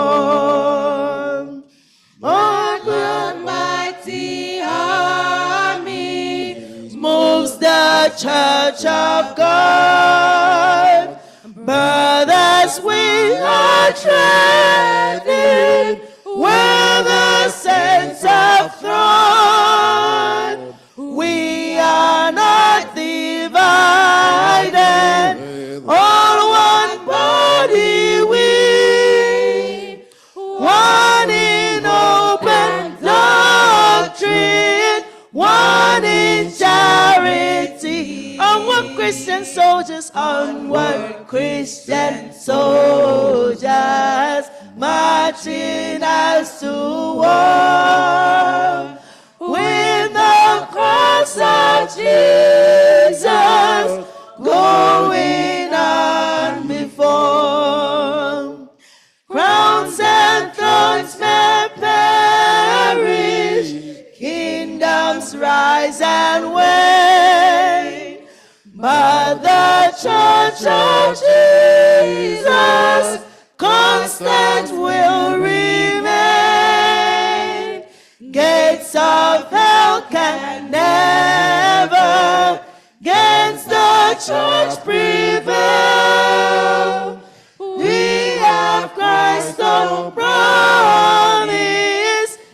Oh, good mighty army moves the church of God. Brothers, we are treading where the saints have throne. We are not divided, all one body we, one in open doctrine, one in charity. Onward, Christian soldiers, onward, Christian soldiers. marching us to war. With the cross of Jesus going on before. Crowns and thrones may perish, kingdoms rise and wane, but the church of Jesus constant will remain. Gates of hell can never against the church prevail. We have Christ on promise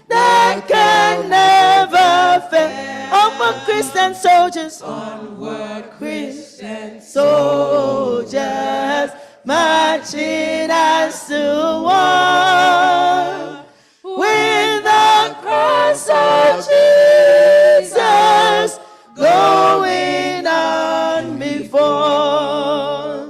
that can never fail. Onward, Christian soldiers, onward, Christian soldiers, marching us to war. With the cross of Jesus going on before.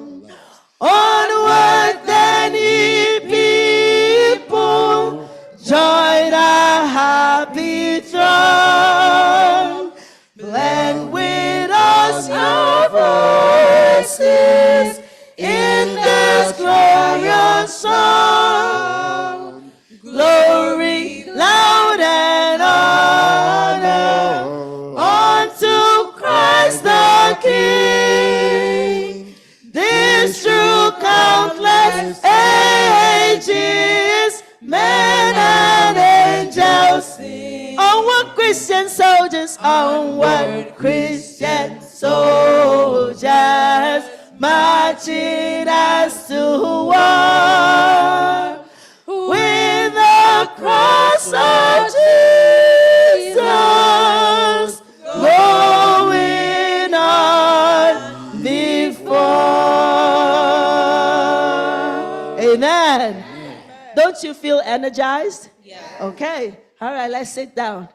Onward then, ye people, join our happy throng. Blend with us your voices in this glorious song. Glory, loud and honor unto Christ the King. This through countless ages, men and angels sing. Onward, Christian soldiers, onward, Christian soldiers, marching us to war. With the cross of Jesus going on before. Amen. Don't you feel energized? Yeah. Okay. All right, let's sit down.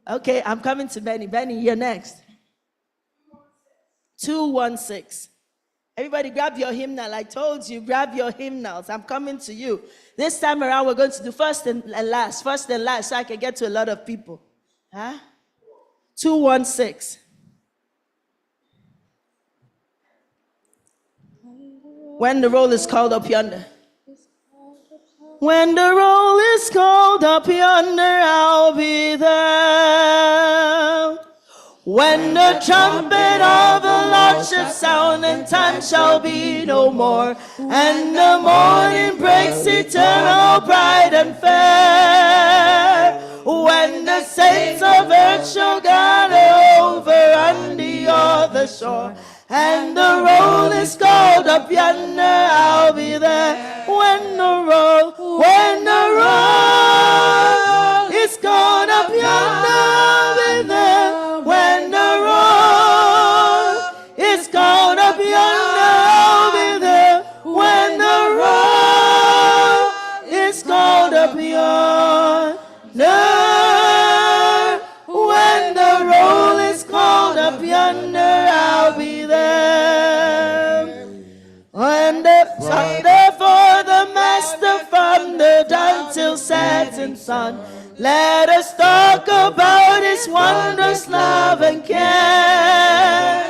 Okay, I'm coming to Benny. Benny, you're next. 216. Everybody grab your hymnal. I told you, grab your hymnals. I'm coming to you. This time around, we're going to do first and last, so I can get to a lot of people. Huh? 216. When the roll is called up yonder. When the roll is called up yonder, I'll be there. When the trumpet of the Lord shall sound, and time shall be no more, and the morning breaks eternal, bright and fair. When the saints of earth shall gather over on the other shore, and the roll is called up yonder, I'll be there. When the roll is called up yonder, I'll be there. When the roll is called up yonder, I'll be there. When the roll is called up yonder, when the roll is called up yonder, I'll be there. When therefore the Master from the dawn till setting sun, let us talk about his wondrous love and care.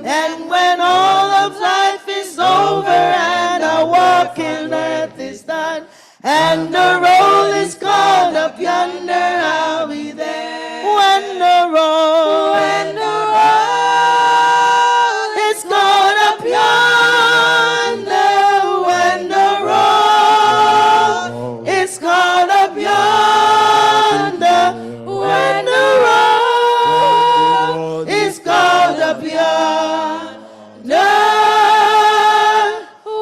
And when all of life is over and our walk in earth is done, and the roll is called up yonder, I'll be there. When the roll is called up yonder, when the roll is called up yonder, when the roll is called up yonder,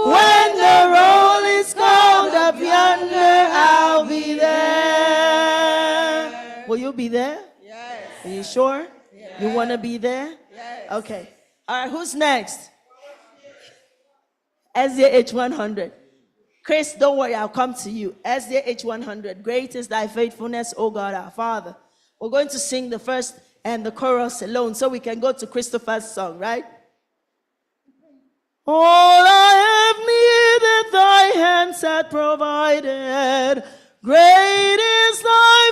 when the roll is called up yonder, I'll be there. Will you be there? Yes. Are you sure? Yes. You want to be there? Yes. Okay. All right, who's next? SDA 100. Chris, don't worry, I'll come to you. SDA 100. Great is thy faithfulness, O God our Father. We're going to sing the first and the chorus alone so we can go to Christopher's song, right? All I have needed thy hand provided. Great is thy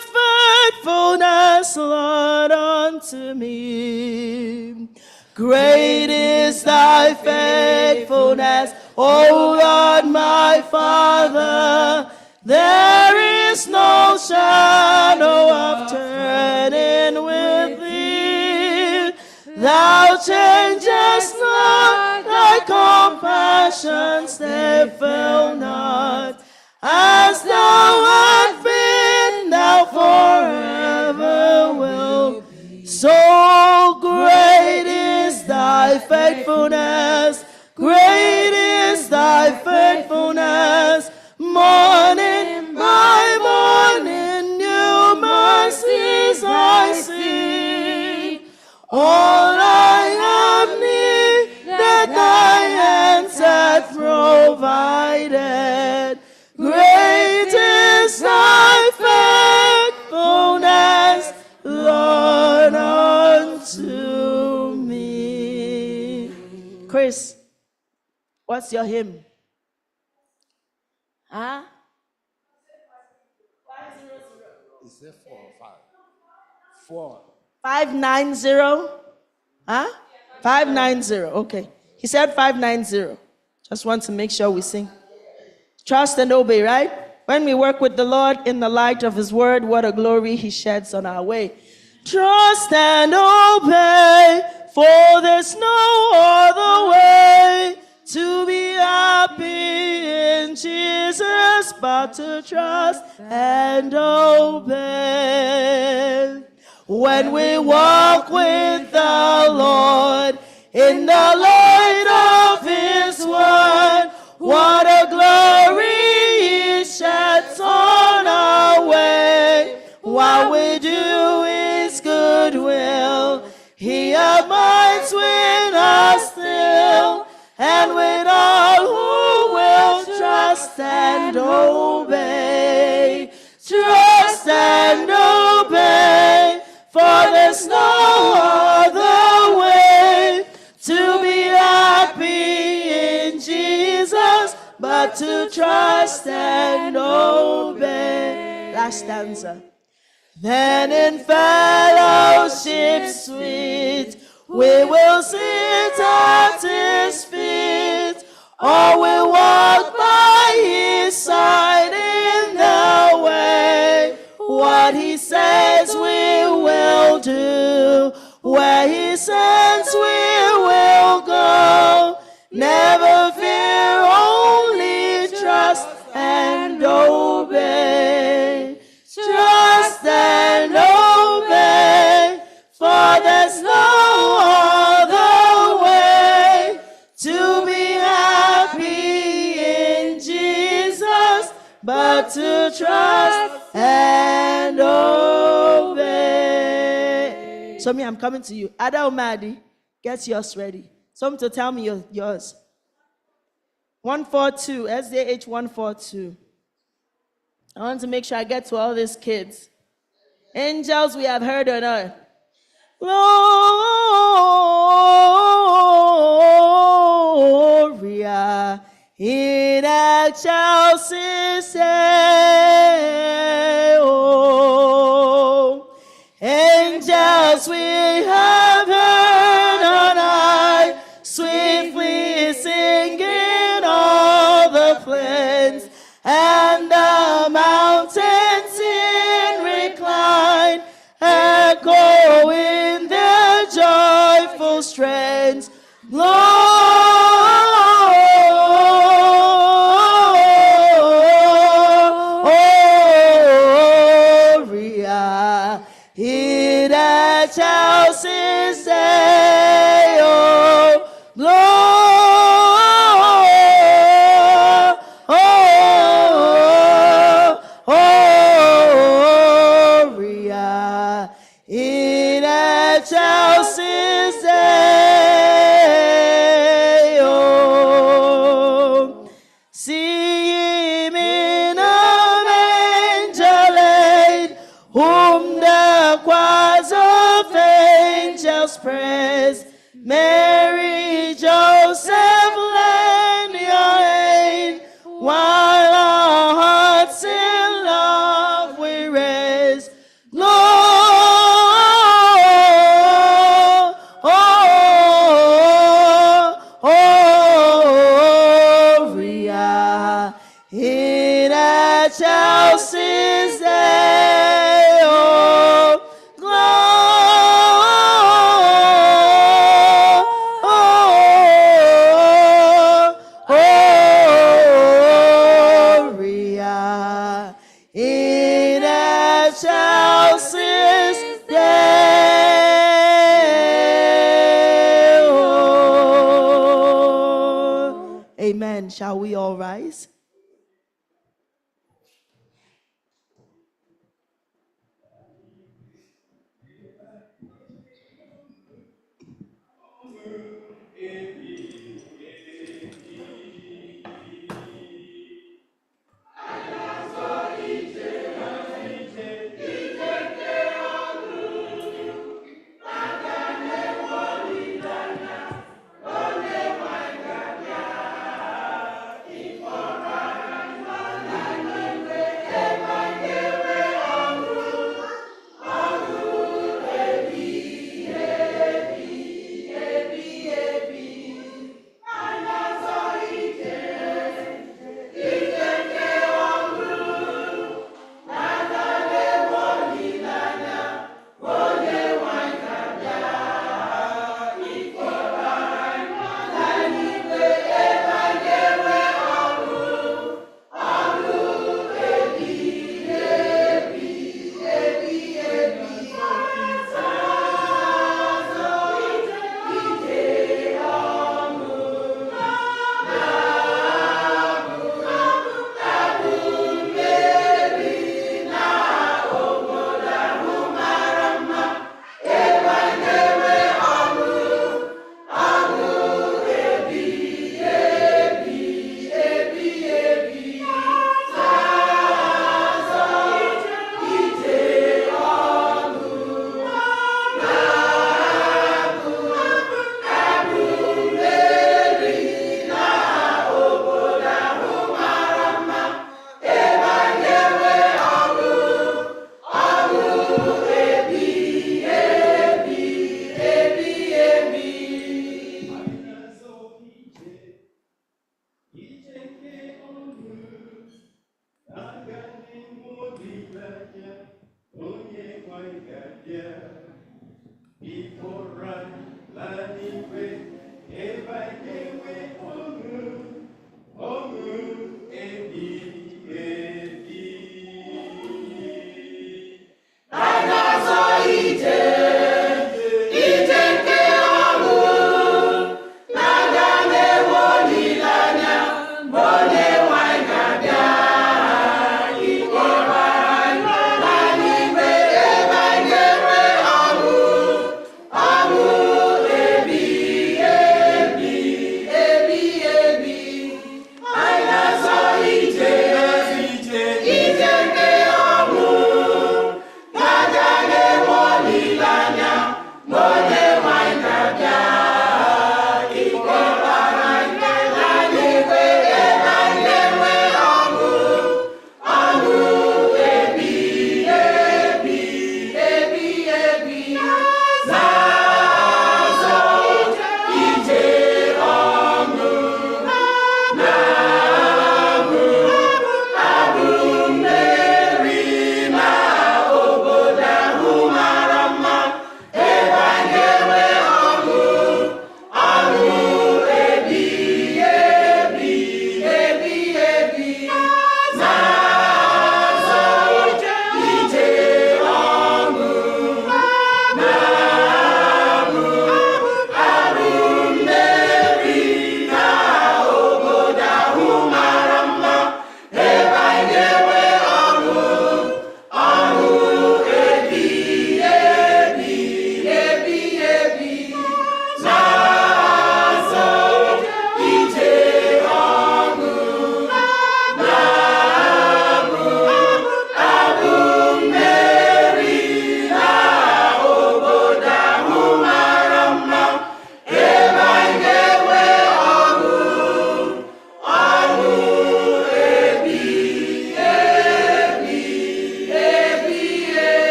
faithfulness, Lord, unto me. Great is thy faithfulness, O Lord my Father. There is no shadow of turning with thee. Thou changest not, thy compassions they fail not. As thou art been, thou forever will. So great is thy faithfulness, great is thy faithfulness. Morning by morning, new mercies I see. All I have needed, thy hands hath provided. Great is thy faithfulness, Lord, unto me. Chris, what's your hymn? Huh? Is it 4 or 5? 4. 590? Huh? 590. Okay. He said 590. Just want to make sure we sing. Trust and obey, right? When we work with the Lord in the light of his word, what a glory he sheds on our way. Trust and obey, for there's no other way to be happy in Jesus but to trust and obey. When we walk with the Lord in the light of his word, what a glory he sheds on our way. While we do his good will, he abides with us still, and with all who will trust and obey. Trust and obey, for there's no other way to be happy in Jesus but to trust and obey. Last stanza. Then in fellowship sweet, we will sit at his feet, or we'll walk by his side in the way. What he says we will do, where he sends we will go. Never fear, only trust and obey. Trust and obey, for there's no other way to be happy in Jesus but to trust and obey. So me, I'm coming to you. Ada Omadi, get yours ready. Some to tell me yours. 142, SDH 142. I want to make sure I get to all these kids. Angels we have heard on earth. Gloria in excelsis Deo. Angels we have heard on high, swiftly singing all the plains and the mountains in recline, echoing their joyful strains. Gloria in excelsis Deo. Gloria in excelsis Deo. See him in a manger laid, whom the choirs of angels praise. Mary, Joseph, lend your aid, while our hearts Chelsea's day, oh, Gloria in excelsis Deo. Amen. Shall we all rise?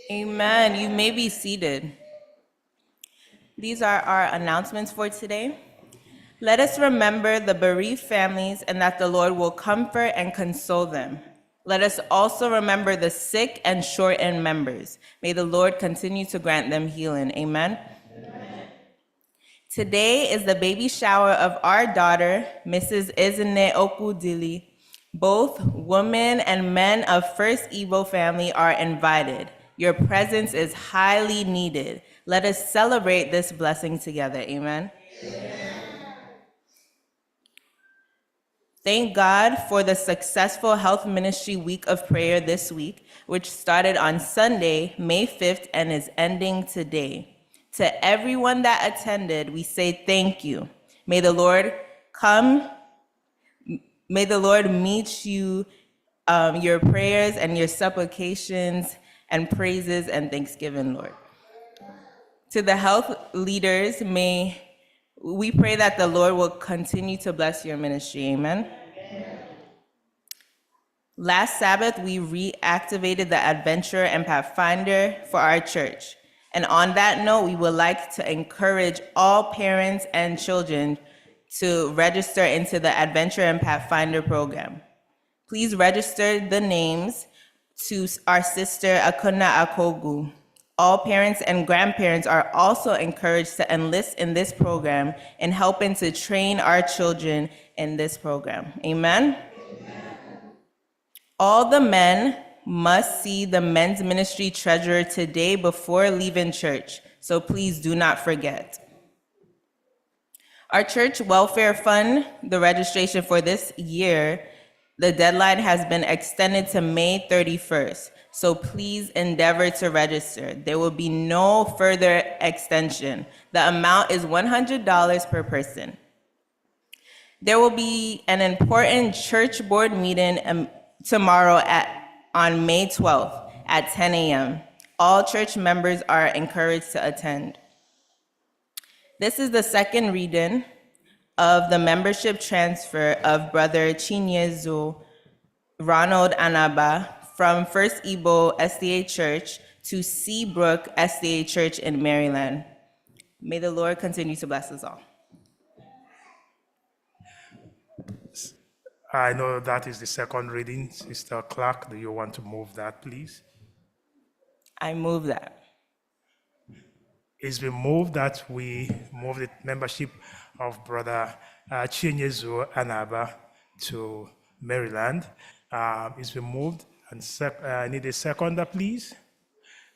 Amen. You may be seated. These are our announcements for today. Let us remember the bereaved families and that the Lord will comfort and console them. Let us also remember the sick and shortened members. May the Lord continue to grant them healing. Amen. Today is the baby shower of our daughter, Mrs. Izine Okudili. Both women and men of First Igbo family are invited. Your presence is highly needed. Let us celebrate this blessing together. Amen. Thank God for the successful Health Ministry Week of Prayer this week, which started on Sunday, May 5th, and is ending today. To everyone that attended, we say thank you. May the Lord meet you, your prayers and your supplications and praises and thanksgiving, Lord. To the health leaders, we pray that the Lord will continue to bless your ministry. Amen. Last Sabbath, we reactivated the Adventure and Pathfinder for our church. And on that note, we would like to encourage all parents and children to register into the Adventure and Pathfinder program. Please register the names to our sister Akuna Akogu. All parents and grandparents are also encouraged to enlist in this program and helping to train our children in this program. Amen? All the men must see the men's ministry treasurer today before leaving church, so please do not forget. Our church welfare fund, the registration for this year, the deadline has been extended to May 31st, so please endeavor to register. There will be no further extension. The amount is $100 per person. There will be an important church board meeting tomorrow on May 12th at 10 a.m. All church members are encouraged to attend. This is the second reading of the membership transfer of Brother Chinyezu Ronald Anaba from First Igbo SDA Church to Seabrook SDA Church in Maryland. May the Lord continue to bless us all. I know that is the second reading. Sister Clark, do you want to move that, please? I move that. It's been moved that we move the membership of Brother Chinyezu Anaba to Maryland. It's been moved, and I need a seconder, please.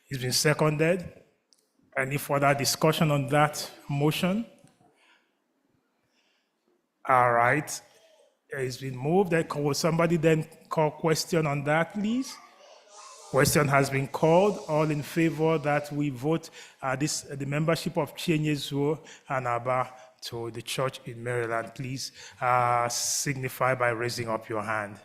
It's been seconded. Any further discussion on that motion? All right. It's been moved. Will somebody then call question on that, please? Question has been called. All in favor that we vote the membership of Chinyezu Anaba to the church in Maryland, please signify by raising up your hand.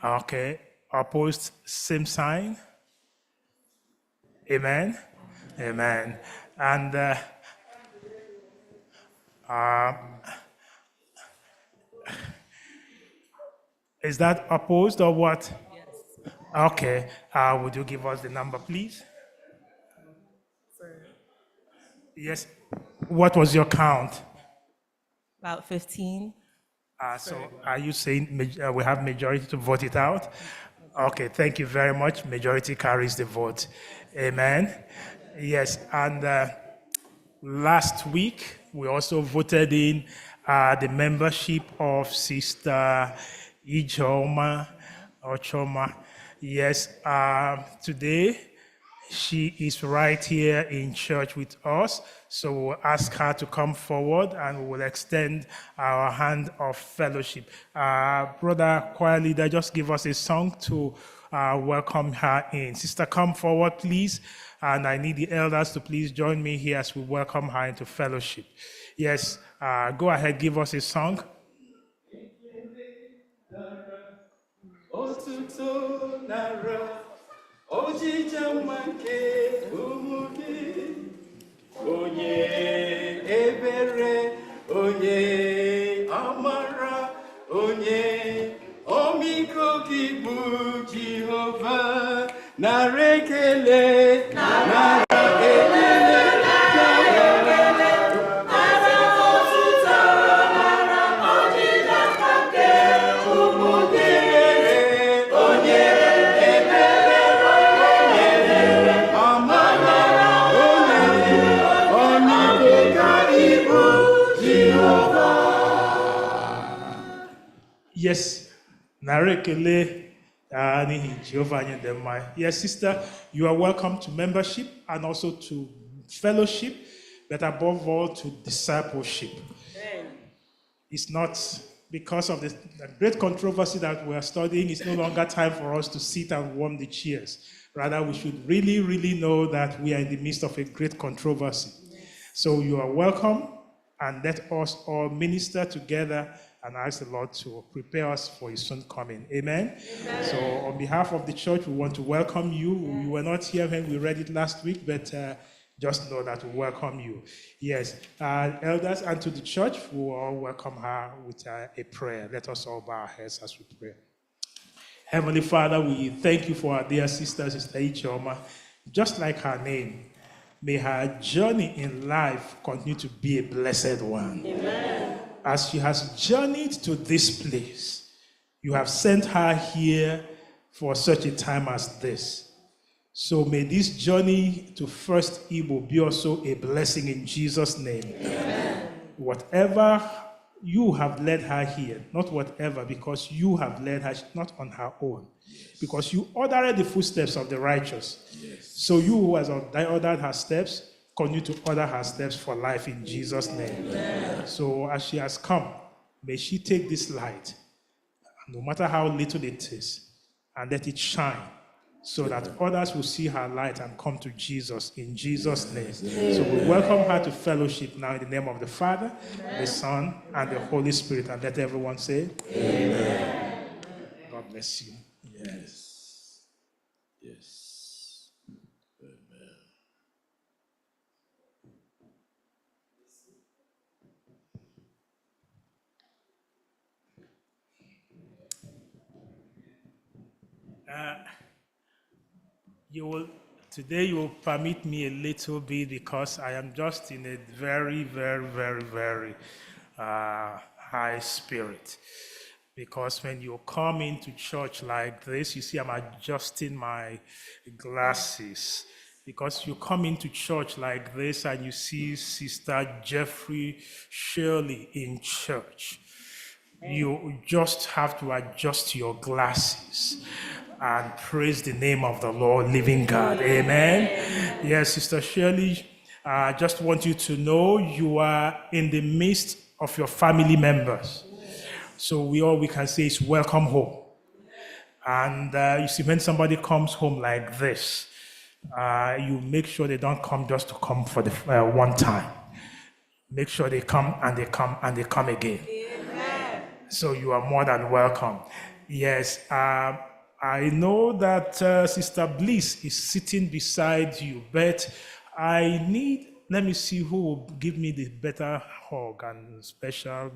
Okay. Opposed, same sign. Amen. Amen. And is that opposed or what? Yes. Okay. Would you give us the number, please? Yes. What was your count? About 15. So are you saying we have majority to vote it out? Okay, thank you very much. Majority carries the vote. Amen. Yes, and last week we also voted in the membership of Sister Ochoma. Yes, today she is right here in church with us, so we'll ask her to come forward and we will extend our hand of fellowship. Brother choir leader, just give us a song to welcome her in. Sister, come forward, please, and I need the elders to please join me here as we welcome her into fellowship. Yes, go ahead, give us a song. Onye ebere, onye amara, onye omiko gị bụ Jehova, nara ekele, nara ekele. Yes, Narekele. Yes, sister, you are welcome to membership and also to fellowship, but above all to discipleship. It's not because of the great controversy that we are studying, it's no longer time for us to sit and warm the chairs. Rather, we should really, really know that we are in the midst of a great controversy. So you are welcome, and let us all minister together and ask the Lord to prepare us for his soon coming. Amen? Amen. So on behalf of the church, we want to welcome you. We were not here when we read it last week, but just know that we welcome you. Yes, elders and to the church, we will all welcome her with a prayer. Let us all bow our heads as we pray. Heavenly Father, we thank you for our dear sister, Sister Ichoma. Just like her name, may her journey in life continue to be a blessed one. Amen. As she has journeyed to this place, you have sent her here for such a time as this. So may this journey to First Igbo be also a blessing in Jesus' name. Amen. Whatever you have led her here, not whatever, because you have led her, not on her own. Yes. Because you ordered the footsteps of the righteous. Yes. So you who has ordered her steps, continue to order her steps for life in Jesus' name. Amen. So as she has come, may she take this light, no matter how little it is, and let it shine, so that others will see her light and come to Jesus in Jesus' name. Amen. So we welcome her to fellowship now in the name of the Father, Amen, the Son, and the Holy Spirit. And let everyone say, Amen. God bless you. Yes. Yes. Amen. Today you will permit me a little bit because I am just in a very, very, very, very high spirit. Because when you come into church like this, you see I'm adjusting my glasses. Because you come into church like this and you see Sister Jeffrey Shirley in church, you just have to adjust your glasses and praise the name of the Lord, living God. Amen. Yes, Sister Shirley, I just want you to know you are in the midst of your family members. So all we can say is welcome home. And you see, when somebody comes home like this, you make sure they don't come just to come for the one time. Make sure they come and they come and they come again. Amen. So you are more than welcome. Yes, I know that Sister Bliss is sitting beside you, but let me see who will give me the better hug and special.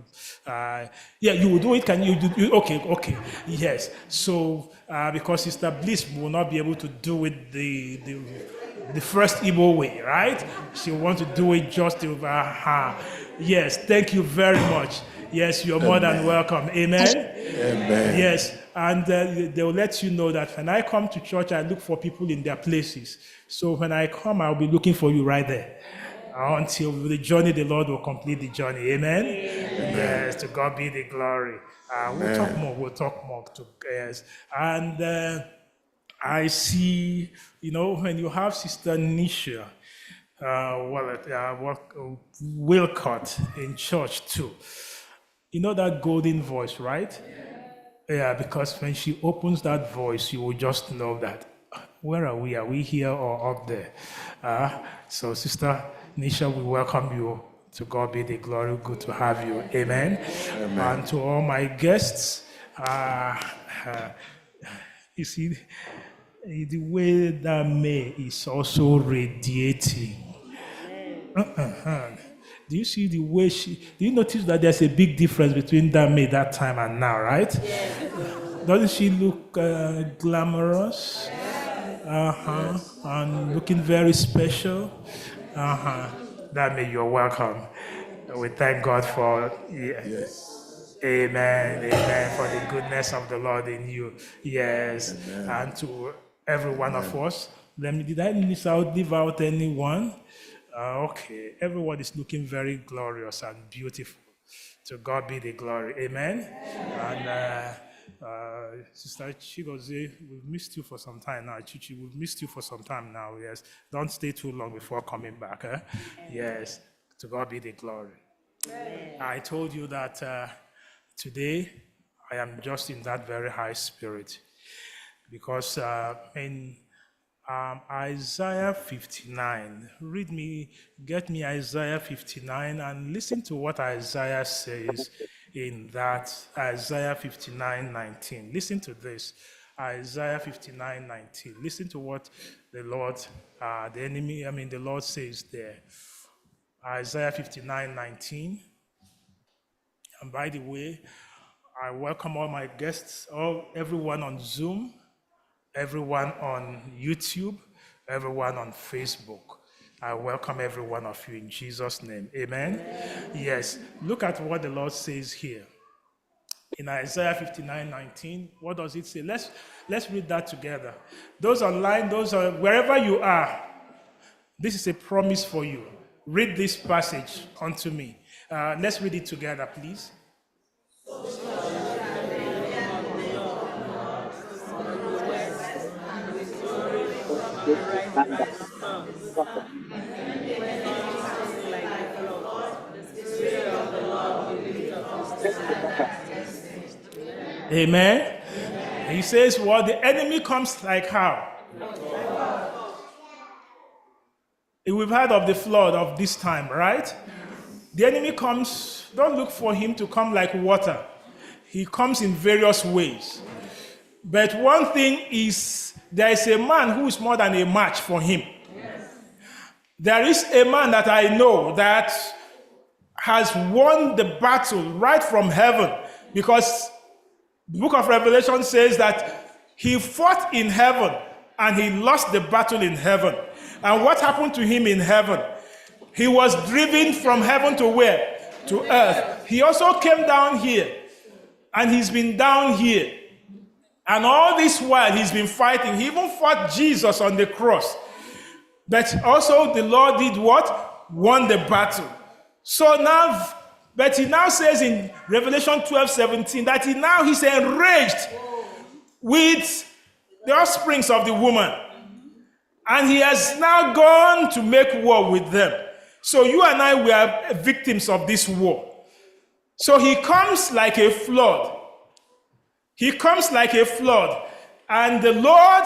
Yeah, you will do it. Can you do? Okay. Yes. So because Sister Bliss will not be able to do it the first Igbo way, right? She will want to do it just over her. Yes. Thank you very much. Yes, you're more than welcome. Amen. Amen. Yes. And they will let you know that when I come to church, I look for people in their places. So when I come, I'll be looking for you right there. Until the journey, the Lord will complete the journey. Amen? Amen. Yes, to God be the glory. We'll talk more. Yes. And I see, when you have Sister Nisha Wilcott in church too, you know that golden voice, right? Yeah, because when she opens that voice, you will just know that, where are we? Are we here or up there? So Sister Nisha, we welcome you. To God be the glory. Good to have you. Amen. Amen. And to all my guests, you see, the way that May is also radiating. Do you see the way do you notice that there's a big difference between that May that time and now, right? Yes. Doesn't she look glamorous? Yes. And looking very special? That May, you're welcome. We thank God for yes. Amen, for the goodness of the Lord in you. Yes. Amen. And to every one of us. Did I leave out anyone? Okay, everyone is looking very glorious and beautiful. To God be the glory. Amen. And Sister Chigozie, we've missed you for some time now. Chichi, we've missed you for some time now. Yes. Don't stay too long before coming back. Yes. To God be the glory. I told you that today I am just in that very high spirit because in Isaiah 59, get me Isaiah 59 and listen to what Isaiah says in that Isaiah 59:19. Listen to this, Isaiah 59:19. Listen to what the Lord, the Lord says there. Isaiah 59:19. And by the way, I welcome all my guests, everyone on Zoom, everyone on YouTube, everyone on Facebook. I welcome every one of you in Jesus' name. Amen? Yes. Look at what the Lord says here. In Isaiah 59:19, what does it say? Let's read that together. Those online, wherever you are, this is a promise for you. Read this passage unto me. Let's read it together, please. Amen. He says, well, the enemy comes like how? We've heard of the flood of this time, right? The enemy comes, don't look for him to come like water. He comes in various ways. But one thing is, there is a man who is more than a match for him. There is a man that I know that has won the battle right from heaven, because the book of Revelation says that he fought in heaven and he lost the battle in heaven. And what happened to him in heaven? He was driven from heaven to where? To earth. He also came down here and he's been down here. And all this while he's been fighting. He even fought Jesus on the cross. But also the Lord did what? Won the battle. So now, but he now says in Revelation 12:17 that he's enraged with the offsprings of the woman. And he has now gone to make war with them. So you and I, we are victims of this war. So he comes like a flood. He comes like a flood. And the Lord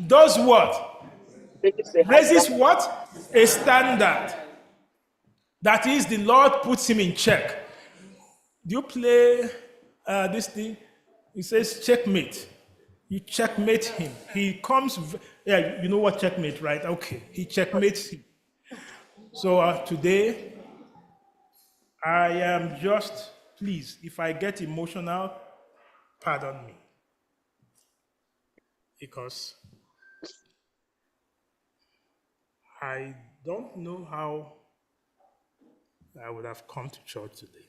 does what? Raises what? A standard. That is, the Lord puts him in check. Do you play this thing? It says checkmate. You checkmate him. He comes, you know what checkmate, right? Okay, he checkmates him. So today, I am just, please, if I get emotional, pardon me. Because I don't know how I would have come to church today.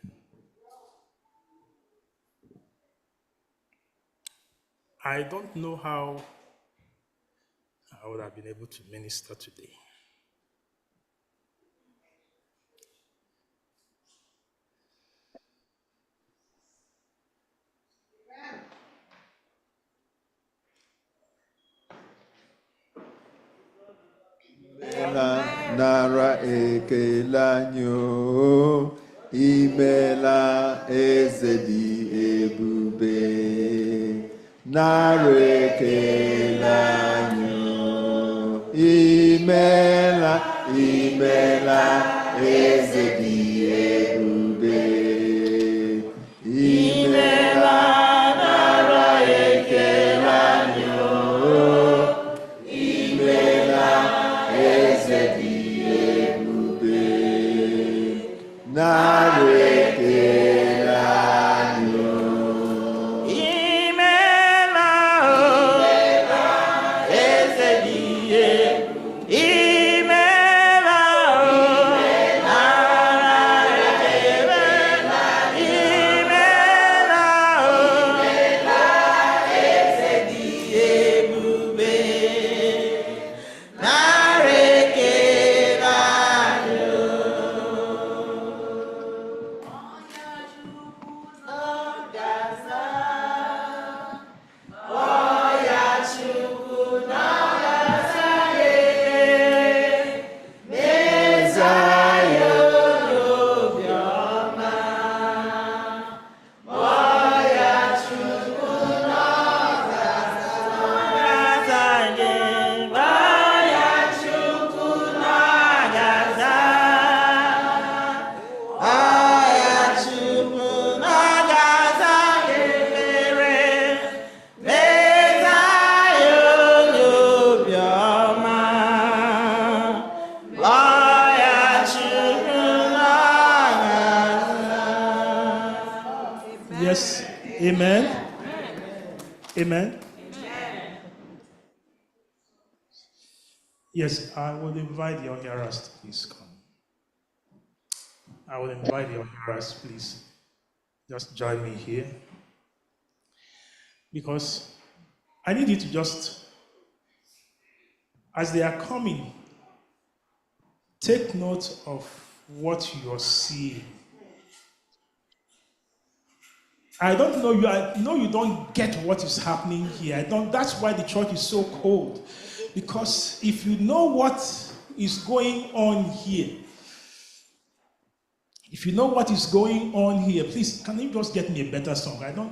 I don't know how I would have been able to minister today. Nara ekelanyo imela ezedi ebube. Nara ekelanyo imela ezedi ebube. Imela nara ekelanyo imela ezedi ebube. Nara ekelanyo imela ezedi imela Amen? Amen. Yes, I will invite your hearers to please come. I will invite your hearers, please. Just join me here. Because I need you to just, as they are coming, take note of what you're seeing. I don't know you. I know you don't get what is happening here. That's why the church is so cold. Because if you know what is going on here, please, can you just get me a better song? Can you?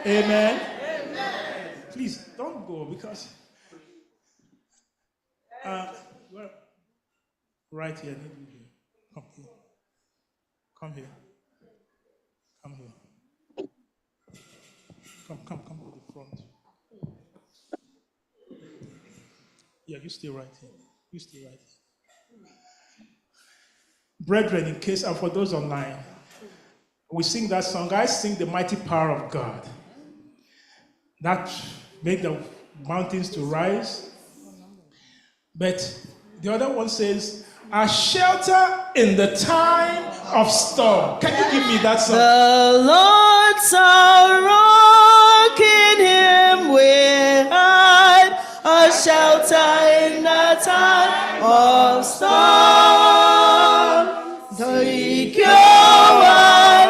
Amen. Please don't go because well, right here, come here, come here, come here, come to the front. Yeah, you stay right here. You stay right here. Brethren, in case and for those online, we sing that song. I sing the mighty power of God that made the mountains to rise. But the other one says, a shelter in the time of storm. Can you give me that song? The Lord's our rock, in him we hide, a shelter in the time of storm. The cure whatever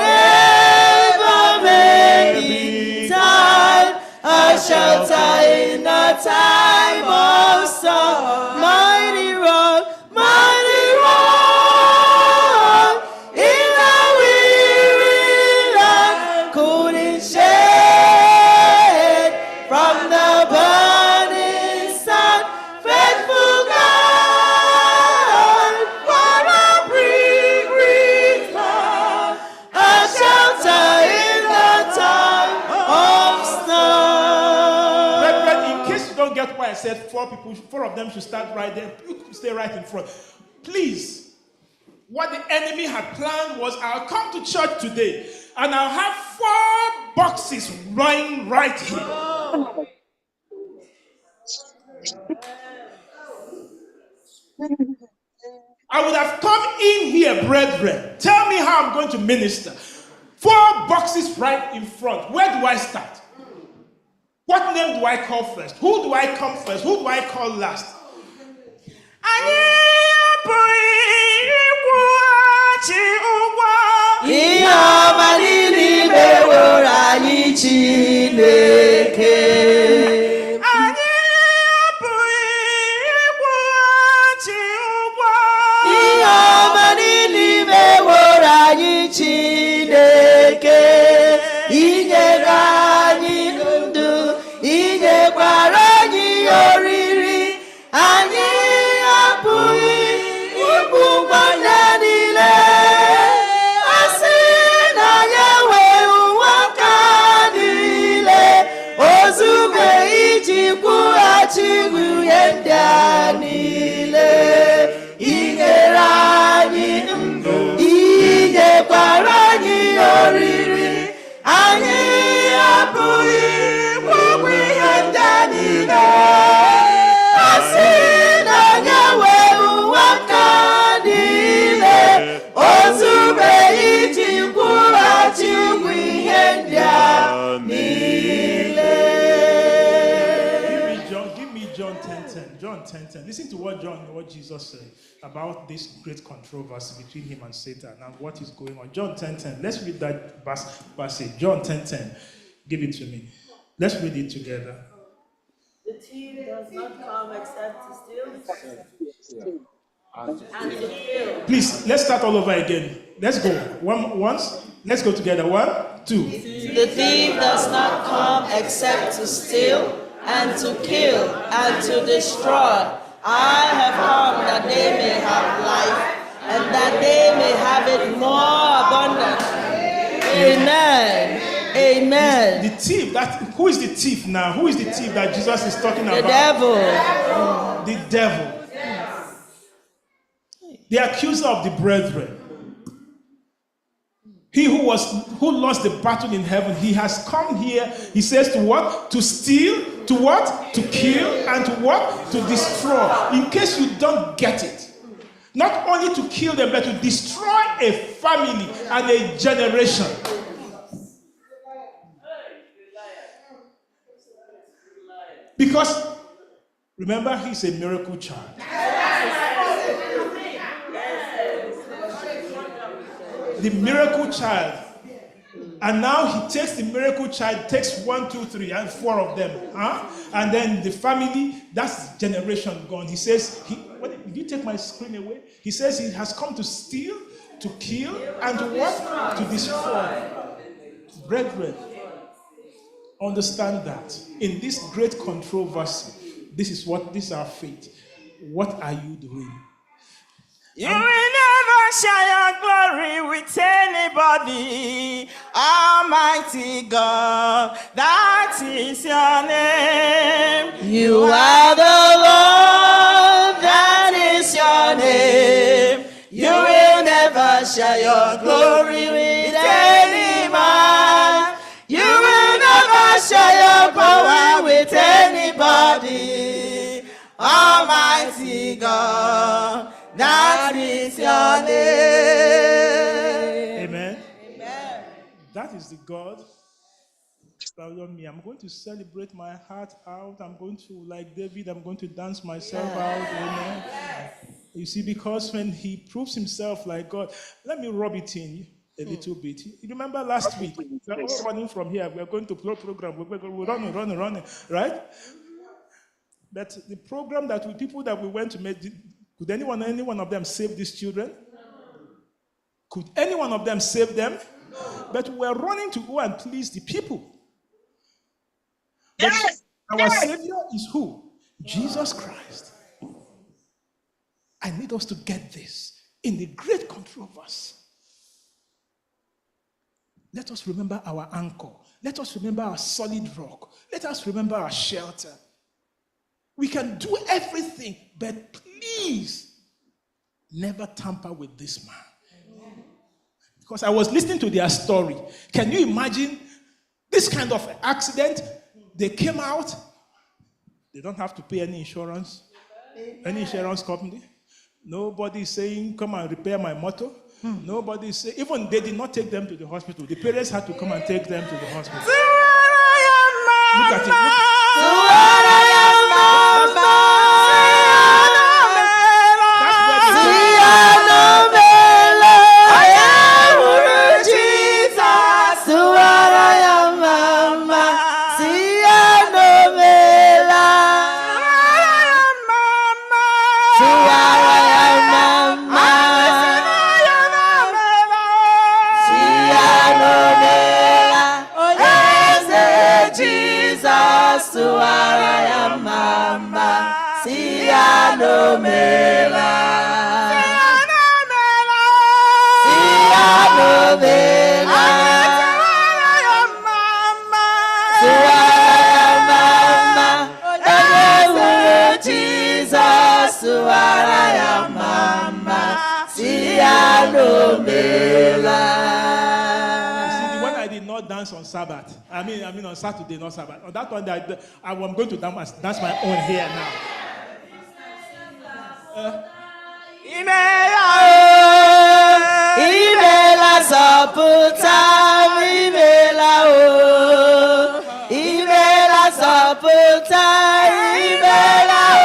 may be tide, a shelter in the time of storm. Mighty rock, in a weary land, couldn't shade from the burning sun. Faithful God, what a green land, a shelter in the time of storm. In case you don't get why I said four of them should start right there. You stay right in front. Please. What the enemy had planned was I'll come to church today and I'll have 4 boxes lying right here. I would have come in here, brethren. Tell me how I'm going to minister. 4 boxes right in front. Where do I start? What name do I call first? Who do I come first? Who do I call last? Ihe ọma niile meworo anyị Chineke. Anyị apụghị ịkwụghachi ụgwọ. Ihe ọma niile meworo anyị Chineke. Inyere anyị ndụ, inyekwara anyị oriri. Anyị apụghị ịkwụ ụgwọ ya niile. zube iji kwụghachi nwunye ndị a niile. I nyere anyị ndụ, I nyekwara anyị oriri, anyị apụghị ịgwọgwụ ihe ndị a niile. A sị na onye nwe ụwa ka niile, o zube iji kwụghachi ụgwọ ihe ndị a niile. Give me John 10:10. John 10:10. Listen to what Jesus said about this great controversy between him and Satan and what is going on. John 10:10. Let's read that passage. John 10:10. Give it to me. Let's read it together. The thief does not come except to steal and to kill. Please, let's start all over again. Let's go. Once. Let's go together. 1, 2. The thief does not come except to steal and to kill and to destroy. I have come that they may have life and that they may have it more abundantly. Amen. Amen. The thief, who is the thief now? Who is the thief that Jesus is talking about? The devil. The devil. The accuser of the brethren. He who lost the battle in heaven, he has come here, he says, to what? To steal, to what? To kill, and to what? To destroy. In case you don't get it. Not only to kill them, but to destroy a family and a generation. Because, remember, he's a miracle child. The miracle child. And now he takes the miracle child, takes 1, 2, 3, and 4 of them. And then the family, that's generation gone. He says, did you take my screen away? He says he has come to steal, to kill, and to what? To destroy. Brethren, understand that in this great controversy, this is our fate. What are you doing? You will never share your glory with anybody. Almighty God, that is your name. You are the Lord, that is your name. You will never share your glory with any man. You will never share your power with anybody. Almighty God, that is your name. Amen. Amen. That is the God that on me. I'm going to celebrate my heart out. I'm going to, like David, I'm going to dance myself out. Amen. You see, because when he proves himself like God, let me rub it in a little bit. You remember last week, we're all running from here. We're going to program. We're running, right? But the program people that we went to make, could any one of them save these children? Could any one of them save them? But we're running to go and please the people. Yes. Our Savior is who? Jesus Christ. I need us to get this in the great controversy. Let us remember our anchor. Let us remember our solid rock. Let us remember our shelter. We can do everything, but please never tamper with this man. Because I was listening to their story. Can you imagine this kind of accident? They came out. They don't have to pay any insurance. Any insurance company. Nobody is saying, come and repair my motor. Nobody is saying, even they did not take them to the hospital. The parents had to come and take them to the hospital. Look at it. Mama, See, the one I did not dance on Sabbath. I mean on Saturday, not Sabbath. On that one, I'm going to dance my own here now. Imela sapota, imela o. Imela sapota, imela o.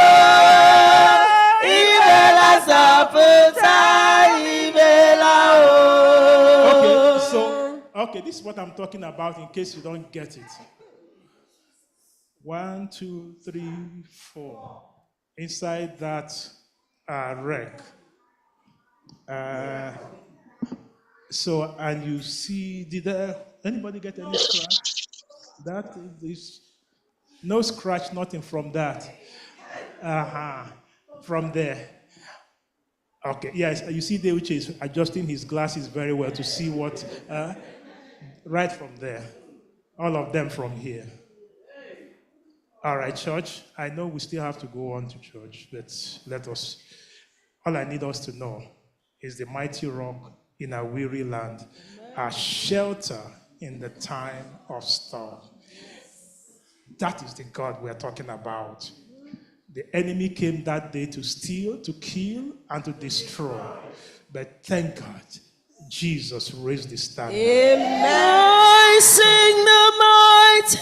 Imela sapota, imela o. Okay, this is what I'm talking about in case you don't get it. 1, 2, 3, 4. Inside that wreck. And you see, did anybody get any scratch? That is no scratch, nothing from that. From there. Okay, yes, you see Deuche is adjusting his glasses very well to see what, right from there. All of them from here. All right, church, I know we still have to go on to church, but all I need us to know is the mighty rock in a weary land, a shelter in the time of storm. That is the God we're talking about. The enemy came that day to steal, to kill, and to destroy. But thank God, Jesus raised the standard. I sing the mighty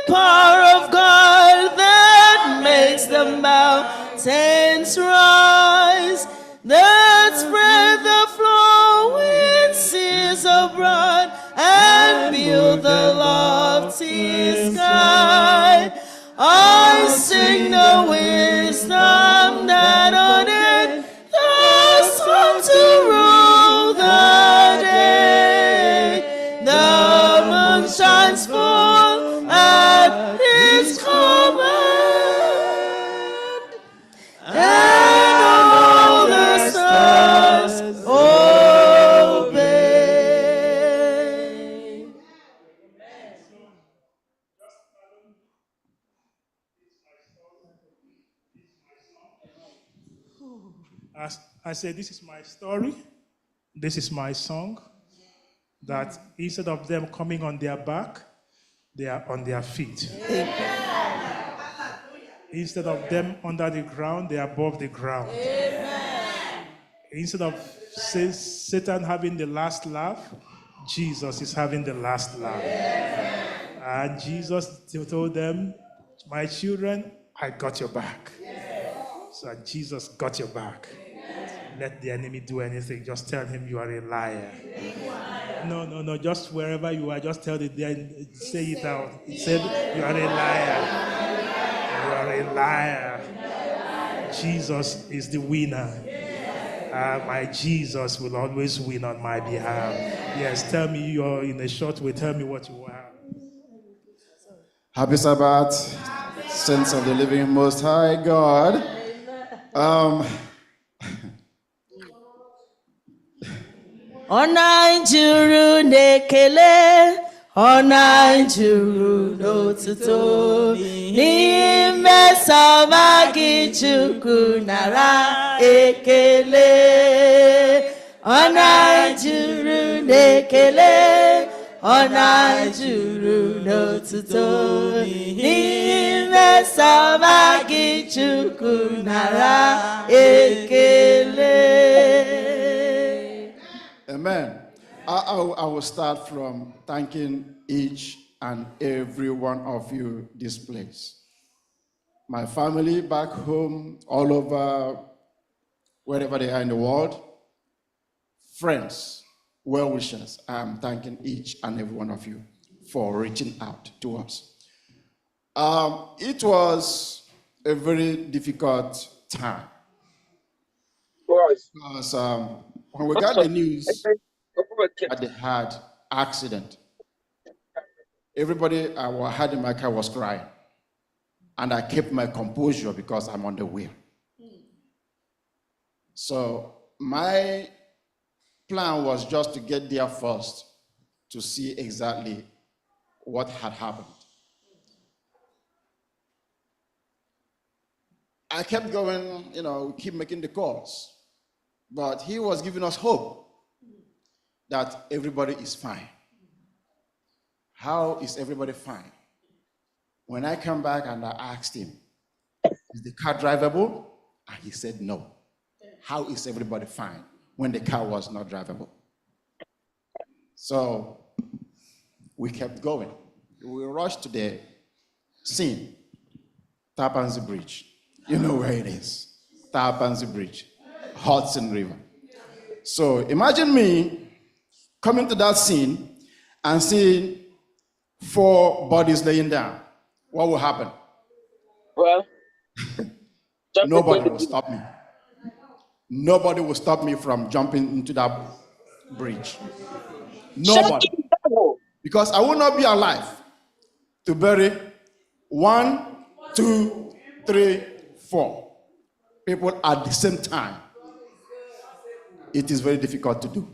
power of God that makes the mountains rise, that spread the flowing seas abroad and build the lofty sky. I sing the wisdom that ordered the sun to rule the day. The moon shines full at his command, and all the stars obey. As I said, this is my story. This is my song. That instead of them coming on their back, they are on their feet. Instead of them under the ground, they are above the ground. Instead of Satan having the last laugh, Jesus is having the last laugh. And Jesus told them, my children, I got your back. So Jesus got your back. Let the enemy do anything. Just tell him you are a liar. No. Just wherever you are, just tell it there. Say it out. Say you are a liar. You are a liar. Jesus is the winner. My Jesus will always win on my behalf. Yes, tell me you're in a short way. Tell me what you have. Happy Sabbath, saints of the living Most High God. Onanjuru nekele, onanjuru n'otuto, n'ime samagi Chukwu nara ekele. Onanjuru nekele, onanjuru n'otuto, n'ime samagi Chukwu nara ekele. Amen. I will start from thanking each and every one of you this place. My family back home, all over, wherever they are in the world, friends, well-wishers, I'm thanking each and every one of you for reaching out to us. It was a very difficult time. Because when we got the news that they had accident, everybody I had in my car was crying. And I kept my composure because I'm on the wheel. So my plan was just to get there first to see exactly what had happened. I kept going, keep making the calls. But he was giving us hope that everybody is fine. How is everybody fine? When I come back and I asked him, is the car drivable? And he said no. How is everybody fine when the car was not drivable? So we kept going. We rushed to the scene, Tapanzi Bridge. You know where it is. Tapanzi Bridge, Hudson River. So imagine me coming to that scene and seeing 4 bodies laying down. What will happen? Well, nobody will stop me. Nobody will stop me from jumping into that bridge. Nobody. Because I will not be alive to bury 1, 2, 3, 4 people at the same time. It is very difficult to do.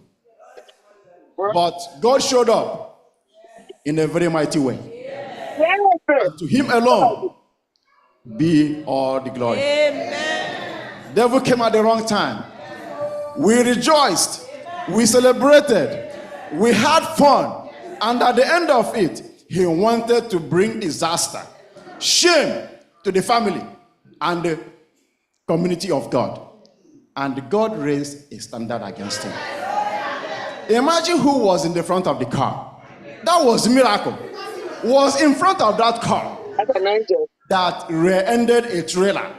But God showed up in a very mighty way. And to him alone be all the glory. Amen. Devil came at the wrong time. We rejoiced. We celebrated. We had fun. And at the end of it, he wanted to bring disaster, shame to the family and the community of God. And God raised a standard against him. Imagine who was in the front of the car. That was a miracle. Was in front of that car that rear-ended a trailer.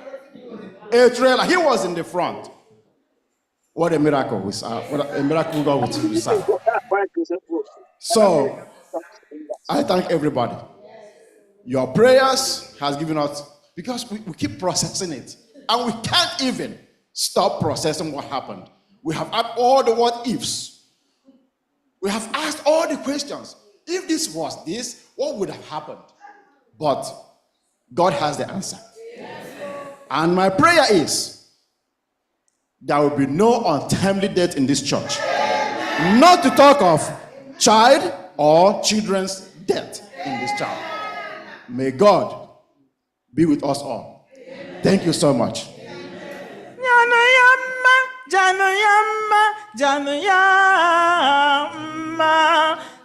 A trailer. He was in the front. What a miracle. What a miracle God would serve. So, I thank everybody. Your prayers has given us, because we keep processing it. And we can't even stop processing what happened. We have had all the what ifs. We have asked all the questions. If this was this, what would have happened? But God has the answer. And my prayer is there will be no untimely death in this church. Not to talk of child or children's death in this church. May God be with us all. Thank you so much.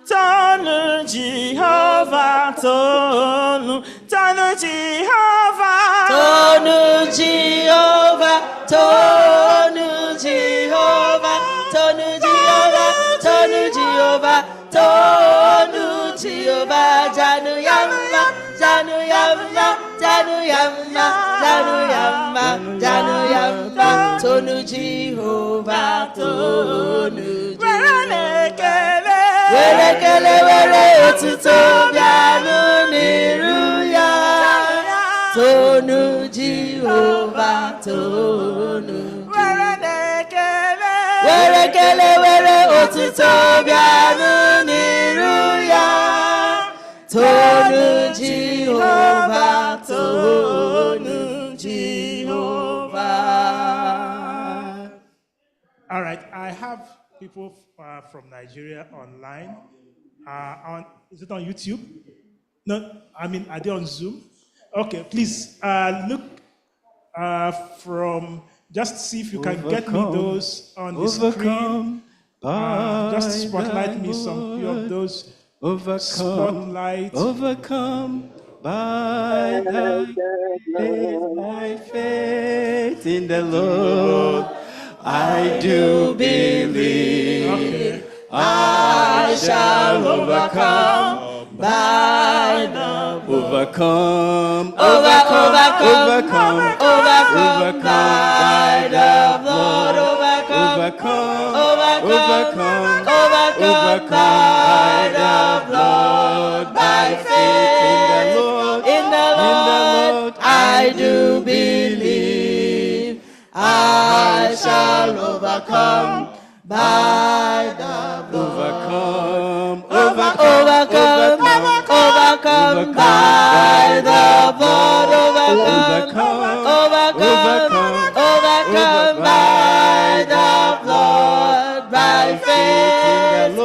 Tonu Jehovah, tonu Jehovah, tonu Jehovah, tonu Jehovah, tonu Jehovah, tonu Jehovah, tonu Jehovah, Janu Yamma, Janu Yamma, Janu Yamma, Janu Yamma, Janu Yamma, tonu Jehovah, tonu Jehovah. Were kele were otuto bianu niru ya. Tonu Jehovah, tonu. Were kele were otuto bianu niru ya. Tonu Jehovah, tonu Jehovah. All right, I have people from Nigeria online. Is it on YouTube? No, I mean, are they on Zoom? Okay, please look from, just see if you can get me those on the screen. Just spotlight me some few of those. Spotlight. Overcome by thy faith in the Lord. I do believe. Okay. I shall overcome by the Overcome by the blood. Overcome by the blood. By faith in the Lord, I do believe. I shall overcome by the blood. Overcome by the blood. Overcome by the blood. By faith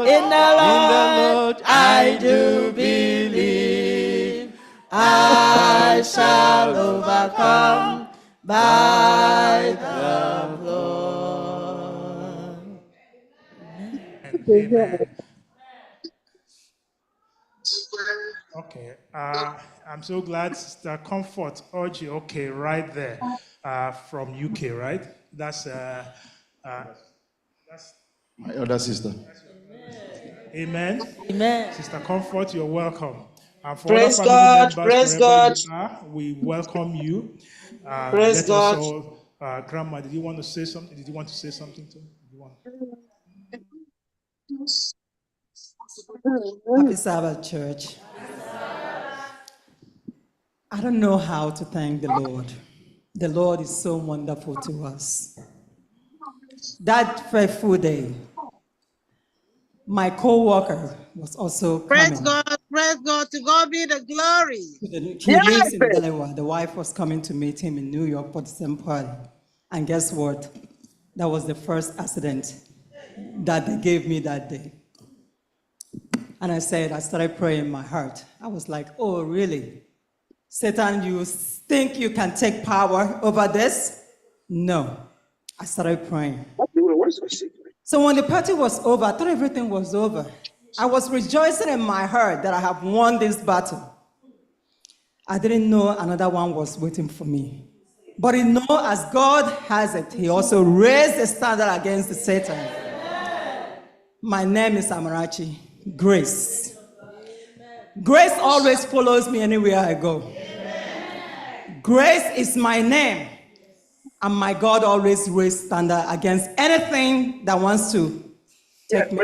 in the Lord, I do believe. I shall overcome by the blood. Amen. Okay. I'm so glad Sister Comfort Orji, okay, right there, from UK, right? That's My other sister. Amen. Amen. Sister Comfort, you're welcome. And for other Praise family God. members, Praise wherever God. you are, we welcome you. Praise Let us God. all, Grandma, did you want to say something? Did you want to say something to? Happy Sabbath, church. I don't know how to thank the Lord. The Lord is so wonderful to us. That fateful day, my co-worker was also Praise coming. God, praise God. To God be the glory. He lives in Delaware. The wife was coming to meet him in New York for the same party. And guess what? That was the first accident that they gave me that day. And I started praying in my heart. I was like, oh, really? Satan, you think you can take power over this? No. I started praying. So when the party was over, I thought everything was over. I was rejoicing in my heart that I have won this battle. I didn't know another one was waiting for me. But you know, as God has it, He also raised a standard against Satan. My name is Amarachi, Grace. Grace always follows me anywhere I go. Grace is my name, and my God always raised standard against anything that wants to take me.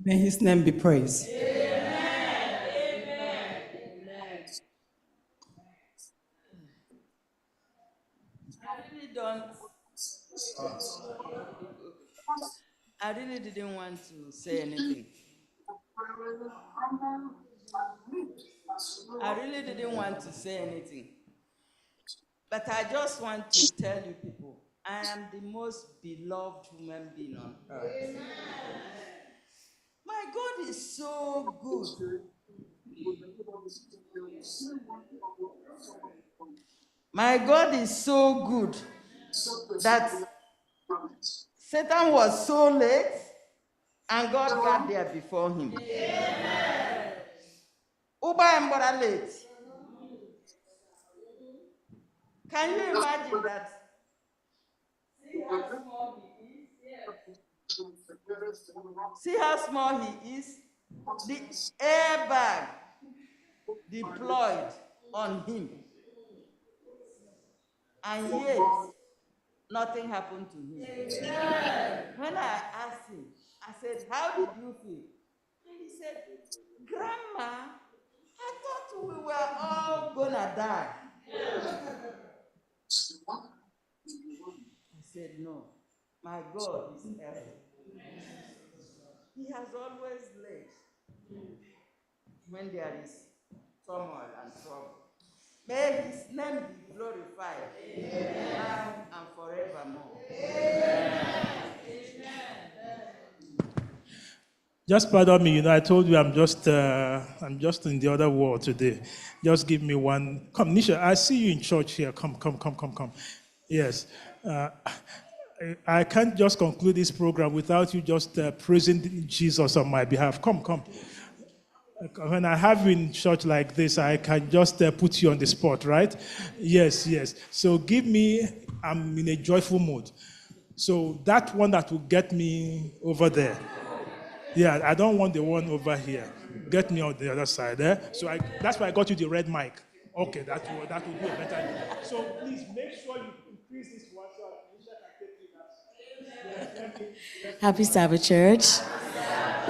May His name be praised. I really didn't want to say anything. I really didn't want to say anything. But I just want to tell you people, I am the most beloved human being on earth. Amen. My God is so good. My God is so good that Satan was so late and God got there before him. Uba and Bora late. Can you imagine that? See how small he is? Yes. See how small he is? The airbag deployed on him. And yet, nothing happened to him. Amen. When I asked him, I said, how did you feel? And he said, Grandma, I thought we were all gonna die. I said, no, my God is able. He has always led when there is turmoil and trouble. May His name be glorified now and forevermore. Amen. Just pardon me, I told you I'm just in the other world today. Just give me one. Come, Nisha, I see you in church here. Come. Yes. I can't just conclude this program without you just praising Jesus on my behalf. Come. When I have you in church like this, I can just put you on the spot, right? Yes. So I'm in a joyful mood. So that one that will get me over there. Yeah, I don't want the one over here. Get me on the other side there. So that's why I got you the red mic. Okay, that will be a better deal. So please make sure you increase this one so Alicia can take it. Yes, Happy Sabbath, church.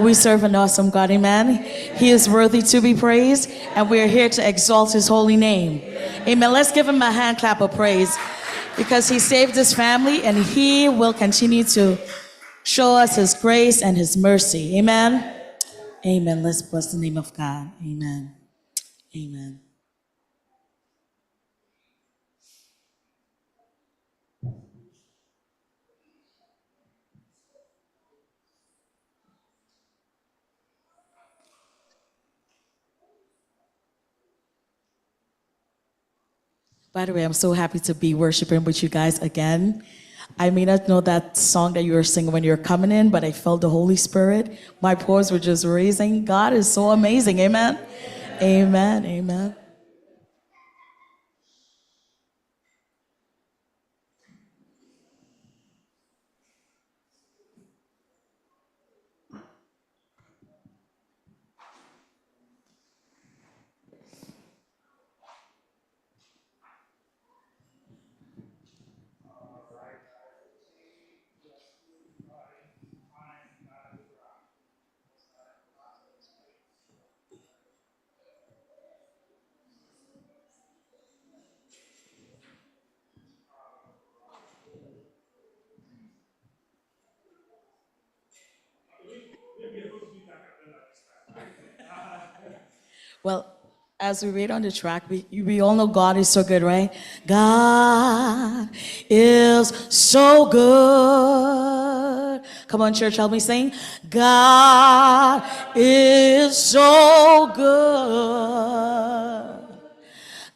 We serve an awesome God, amen. He is worthy to be praised, and we are here to exalt His holy name. Amen. Let's give Him a hand clap of praise because He saved His family, and He will continue to show us His grace and His mercy. Amen. Amen. Let's bless the name of God. Amen. Amen. By the way, I'm so happy to be worshiping with you guys again. I may not know that song that you were singing when you were coming in, but I felt the Holy Spirit. My pores were just raising. God is so amazing. Amen. Amen. Amen. Well, as we read on the track, we all know God is so good, right? God is so good. Come on, church, help me sing. God is so good.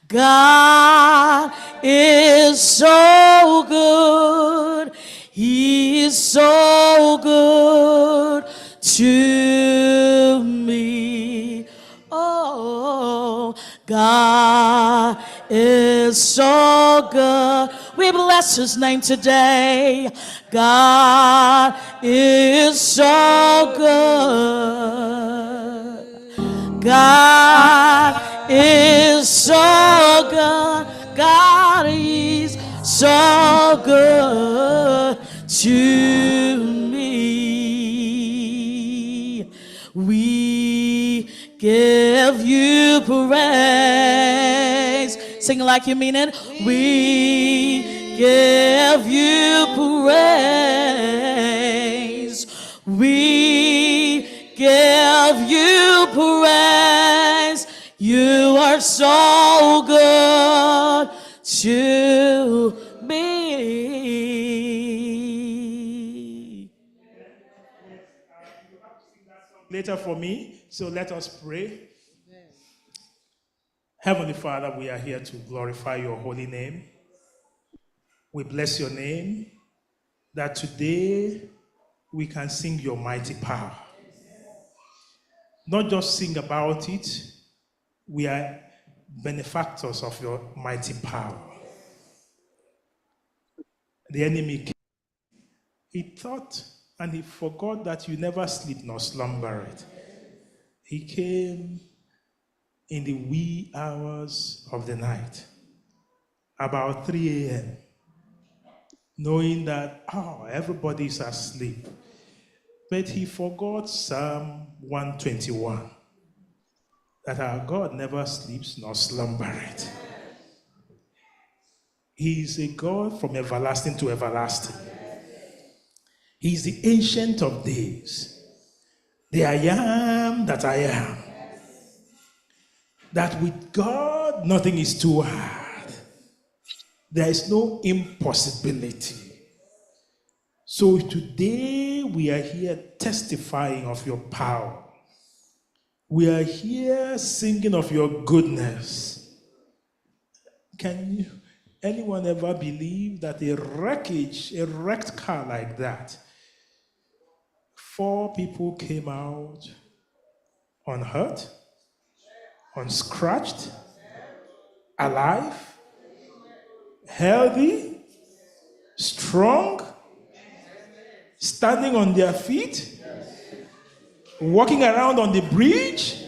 God is so good. He is so good to me. Oh, God is so good. We bless his name today. God is so good. God is so good. God is so good to me. We give you praise. Sing like you mean it. We give you praise. We give you praise. You are so good to me. Later for me, so let us pray. Heavenly Father, we are here to glorify your holy name. We bless your name that today we can sing your mighty power. Not just sing about it, we are benefactors of your mighty power. The enemy came. He thought and he forgot that you never sleep nor slumber. He came in the wee hours of the night, about 3 a.m., knowing that, everybody is asleep. But he forgot Psalm 121, that our God never sleeps nor slumbereth. He is a God from everlasting to everlasting. He is the Ancient of Days, the I am that I am. That with God, nothing is too hard. There is no impossibility. So today we are here testifying of your power. We are here singing of your goodness. Can anyone ever believe that a wrecked car like that, 4 people came out unhurt, unscratched, alive, healthy, strong, standing on their feet, walking around on the bridge?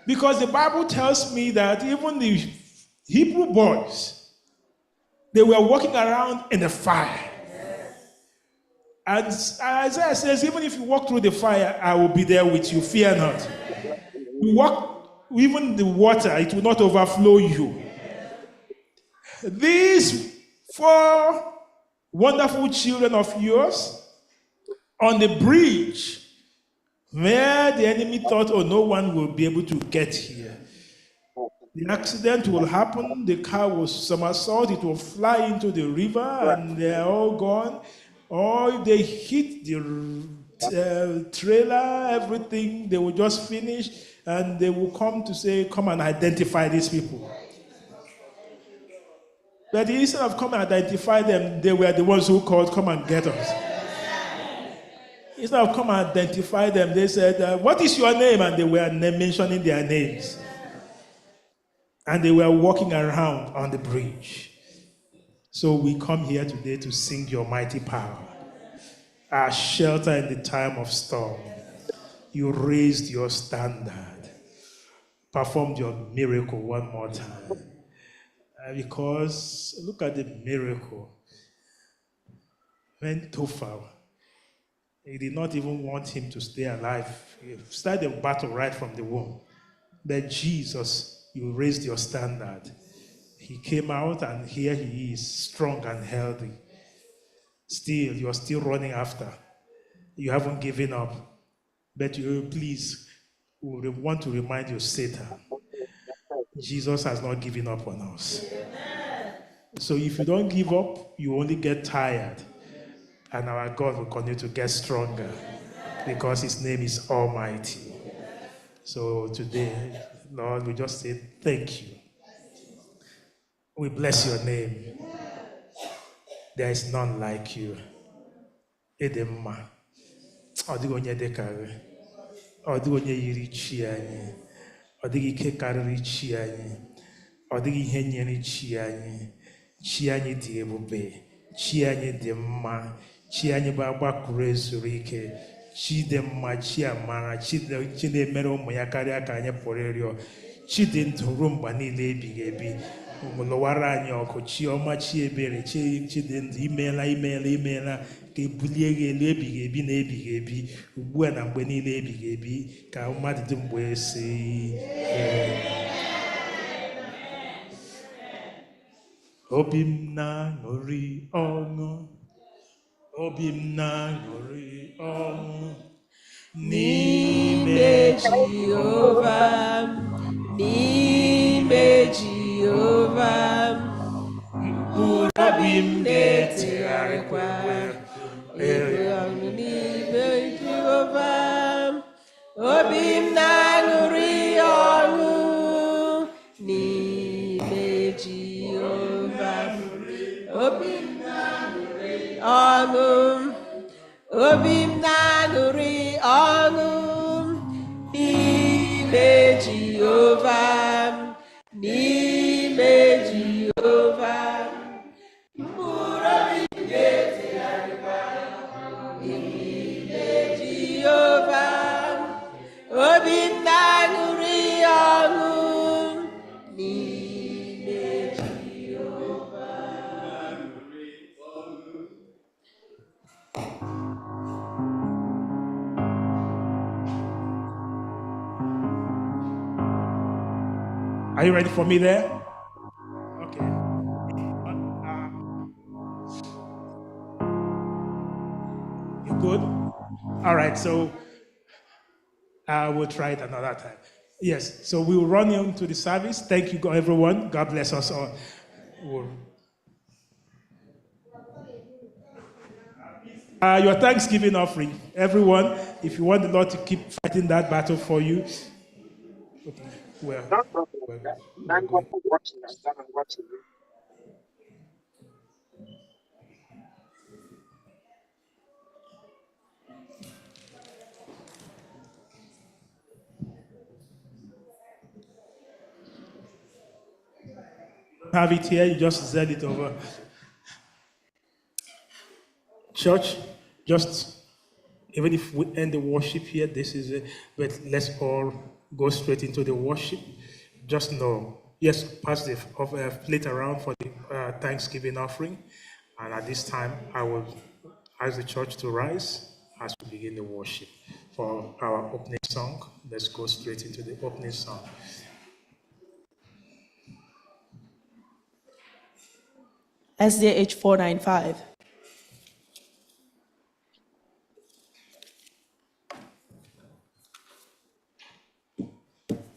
Because the Bible tells me that even the Hebrew boys, they were walking around in the fire. And Isaiah says, even if you walk through the fire, I will be there with you, fear not. You walk, even the water, it will not overflow you. These 4 wonderful children of yours on the bridge, where the enemy thought, no one will be able to get here. The accident will happen, the car will somersault, it will fly into the river, and they're all gone. Or if they hit the trailer, everything, they will just finish, and they will come to say, come and identify these people. But instead of come and identify them, they were the ones who called, come and get us. Instead of come and identify them, they said, what is your name? And they were mentioning their names. And they were walking around on the bridge. So we come here today to sing your mighty power, our shelter in the time of storm. You raised your standard, performed your miracle one more time. Because look at the miracle. When Tophel, he did not even want him to stay alive. He started the battle right from the womb. But Jesus, you raised your standard. He came out and here he is, strong and healthy. Still, you're still running after. You haven't given up. But you please, we want to remind you, Satan, Jesus has not given up on us. So if you don't give up, you only get tired. And our God will continue to get stronger because his name is Almighty. So today, Lord, we just say thank you. We bless your name. There is none like you. Edemma. Odigonye dekare. Odigonye yiri chi anyị. Odigi ike karịrị chi anyị. Odigi ihe nyere chi anyị. Chi anyị dị ebube. Chi anyị dị mma. Chi anyị bụ agbakụrụ ezuru ike. Chi dị mma, chi amara, chi na-emere ụmụ ya karịa ka anyị pụrụ ịrịọ. Chi dị ndụ ruo mgbe niile ebighị ebi. Lụwara anyị ọkụ, chi ọma, chi ebere, chi dị ndụ, imeela ka ebulie gị elu ebighị ebi na ebighị ebi, ugbu a na mgbe niile ebighị ebi, ka mmadụ dị mgbe esi. Obi m na-aṅụrị ọṅụ, obi m na-aṅụrị ọṅụ n'ime Jehova, n'ime Jehova, mkpụrụ obi m na-etegharịkwa n'ime Jehova, obi m na-aṅụrị ọṅụ n'ime Jehova, obi m na-aṅụrị ọṅụ, obi m na-aṅụrị ọṅụ n'ime Jehova, n'ime Jehova, mkpụrụ obi m na-etegharịkwa n'ime Jehova, obi m na-aṅụrị ọṅụ n'ime Jehova. Are you ready for me there? Okay. You good? All right, so we'll try it another time. Yes, so we will run into the service. Thank you, everyone. God bless us all. Your Thanksgiving offering. Everyone, if you want the Lord to keep fighting that battle for you. Okay. Well, have it here, you just send it over. Church, just even if we end the worship here, this is it, but let's all go straight into the worship. Just know, yes, pass the plate around for the Thanksgiving offering. And at this time, I will ask the church to rise as we begin the worship. For our opening song, let's go straight into the opening song. SDA 495.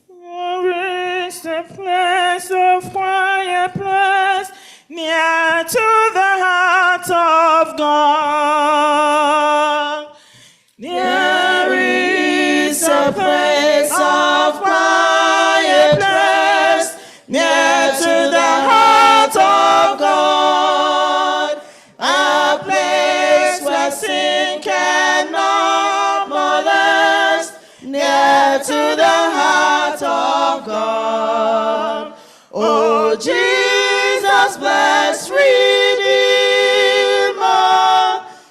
There is a place of quiet place near to the heart of God. There is a place of quiet place near to the heart of God. of God. Oh, Jesus, blessed Redeemer,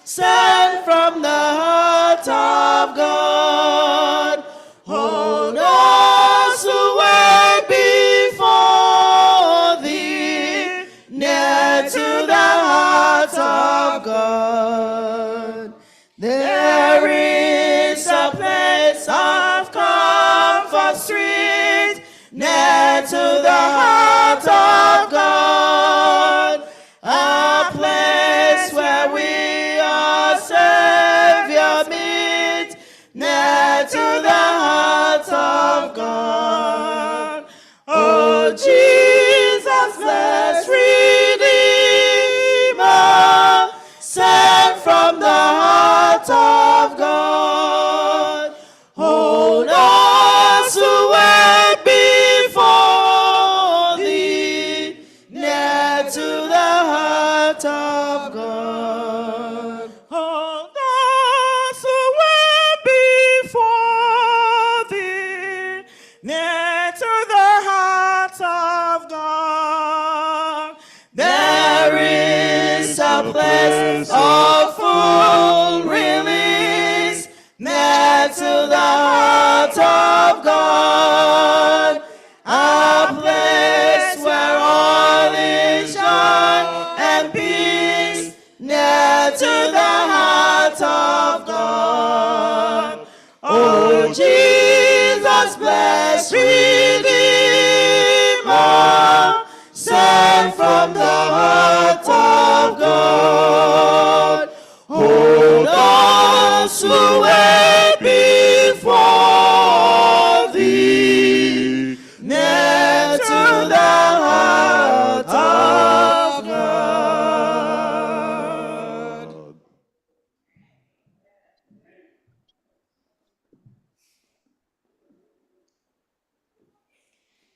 sent from the heart of God. Hold us who wait before thee, near to the heart of God. There is a place of comfort sweet, near to the heart of God, a place where we our Savior meet, near to the heart of God. Oh, Jesus, blessed Redeemer, sent from the heart of God. Hold us who wait before thee, near to the heart of God. Hold us who wait before thee, near to the heart of God. There is a place of full release, near to the heart of God, a place where all is joy and peace, near to the heart of God. Oh, Jesus, blessed Redeemer, sent from the heart of God. Hold us who wait before thee, near to the heart of God.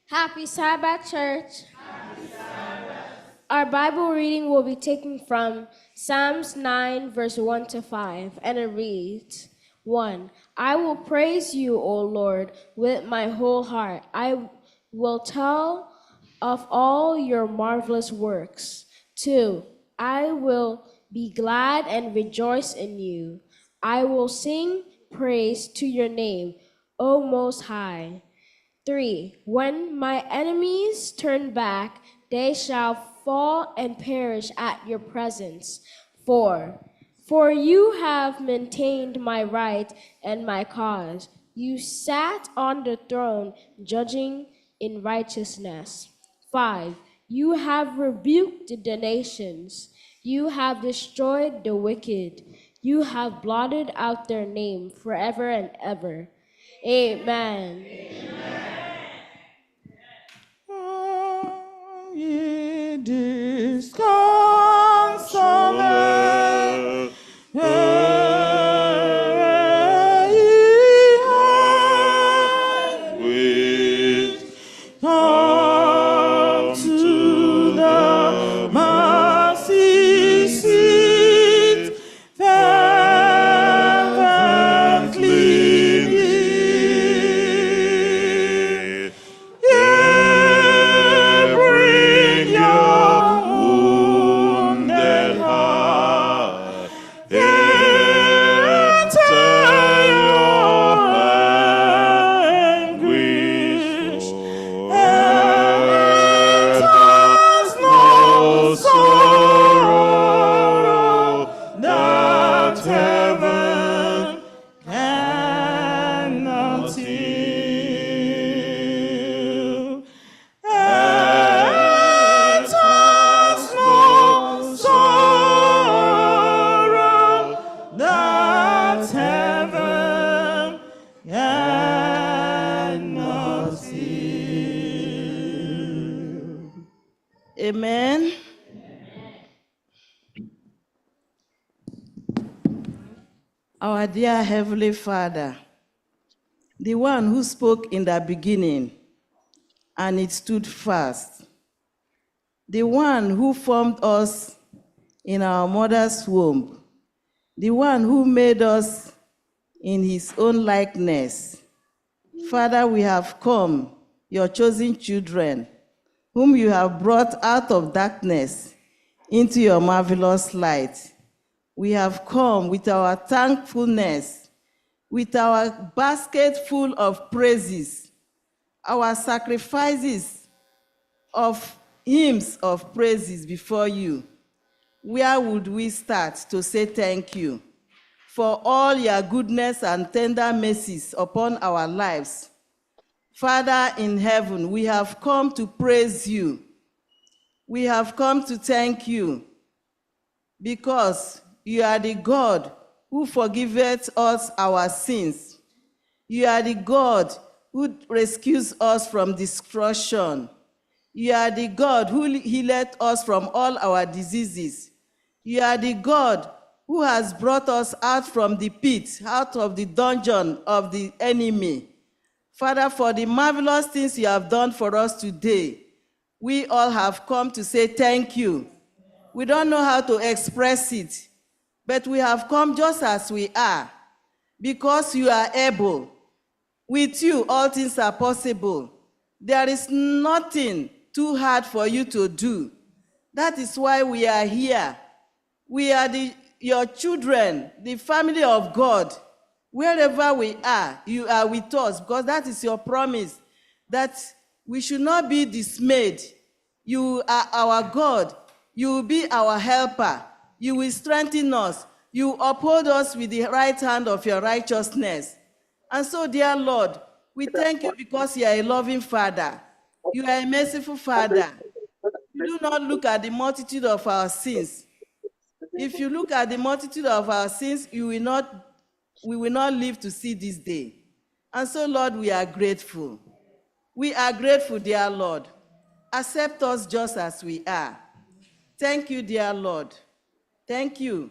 Happy Sabbath, church. Our Bible reading will be taken from Psalms 9, verse 1 to 5, and it reads, 1. I will praise you, O Lord, with my whole heart. I will tell of all your marvelous works. 2. I will be glad and rejoice in you. I will sing praise to your name, O Most High. 3. When my enemies turn back, they shall fall and perish at your presence. 4. For you have maintained my right and my cause. You sat on the throne, judging in righteousness. 5. You have rebuked the nations. You have destroyed the wicked. You have blotted out their name forever and ever. Amen. Ye disconsolate, come to the mercy seat, fervently. Bring your wounded heart, enter your anguish, and has no sorrow that heaven cannot heal. And has no sorrow that heaven cannot heal. Amen. Our dear Heavenly Father, the one who spoke in the beginning and it stood fast, the one who formed us in our mother's womb, the one who made us in his own likeness. Father, we have come your chosen children, whom you have brought out of darkness into your marvelous light. We have come with our thankfulness, with our basket full of praises, our sacrifices of hymns of praises before you. Where would we start to say thank you for all your goodness and tender mercies upon our lives? Father in heaven, we have come to praise you. We have come to thank you because you are the God who forgiveth us our sins. You are the God who rescues us from destruction. You are the God who healeth us from all our diseases. You are the God who has brought us out from the pit, out of the dungeon of the enemy. Father, for the marvelous things you have done for us today, we all have come to say thank you. We don't know how to express it, but we have come just as we are, because you are able. With you, all things are possible. There is nothing too hard for you to do. That is why we are here. We are your children, the family of God. Wherever we are, you are with us, because that is your promise, that we should not be dismayed. You are our God. You will be our helper. You will strengthen us. You uphold us with the right hand of your righteousness. And so, dear Lord, we thank you because you are a loving Father. You are a merciful Father. You do not look at the multitude of our sins. If you look at the multitude of our sins, we will not live to see this day. And so, Lord, we are grateful. We are grateful, dear Lord. Accept us just as we are. Thank you, dear Lord. Thank you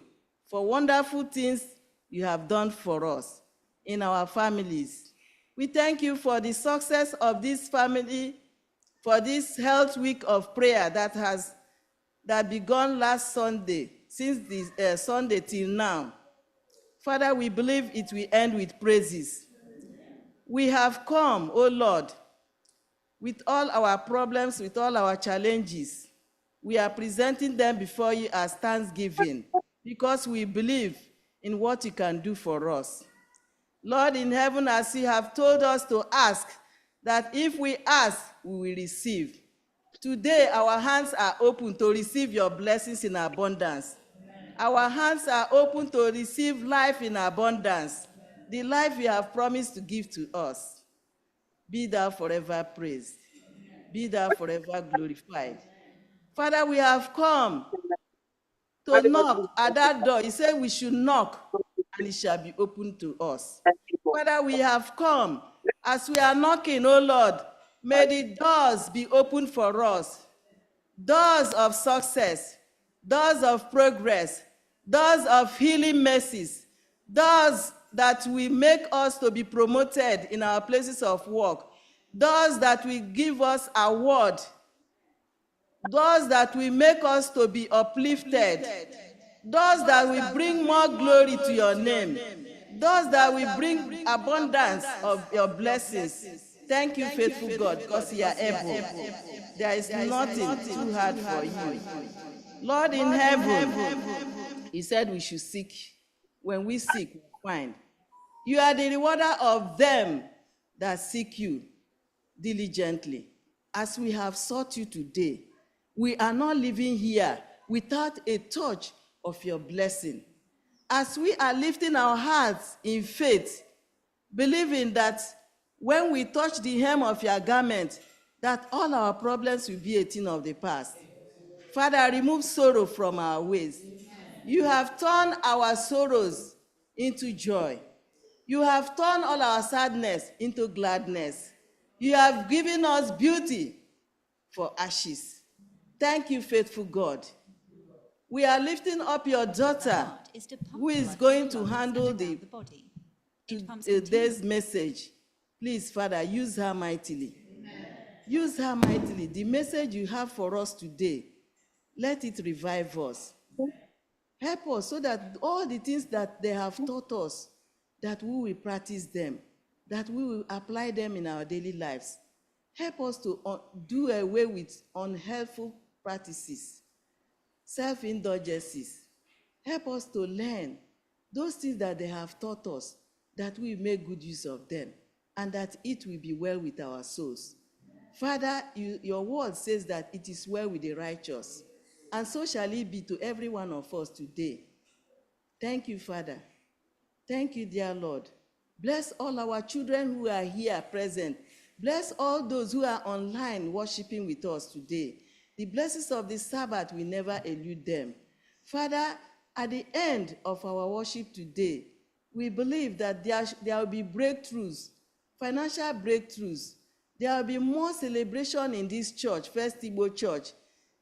for wonderful things you have done for us in our families. We thank you for the success of this family, for this health week of prayer that began last Sunday, since this Sunday till now. Father, we believe it will end with praises. We have come, O Lord, with all our problems, with all our challenges. We are presenting them before you as thanksgiving, because we believe in what you can do for us. Lord in heaven, as you have told us to ask, that if we ask, we will receive. Today, our hands are open to receive your blessings in abundance. Our hands are open to receive life in abundance, the life you have promised to give to us. Be thou forever praised. Be thou forever glorified. Father, we have come to knock at that door. He said we should knock and it shall be opened to us. Father, we have come. As we are knocking, oh Lord, may the doors be opened for us. Doors of success, doors of progress, doors of healing mercies, doors that will make us to be promoted in our places of work, doors that will give us award, doors that will make us to be uplifted, doors that will bring more glory to your name, doors that will bring abundance of your blessings. Thank you, faithful God, because you are able. There is nothing too hard for you. Lord in heaven, you said we should seek. When we seek, we find. You are the rewarder of them that seek you diligently. As we have sought you today, we are not living here without a touch of your blessing. As we are lifting our hearts in faith, believing that when we touch the hem of your garment, that all our problems will be a thing of the past. Father, remove sorrow from our ways. You have turned our sorrows into joy. You have turned all our sadness into gladness. You have given us beauty for ashes. Thank you, faithful God. We are lifting up your daughter, who is going to handle today's message. Please, Father, use her mightily. Use her mightily. The message you have for us today, let it revive us. Help us so that all the things that they have taught us, that we will practice them, that we will apply them in our daily lives. Help us to do away with unhelpful practices, self-indulgences. Help us to learn those things that they have taught us, that we make good use of them, and that it will be well with our souls. Father, your word says that it is well with the righteous, and so shall it be to every one of us today. Thank you, Father. Thank you, dear Lord. Bless all our children who are here present. Bless all those who are online worshiping with us today. The blessings of the Sabbath will never elude them. Father, at the end of our worship today, we believe that there will be breakthroughs, financial breakthroughs. There will be more celebration in this church, First Igbo Church.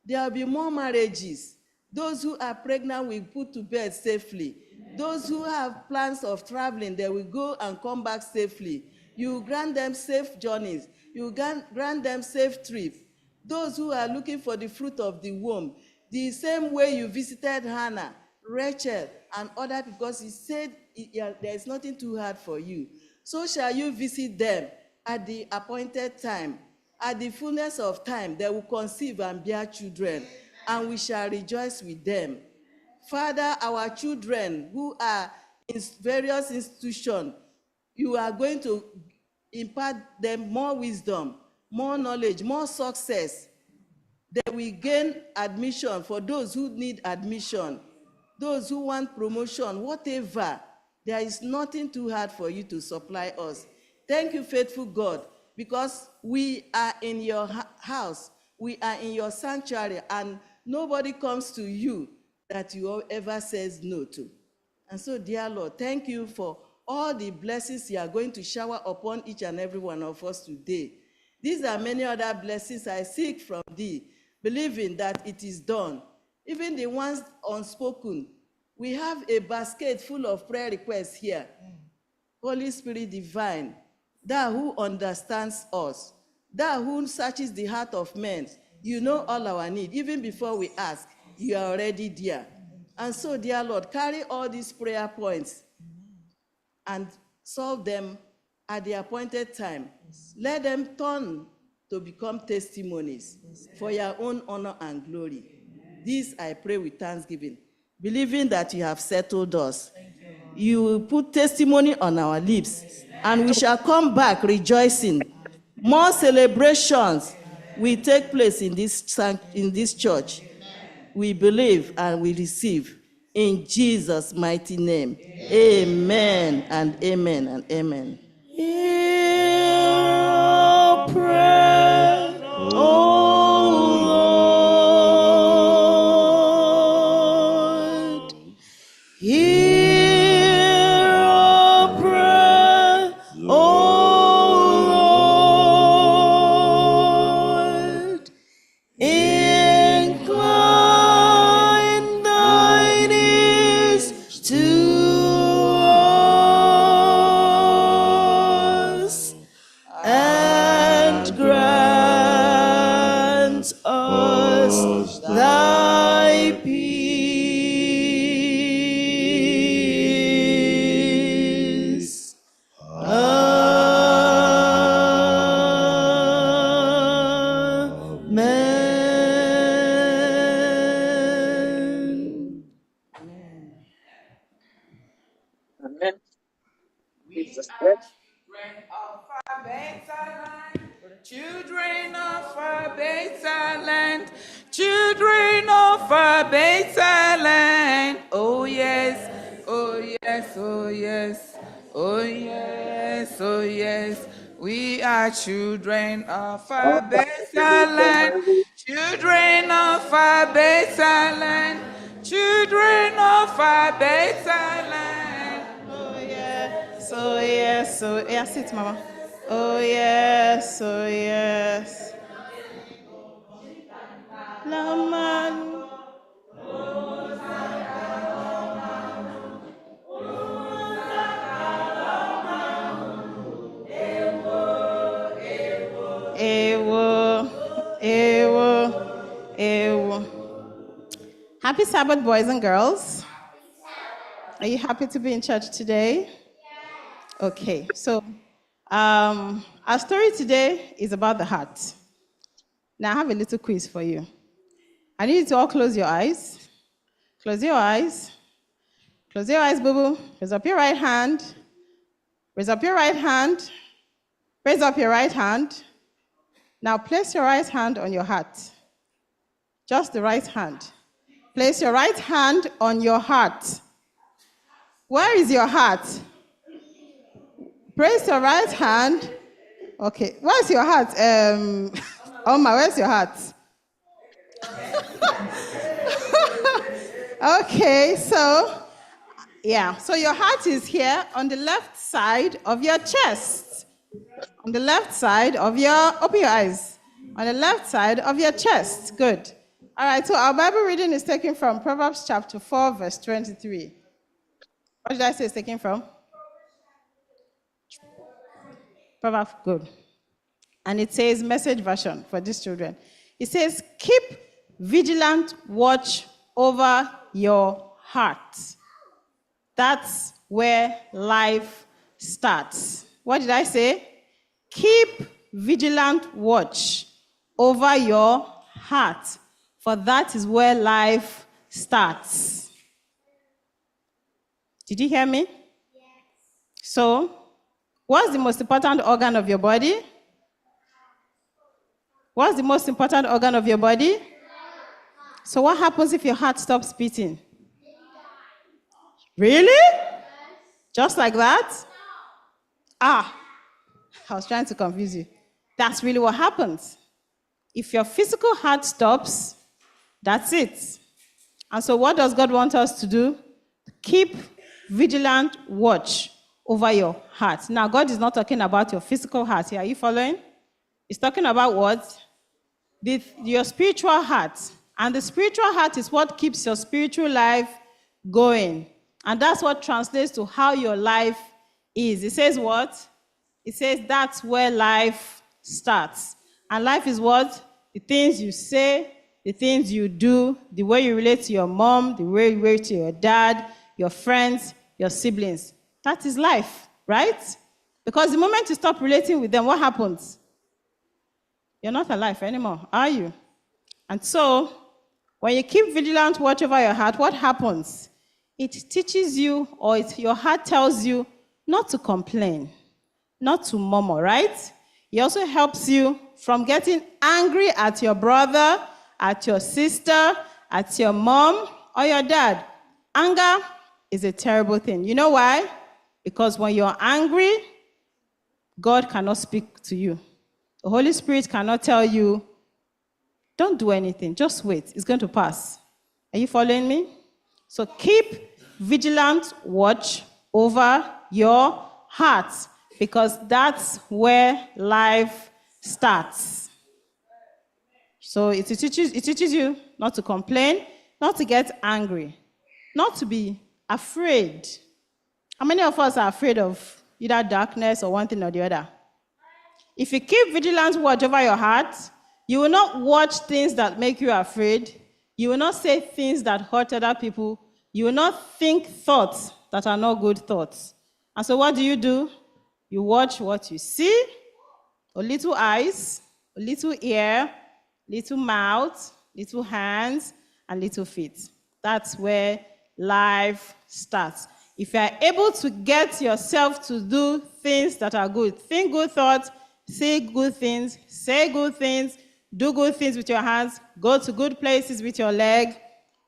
There will be more marriages. Those who are pregnant will put to bed safely. Those who have plans of traveling, they will go and come back safely. You grant them safe journeys. You grant them safe trips. Those who are looking for the fruit of the womb, the same way you visited Hannah, Rachel, and other people, because he said there is nothing too hard for you. So shall you visit them at the appointed time. At the fullness of time, they will conceive and bear children, and we shall rejoice with them. Father, our children who are in various institutions, you are going to impart them more wisdom, more knowledge, more success. They will gain admission for those who need admission, those who want promotion, whatever. There is nothing too hard for you to supply us. Thank you, faithful God, because we are in your house, we are in your sanctuary, and nobody comes to you that you ever says no to. And so, dear Lord, thank you for all the blessings you are going to shower upon each and every one of us today. These are many other blessings I seek from thee, believing that it is done. Even the ones unspoken. We have a basket full of prayer requests here. Holy Spirit divine, thou who understands us, thou who searches the heart of men, you know all our need. Even before we ask, you are already there. And so, dear Lord, carry all these prayer points and solve them at the appointed time. Let them turn to become testimonies for your own honor and glory. This I pray with thanksgiving, believing that you have settled us. You will put testimony on our lips, and we shall come back rejoicing. More celebrations will take place in this church. We believe and we receive in Jesus' mighty name. Amen and amen and amen. Hear our prayer, O Lord. Hear our prayer, O Lord. Incline thine ears to us, and grant us thy peace. Amen. Amen. Children of our better land, children of our better land. Oh yes, oh yes, oh yes, oh yes, oh yes. We are children of our better land, children of our better land, children of our better land. Oh yes, sit, Mama. Oh yes, Laman. Ewo, ewo. Happy Sabbath, boys and girls. Are you happy to be in church today? Okay, so Our story today is about the heart. Now I have a little quiz for you. I need you to all close your eyes. Close your eyes. Close your eyes, boo-boo. Raise up your right hand. Raise up your right hand. Raise up your right hand. Now place your right hand on your heart. Just the right hand. Place your right hand on your heart. Where is your heart? Place your right hand. Okay, where's your heart? Oma, where's your heart? Okay, so your heart is here on the left side of your chest. On the left side of open your eyes. On the left side of your chest. Good. All right, so our Bible reading is taken from Proverbs chapter 4, verse 23. What did I say it's taken from? Proverbs, good. And it says, message version for these children. It says, keep vigilant watch over your heart. That's where life starts. What did I say? Keep vigilant watch over your heart, for that is where life starts. Did you hear me? Yes. So, what's the most important organ of your body? What's the most important organ of your body? So what happens if your heart stops beating? Really? Just like that? I was trying to confuse you. That's really what happens. If your physical heart stops, that's it. And so what does God want us to do? Keep vigilant watch over your heart. Now, God is not talking about your physical heart here. Are you following? He's talking about what? Your spiritual heart. And the spiritual heart is what keeps your spiritual life going. And that's what translates to how your life is. It says what? It says that's where life starts. And life is what? The things you say, the things you do, the way you relate to your mom, the way you relate to your dad, your friends, your siblings. That is life, right? Because the moment you stop relating with them, what happens? You're not alive anymore, are you? And so, when you keep vigilant watch over your heart, what happens? It teaches you, or your heart tells you not to complain, not to murmur, right? It also helps you from getting angry at your brother, at your sister, at your mom, or your dad. Anger is a terrible thing. You know why? Because when you're angry, God cannot speak to you. The Holy Spirit cannot tell you, don't do anything, just wait, it's going to pass. Are you following me? So keep vigilant watch over your heart, because that's where life starts. So it teaches you not to complain, not to get angry, not to be afraid. How many of us are afraid of either darkness or one thing or the other? If you keep vigilant watch over your heart, you will not watch things that make you afraid. You will not say things that hurt other people. You will not think thoughts that are not good thoughts. And so what do? You watch what you see, a little eyes, a little ear, little mouth, little hands, and little feet. That's where life starts. If you are able to get yourself to do things that are good, think good thoughts, say good things, say good things, do good things with your hands, go to good places with your leg.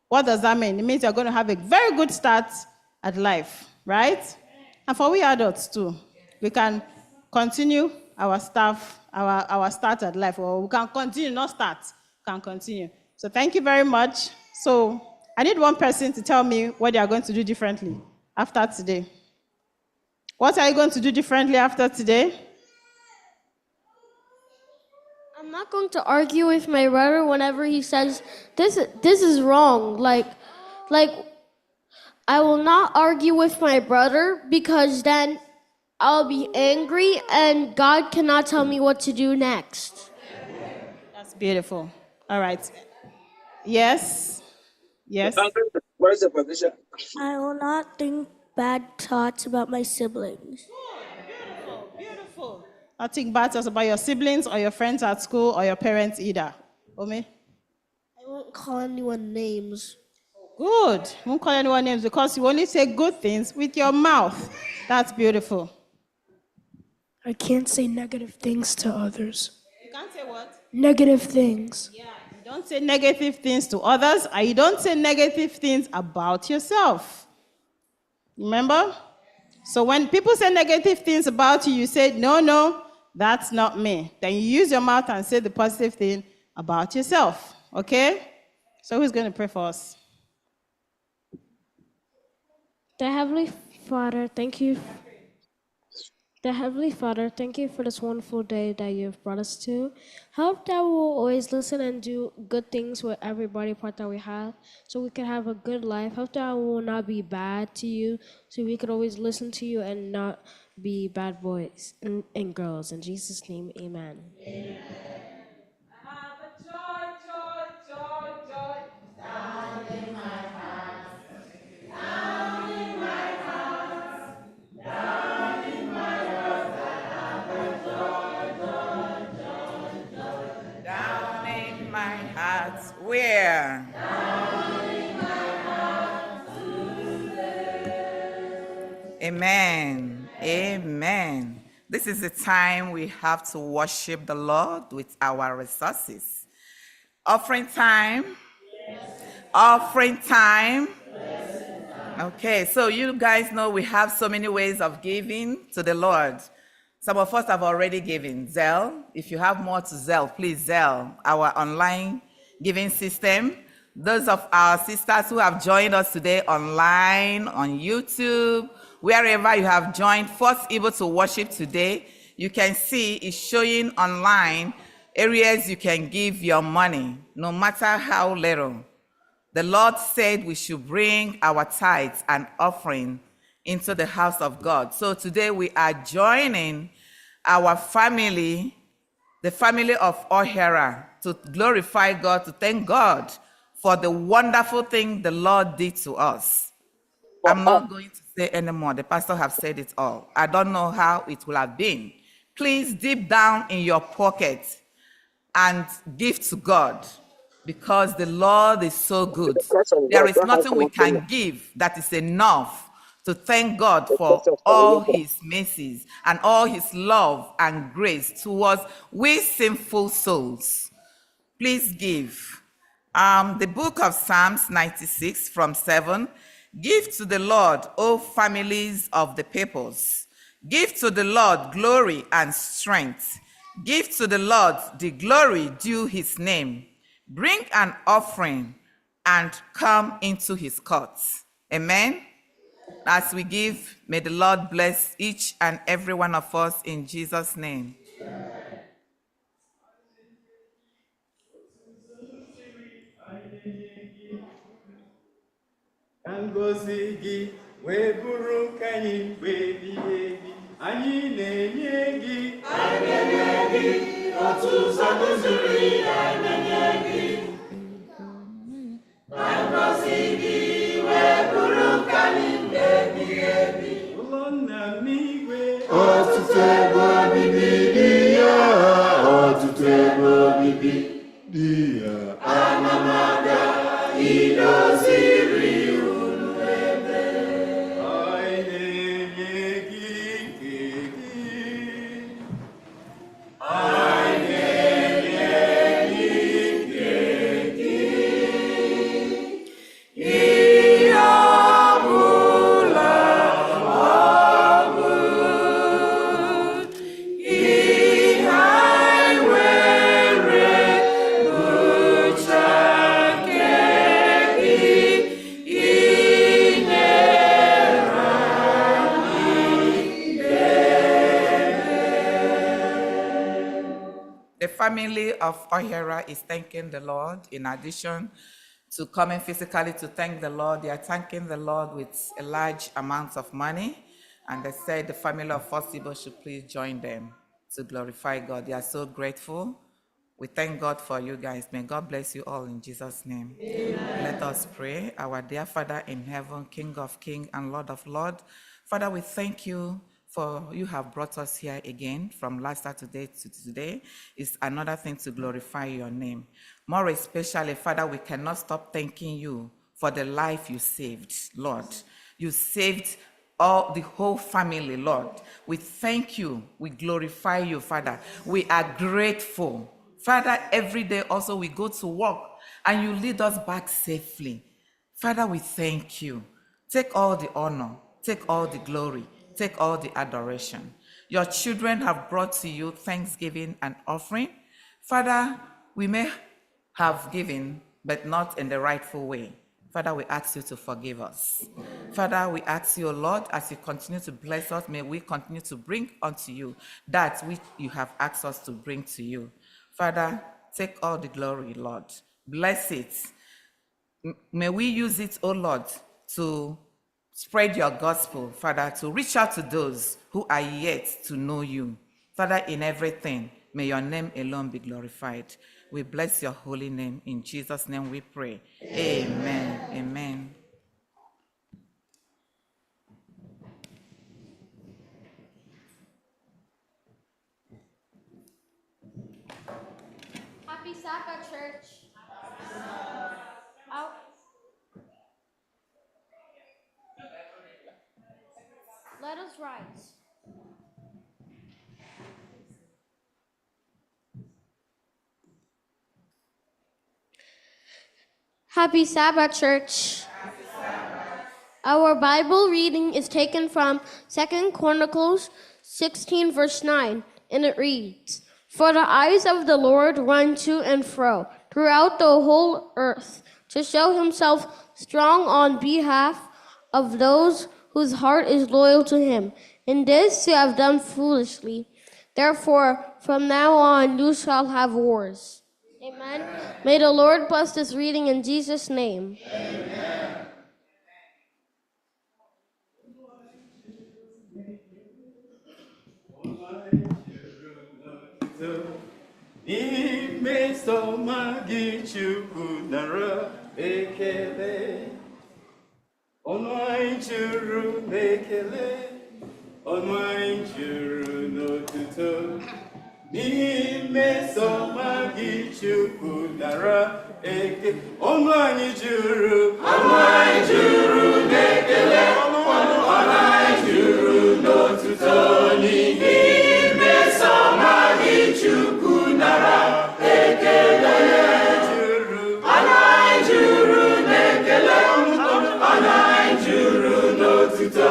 What does that mean? It means you're going to have a very good start at life, right? And for we adults too, we can continue our start at life, or we can continue, not start, can continue. So thank you very much. So I need one person to tell me what they are going to do differently after today. What are you going to do differently after today? I'm not going to argue with my brother whenever he says this is wrong. Like I will not argue with my brother, because then I'll be angry and God cannot tell me what to do next. That's beautiful. All right. Yes. Yes. What is the position? I will not think bad thoughts about my siblings. Beautiful. Not think bad thoughts about your siblings or your friends at school or your parents either. Omi? I won't call anyone names. Good. You won't call anyone names because you only say good things with your mouth. That's beautiful. I can't say negative things to others. You can't say what? Negative things. Yeah, you don't say negative things to others, and you don't say negative things about yourself. Remember? So when people say negative things about you, you say, no, that's not me. Then you use your mouth and say the positive thing about yourself. Okay? So who's going to pray for us? The Heavenly Father, thank you. The Heavenly Father, thank you for this wonderful day that you've brought us to. Help that we'll always listen and do good things with every body part that we have so we can have a good life. Help that we will not be bad to you so we could always listen to you and not be bad boys and girls. In Jesus' name, amen. Amen. Where? Amen. Amen. This is the time we have to worship the Lord with our resources. Offering time. Offering time. Okay, so you guys know we have so many ways of giving to the Lord. Some of us have already given. Zelle, if you have more to Zelle, please Zelle, our online giving system. Those of our sisters who have joined us today online, on YouTube, wherever you have joined, first able to worship today, you can see it's showing online areas you can give your money, no matter how little. The Lord said we should bring our tithes and offering into the house of God. So today we are joining our family, the family of O'Hara, to glorify God, to thank God for the wonderful thing the Lord did to us. I'm not going to say anymore. The pastor have said it all. I don't know how it will have been. Please deep down in your pocket and give to God, because the Lord is so good. There is nothing we can give that is enough to thank God for all his mercies and all his love and grace towards we sinful souls. Please give. The book of Psalms 96 from 7. Give to the Lord, O families of the peoples. Give to the Lord glory and strength. Give to the Lord the glory due his name. Bring an offering and come into his courts. Amen. As we give, may the Lord bless each and every one of us in Jesus' name. Ngozi gị wee bụrụ nke anyị mgbe ebighị ebi. Anyị na-enye gị. Anyị na-enye gị otu ụzọ zuru ihe anyị na-enye gị. Ngozi gị wee bụrụ nke anyị mgbe ebighị ebi. Ụlọ nna m n'igwe. Ọtụtụ ebe obibi dị ya. Ọtụtụ ebe obibi dị ya. Ana m aga idoziri. Family of O'Hara is thanking the Lord. In addition to coming physically to thank the Lord, they are thanking the Lord with a large amount of money. And they said the family of First Igbo should please join them to glorify God. They are so grateful. We thank God for you guys. May God bless you all in Jesus' name. Amen. Let us pray. Our dear Father in heaven, King of kings and Lord of lords, Father, we thank you for you have brought us here again from last Saturday to today. It's another thing to glorify your name. More especially, Father, we cannot stop thanking you for the life you saved, Lord. You saved the whole family, Lord. We thank you. We glorify you, Father. We are grateful. Father, every day also we go to work and you lead us back safely. Father, we thank you. Take all the honor, take all the glory, take all the adoration. Your children have brought to you thanksgiving and offering. Father, we may have given, but not in the rightful way. Father, we ask you to forgive us. Father, we ask you, Lord, as you continue to bless us, may we continue to bring unto you that which you have asked us to bring to you. Father, take all the glory, Lord. Bless it. May we use it, oh Lord, to spread your gospel, Father, to reach out to those who are yet to know you. Father, in everything, may your name alone be glorified. We bless your holy name. In Jesus' name we pray. Amen. Amen. Happy Sabbath, church. Let us rise. Happy Sabbath, church. Our Bible reading is taken from 2 Chronicles 16, verse 9, and it reads, "For the eyes of the Lord run to and fro throughout the whole earth, to show himself strong on behalf of those whose heart is loyal to him. In this you have done foolishly. Therefore, from now on you shall have wars." Amen. May the Lord bless this reading in Jesus' name. Amen. Imesoma Chukwu nara ekele. Ọnụ anyị juru n'ekele. Ọnụ anyị juru n'otuto. Imesoma Chukwu nara ekele. Ọnụ anyị juru n'ekele. Ọnụ anyị juru n'otuto. Imesoma Chukwu nara ekele. Ọnụ anyị juru n'ekele. Ọnụ anyị juru n'otuto.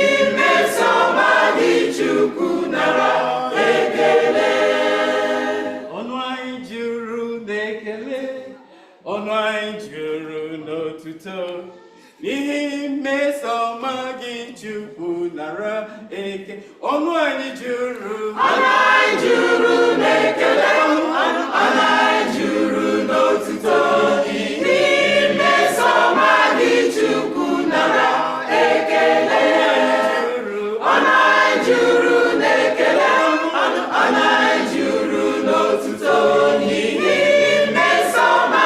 Imesoma Chukwu nara ekele. Ọnụ anyị juru n'ekele. Ọnụ anyị juru n'otuto. Imesoma Chukwu nara ekele. Ọnụ anyị juru n'ekele. Ọnụ anyị juru n'otuto. Imesoma Chukwu nara ekele. Ọnụ anyị juru n'ekele. Ọnụ anyị juru n'otuto. Imesoma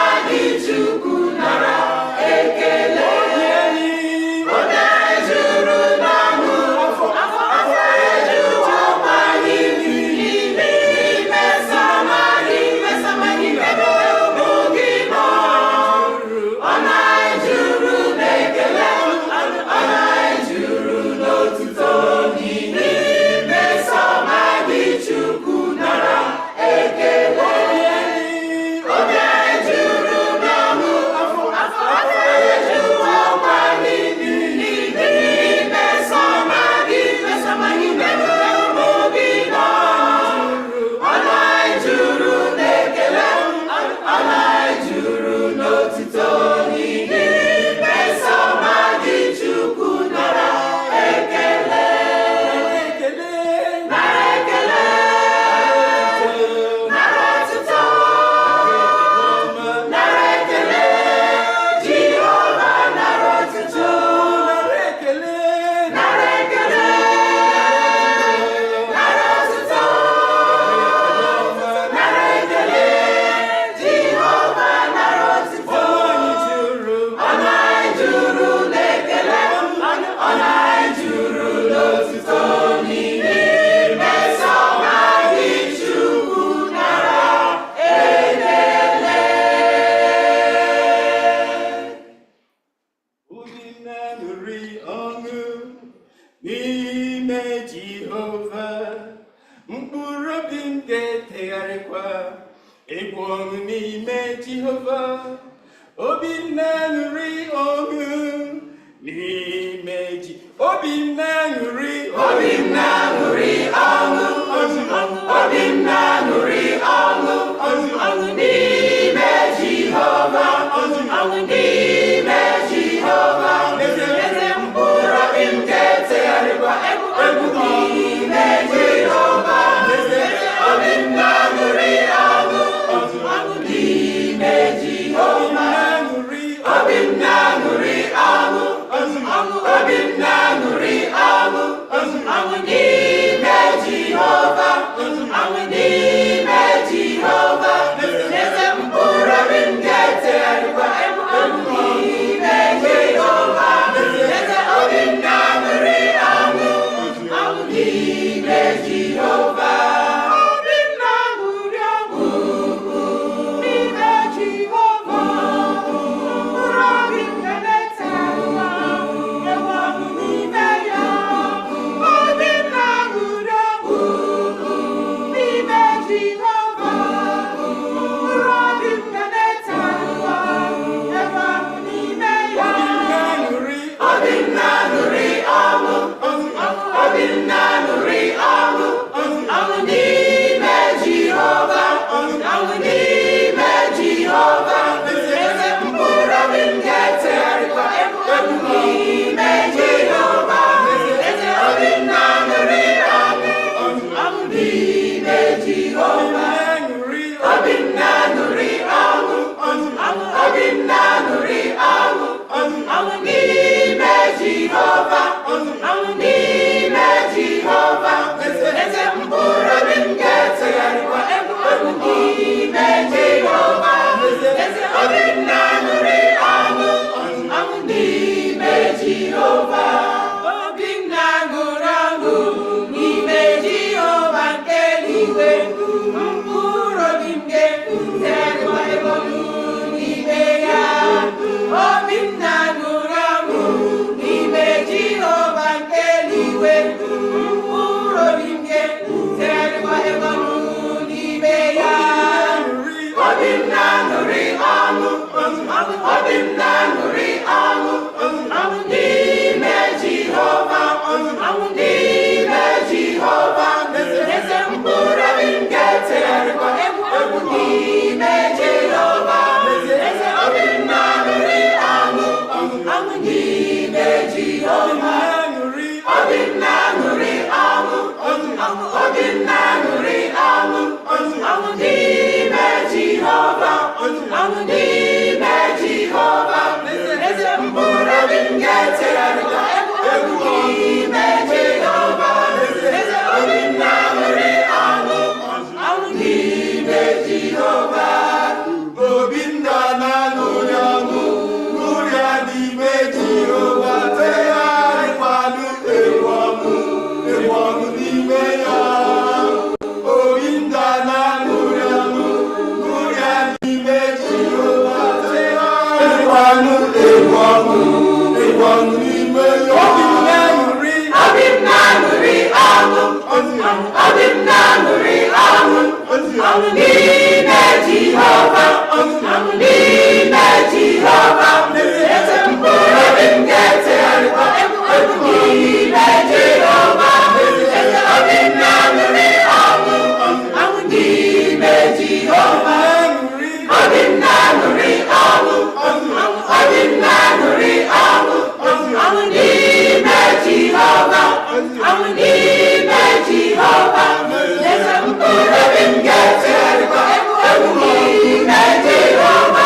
Chukwu nara ekele. Onye juru n'ọnụ afọ ejuwo anyị n'ime. Imesoma ebe ụmụ gị nọ ọṅụ n'ime Jehova, obi m na-aṅụrị ọṅụ n'ime obi m na-aṅụrị ọṅụ, obi m na-aṅụrị ọṅụ n'ime Jehova, ọṅụ n'ime Jehova, eze mkpụrụ obi m ga-etegharịkwa egwu n'ime Jehova, obi m na-aṅụrị ọṅụ n'ime Jehova, obi m na-aṅụrị ọṅụ, obi m na-aṅụrị ọṅụ n'ime Jehova, n'ime Jehova, eze mkpụrụ obi m ga-etegharịkwa egwu n'ime Jehova, eze obi m na-aṅụrị ọṅụ n'ime Jehova, obi m na-aṅụrị ọṅụ n'ime Jehova, mkpụrụ obi m ga-etegharịkwa egwu n'ime ya, obi m na-aṅụrị ọṅụ n'ime Jehova, mkpụrụ obi m ga-etegharịkwa egwu n'ime ya, obi m na-aṅụrị ọṅụ, obi m na-aṅụrị ọṅụ n'ime Jehova, n'ime Jehova, eze mkpụrụ obi m ga-etegharịkwa egwu n'ime Jehova, eze obi m na-aṅụrị ọṅụ n'ime Jehova, obi m na-aṅụrị ọṅụ, obi m na-aṅụrị ọṅụ n'ime Jehova, n'ime Jehova, eze mkpụrụ obi m ga-etegharịkwa egwu n'ime Jehova, eze obi m na-aṅụrị ọṅụ n'ime Jehova, obi m na-aṅụrị ọṅụ n'ime Jehova nke eluigwe, mkpụrụ obi m ga-etegharịkwa egwu n'ime ya, obi m na-aṅụrị ọṅụ n'ime Jehova nke eluigwe, mkpụrụ obi m ga-etegharịkwa egwu n'ime ya, obi m na-aṅụrị ọṅụ, obi m na-aṅụrị ọṅụ n'ime Jehova, n'ime Jehova, eze mkpụrụ obi m ga-etegharịkwa egwu n'ime Jehova, eze obi m na-aṅụrị ọṅụ n'ime Jehova, obi m na-aṅụrị ọṅụ, obi m na-aṅụrị ọṅụ n'ime Jehova, n'ime Jehova, eze mkpụrụ obi m ga-etegharịkwa egwu n'ime Jehova, eze obi m na-aṅụrị ọṅụ n'ime Jehova, obi m na-aṅụrị ọṅụ ṅụrịa n'ime Jehova, tegharịkwanụ egwu ọṅụ n'ime ya, obi m na-aṅụrị ọṅụ ṅụrịa n'ime Jehova, tegharịkwanụ egwu ọṅụ n'ime ya, obi m na-aṅụrị ọṅụ, obi m na-aṅụrị ọṅụ n'ime Jehova, n'ime Jehova, eze mkpụrụ obi m ga-etegharịkwa egwu n'ime Jehova, eze obi m na-aṅụrị ọṅụ n'ime Jehova, obi m na-aṅụrị ọṅụ, obi m na-aṅụrị ọṅụ n'ime Jehova, n'ime Jehova, eze mkpụrụ obi m ga-etegharịkwa egwu n'ime Jehova,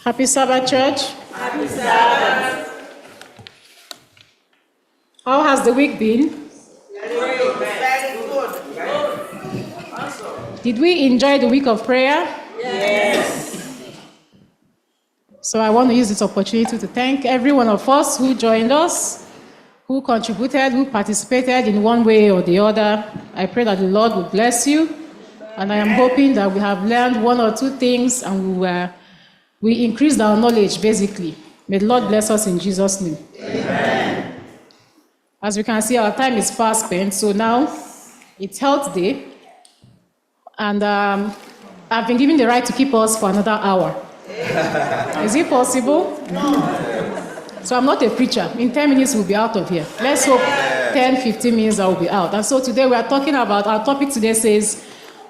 Happy Sabbath, church. Happy Sabbath. How has the week been? Did we enjoy the week of prayer? Yes. So I want to use this opportunity to thank every one of us who joined us, who contributed, who participated in one way or the other. I pray that the Lord will bless you. And I am hoping that we have learned one or two things and we increased our knowledge, basically. May the Lord bless us in Jesus' name. Amen. As we can see, our time is fast spent. So now it's Health Day. And I've been given the right to keep us for another hour. Is it possible? No. So I'm not a preacher. In 10 minutes, we'll be out of here. Let's hope 10, 15 minutes, I will be out. And so today we are talking about, our topic today says,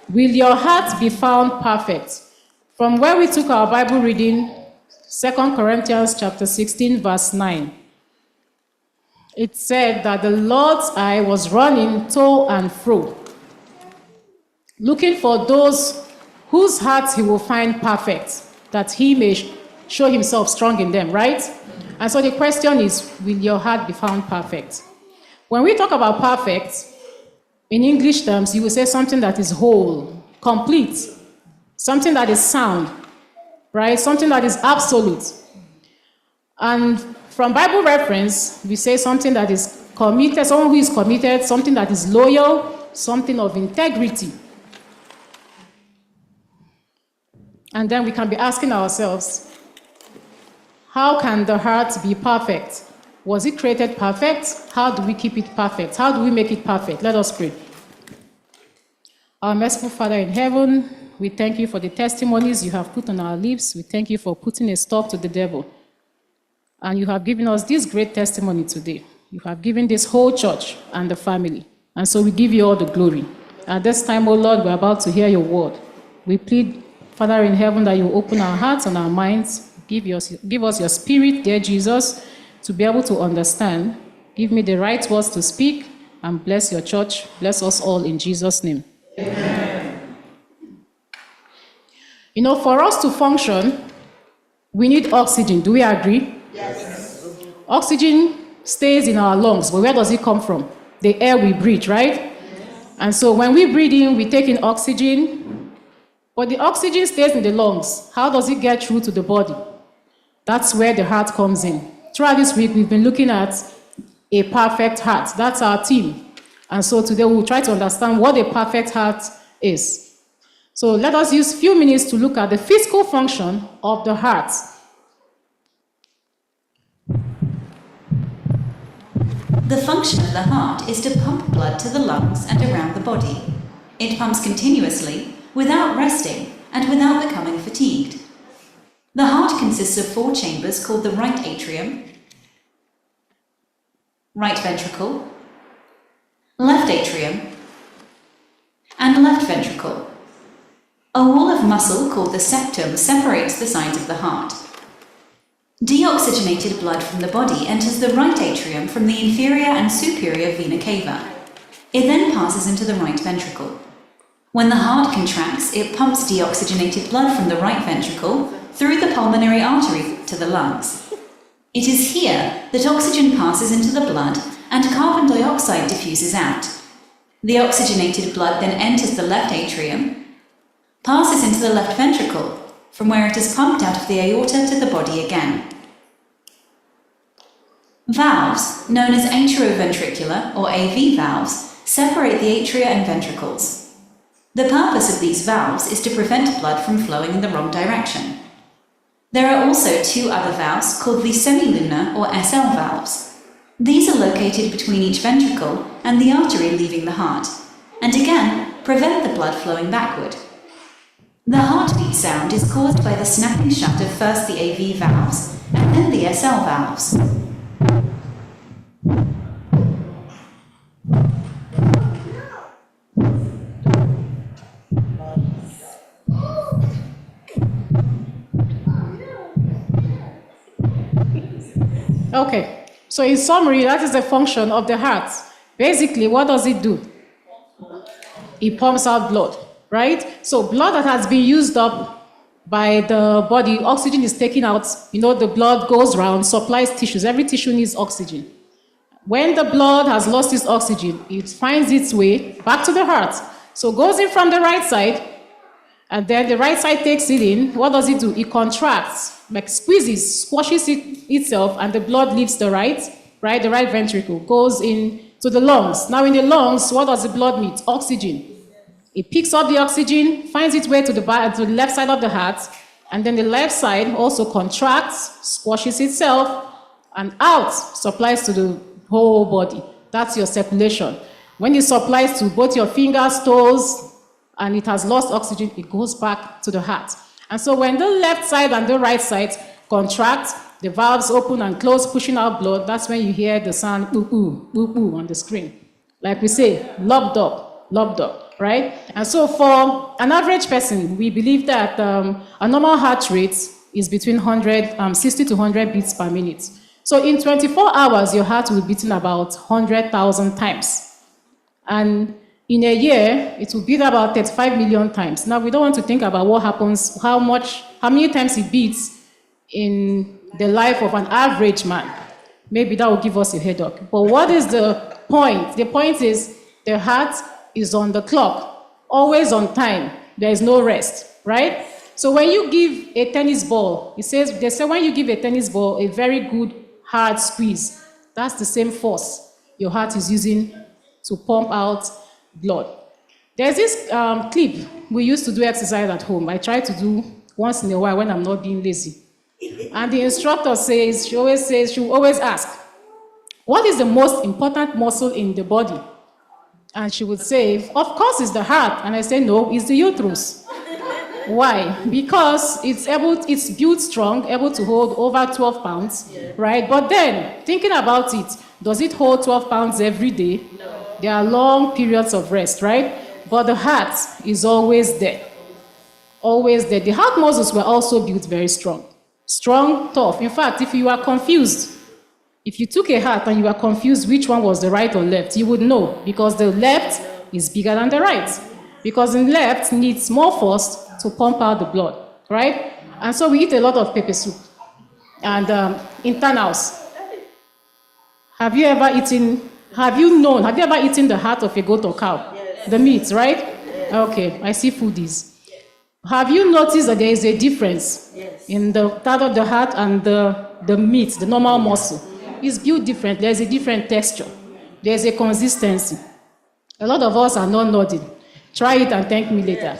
will your heart be found perfect? From where we took our Bible reading, 2 Corinthians chapter 16, verse 9. It said that the Lord's eye was running to and fro, looking for those whose hearts he will find perfect, that he may show himself strong in them, right? And so the question is, will your heart be found perfect? When we talk about perfect, in English terms, you will say something that is whole, complete, something that is sound, right? Something that is absolute. And from Bible reference, we say something that is committed, someone who is committed, something that is loyal, something of integrity. And then we can be asking ourselves, how can the heart be perfect? Was it created perfect? How do we keep it perfect? How do we make it perfect? Let us pray. Our merciful Father in heaven, we thank you for the testimonies you have put on our lips. We thank you for putting a stop to the devil. And you have given us this great testimony today. You have given this whole church and the family. And so we give you all the glory. At this time, O Lord, we're about to hear your word. We plead, Father in heaven, that you open our hearts and our minds. Give us your spirit, dear Jesus, to be able to understand. Give me the right words to speak, and bless your church. Bless us all in Jesus' name. Amen. You know, for us to function, we need oxygen. Do we agree? Yes. Oxygen stays in our lungs, but where does it come from? The air we breathe, right? And so when we breathe in, we take in oxygen, but the oxygen stays in the lungs. How does it get through to the body? That's where the heart comes in. Throughout this week, we've been looking at a perfect heart. That's our theme. And so today we'll try to understand what a perfect heart is. So let us use a few minutes to look at the physical function of the heart. The function of the heart is to pump blood to the lungs and around the body. It pumps continuously, without resting, and without becoming fatigued. The heart consists of 4 chambers called the right atrium, right ventricle, left atrium, and left ventricle. A wall of muscle called the septum separates the sides of the heart. Deoxygenated blood from the body enters the right atrium from the inferior and superior vena cava. It then passes into the right ventricle. When the heart contracts, it pumps deoxygenated blood from the right ventricle through the pulmonary artery to the lungs. It is here that oxygen passes into the blood and carbon dioxide diffuses out. The oxygenated blood then enters the left atrium, passes into the left ventricle, from where it is pumped out of the aorta to the body again. Valves, known as atrioventricular or AV valves, separate the atria and ventricles. The purpose of these valves is to prevent blood from flowing in the wrong direction. There are also 2 other valves called the semilunar or SL valves. These are located between each ventricle and the artery leaving the heart, and again prevent the blood flowing backward. The heartbeat sound is caused by the snapping shut of first the AV valves and then the SL valves. Okay, so in summary, that is the function of the heart. Basically, what does it do? It pumps out blood, right? So blood that has been used up by the body, oxygen is taken out. The blood goes round, supplies tissues. Every tissue needs oxygen. When the blood has lost its oxygen, it finds its way back to the heart. So it goes in from the right side, and then the right side takes it in. What does it do? It contracts, like squeezes, squashes itself, and the blood leaves the right ventricle, goes in to the lungs. Now in the lungs, what does the blood need? Oxygen. It picks up the oxygen, finds its way to the left side of the heart, and then the left side also contracts, squashes itself, and out supplies to the whole body. That's your circulation. When it supplies to both your fingers, toes, and it has lost oxygen, it goes back to the heart. And so when the left side and the right side contract, the valves open and close, pushing out blood, that's when you hear the sound ooh, ooh, ooh on the screen. Like we say, lobbed up, right? And so for an average person, we believe that a normal heart rate is between 60 to 100 beats per minute. So in 24 hours, your heart will be beating about 100,000 times. And in a year, it will beat about 35 million times. Now, we don't want to think about what happens, how many times it beats in the life of an average man. Maybe that will give us a headache. But what is the point? The point is the heart is on the clock, always on time. There is no rest, right? So when you give a tennis ball, they say when you give a tennis ball a very good hard squeeze, that's the same force your heart is using to pump out blood. There's this clip we used to do exercise at home. I try to do once in a while when I'm not being lazy. And the instructor says, she will always ask, what is the most important muscle in the body? And she would say, of course it's the heart. And I say, no, it's the uterus. Why? Because it's built strong, able to hold over 12 pounds, right? But then, thinking about it, does it hold 12 pounds every day? No. There are long periods of rest, right? But the heart is always there. Always there. The heart muscles were also built very strong. Strong, tough. In fact, if you are confused, if you took a heart and you were confused which one was the right or left, you would know, because the left is bigger than the right. Because the left needs more force to pump out the blood, right? And so we eat a lot of pepper soup and internals. Have you ever eaten the heart of a goat or cow? Yes. The meat, right? Yes. Okay, I see foodies. Have you noticed that there is a difference in the part of the heart and the meat, the normal muscle? It's built different. There's a different texture. There's a consistency. A lot of us are not nodding. Try it and thank me later.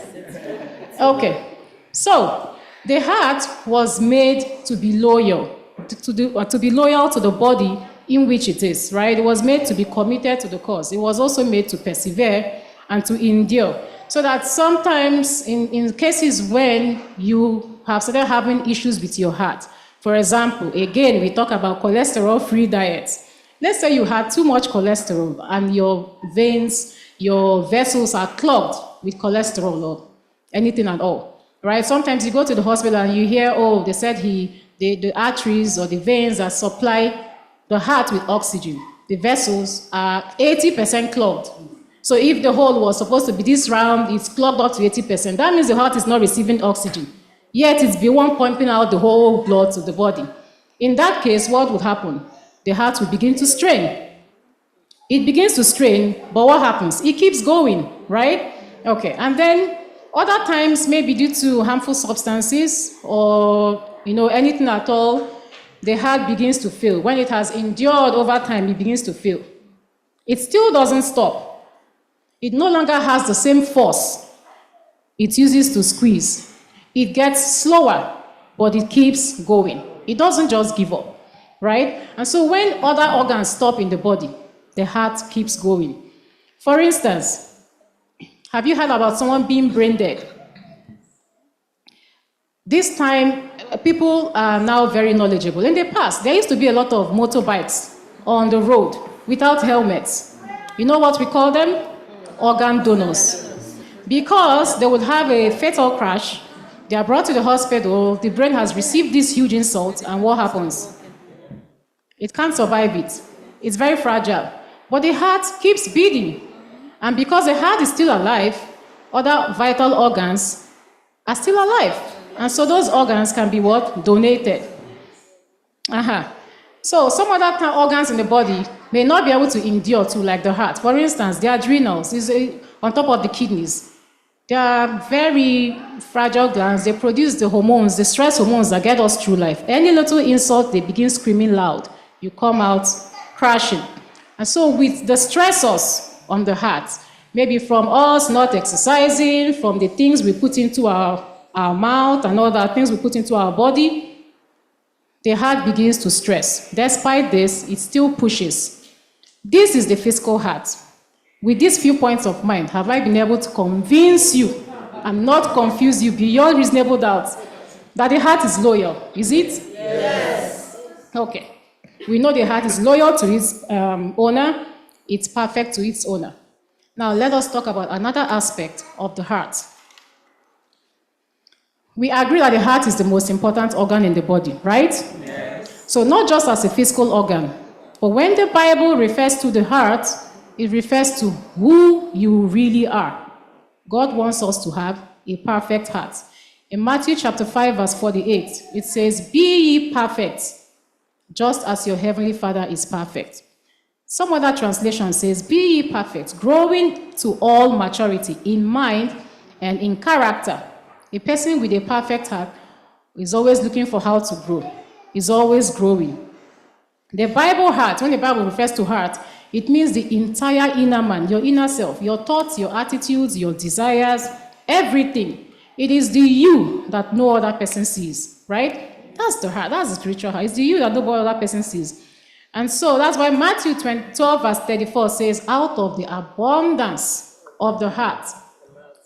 Okay, so the heart was made to be loyal, to be loyal to the body in which it is, right? It was made to be committed to the cause. It was also made to persevere and to endure. So that sometimes in cases when you have started having issues with your heart, for example, again, we talk about cholesterol-free diets. Let's say you had too much cholesterol and your veins, your vessels are clogged with cholesterol or anything at all, right? Sometimes you go to the hospital and you hear, oh, they said the arteries or the veins that supply the heart with oxygen, the vessels are 80% clogged. So if the hole was supposed to be this round, it's clogged up to 80%. That means the heart is not receiving oxygen. Yet it's the one pumping out the whole blood to the body. In that case, what would happen? The heart will begin to strain. It begins to strain, but what happens? It keeps going, right? Okay, and then other times, maybe due to harmful substances or anything at all, the heart begins to fail. When it has endured over time, it begins to fail. It still doesn't stop. It no longer has the same force it uses to squeeze. It gets slower. but it keeps going. It doesn't just give up, right? And so when other organs stop in the body, the heart keeps going. For instance, have you heard about someone being brain dead? This time, people are now very knowledgeable. In the past, there used to be a lot of motorbikes on the road without helmets. You know what we call them? Organ donors. Because they would have a fatal crash, they are brought to the hospital, the brain has received this huge insult, and what happens? It can't survive it. It's very fragile. But the heart keeps beating. And because the heart is still alive, other vital organs are still alive. And so those organs can be what? Donated. So some other organs in the body may not be able to endure to, like the heart. For instance, the adrenals is on top of the kidneys. They are very fragile glands. They produce the hormones, the stress hormones that get us through life. Any little insult, they begin screaming loud. You come out crashing. And so with the stressors on the heart, maybe from us not exercising, from the things we put into our mouth and all the things we put into our body, the heart begins to stress. Despite this, it still pushes. This is the physical heart. With these few points of mind, have I been able to convince you and not confuse you beyond reasonable doubt that the heart is loyal? Is it? Yes. Okay. We know the heart is loyal to its owner. It's perfect to its owner. Now, let us talk about another aspect of the heart. We agree that the heart is the most important organ in the body, right? Yes. So not just as a physical organ, but when the Bible refers to the heart, it refers to who you really are. God wants us to have a perfect heart. In Matthew chapter 5, verse 48, it says, "Be ye perfect, just as your heavenly Father is perfect." Some other translation says, "Be ye perfect, growing to all maturity in mind and in character." A person with a perfect heart is always looking for how to grow, is always growing. The Bible heart, when the Bible refers to heart, it means the entire inner man, your inner self, your thoughts, your attitudes, your desires, everything. It is the you that no other person sees, right? That's the heart, that's the spiritual heart. It's the you that no other person sees. And so that's why Matthew 12, verse 34 says, "Out of the abundance of the heart,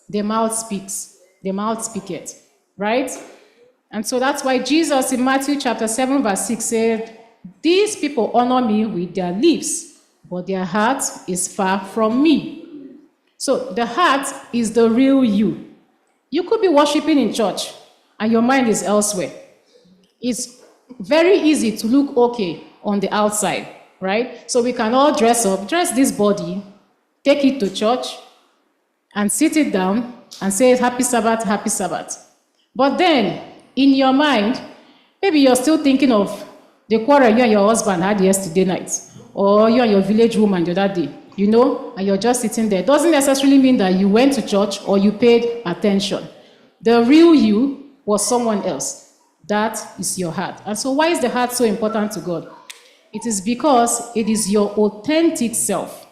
the mouth speaks." The mouth speaketh, right? And so that's why Jesus in Matthew chapter 7, verse 6 said, "These people honor me with their lips, but their heart is far from me." So the heart is the real you. You could be worshiping in church and your mind is elsewhere. It's very easy to look okay on the outside, right? So we can all dress up, dress this body, take it to church, and sit it down and say, "Happy Sabbath, happy Sabbath." But then, in your mind, maybe you're still thinking of the quarrel you and your husband had yesterday night, or you and your village woman the other day, and you're just sitting there. It doesn't necessarily mean that you went to church or you paid attention. The real you was someone else. That is your heart. And so why is the heart so important to God? It is because it is your authentic self,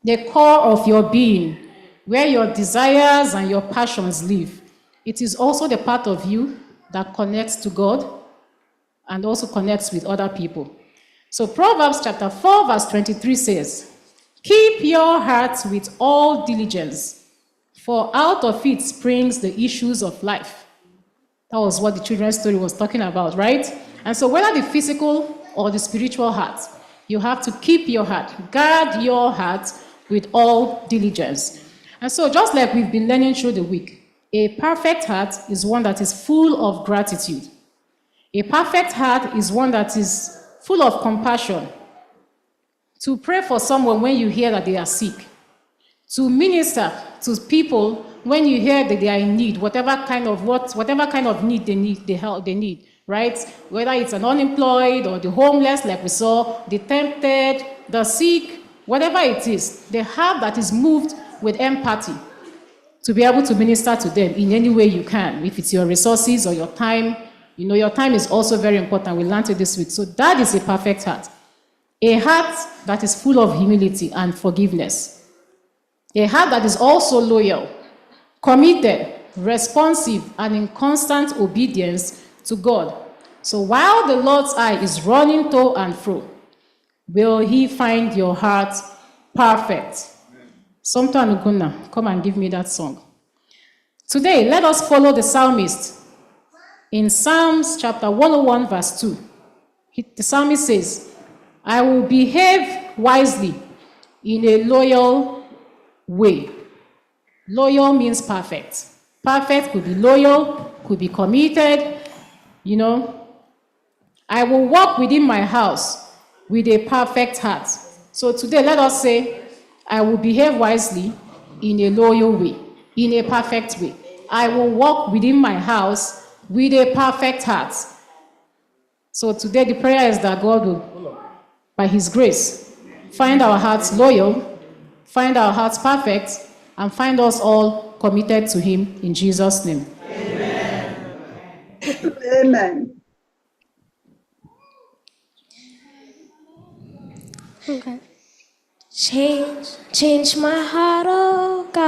the core of your being, where your desires and your passions live. It is also the part of you that connects to God and also connects with other people. So Proverbs chapter 4, verse 23 says, "Keep your heart with all diligence, for out of it springs the issues of life." That was what the children's story was talking about, right? And so whether the physical or the spiritual heart, you have to keep your heart, guard your heart with all diligence. And so just like we've been learning through the week, a perfect heart is one that is full of gratitude. A perfect heart is one that is full of compassion. To pray for someone when you hear that they are sick. To minister to people when you hear that they are in need, whatever kind of need they need, the help they need, right? Whether it's an unemployed or the homeless, like we saw, the tempted, the sick, whatever it is, the heart that is moved with empathy to be able to minister to them in any way you can, if it's your resources or your time. Your time is also very important. We learned it this week. So that is a perfect heart. A heart that is full of humility and forgiveness. A heart that is also loyal, committed, responsive, and in constant obedience to God. So while the Lord's eye is running to and fro, will he find your heart perfect? Sometime Uguna, come and give me that song. Today, let us follow the psalmist. In Psalms chapter 101, verse 2, the psalmist says, I will behave wisely in a loyal way. Loyal means perfect. Perfect could be loyal, could be committed, I will walk within my house with a perfect heart. So today, let us say, I will behave wisely in a loyal way, in a perfect way. I will walk within my house with a perfect heart. So today, the prayer is that God will, by His grace, find our hearts loyal, find our hearts perfect, and find us all committed to Him in Jesus' name. Amen. Amen. Okay. Change my heart, oh God.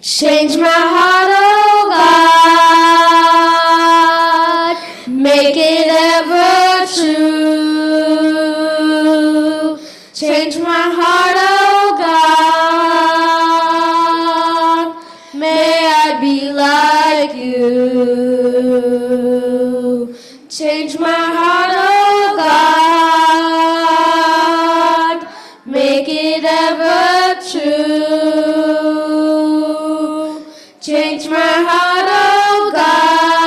Change my heart, oh God. Make it ever true. Change my heart, oh God. May I be like you. Change my heart, oh God. Make it ever true. Change my heart, oh God.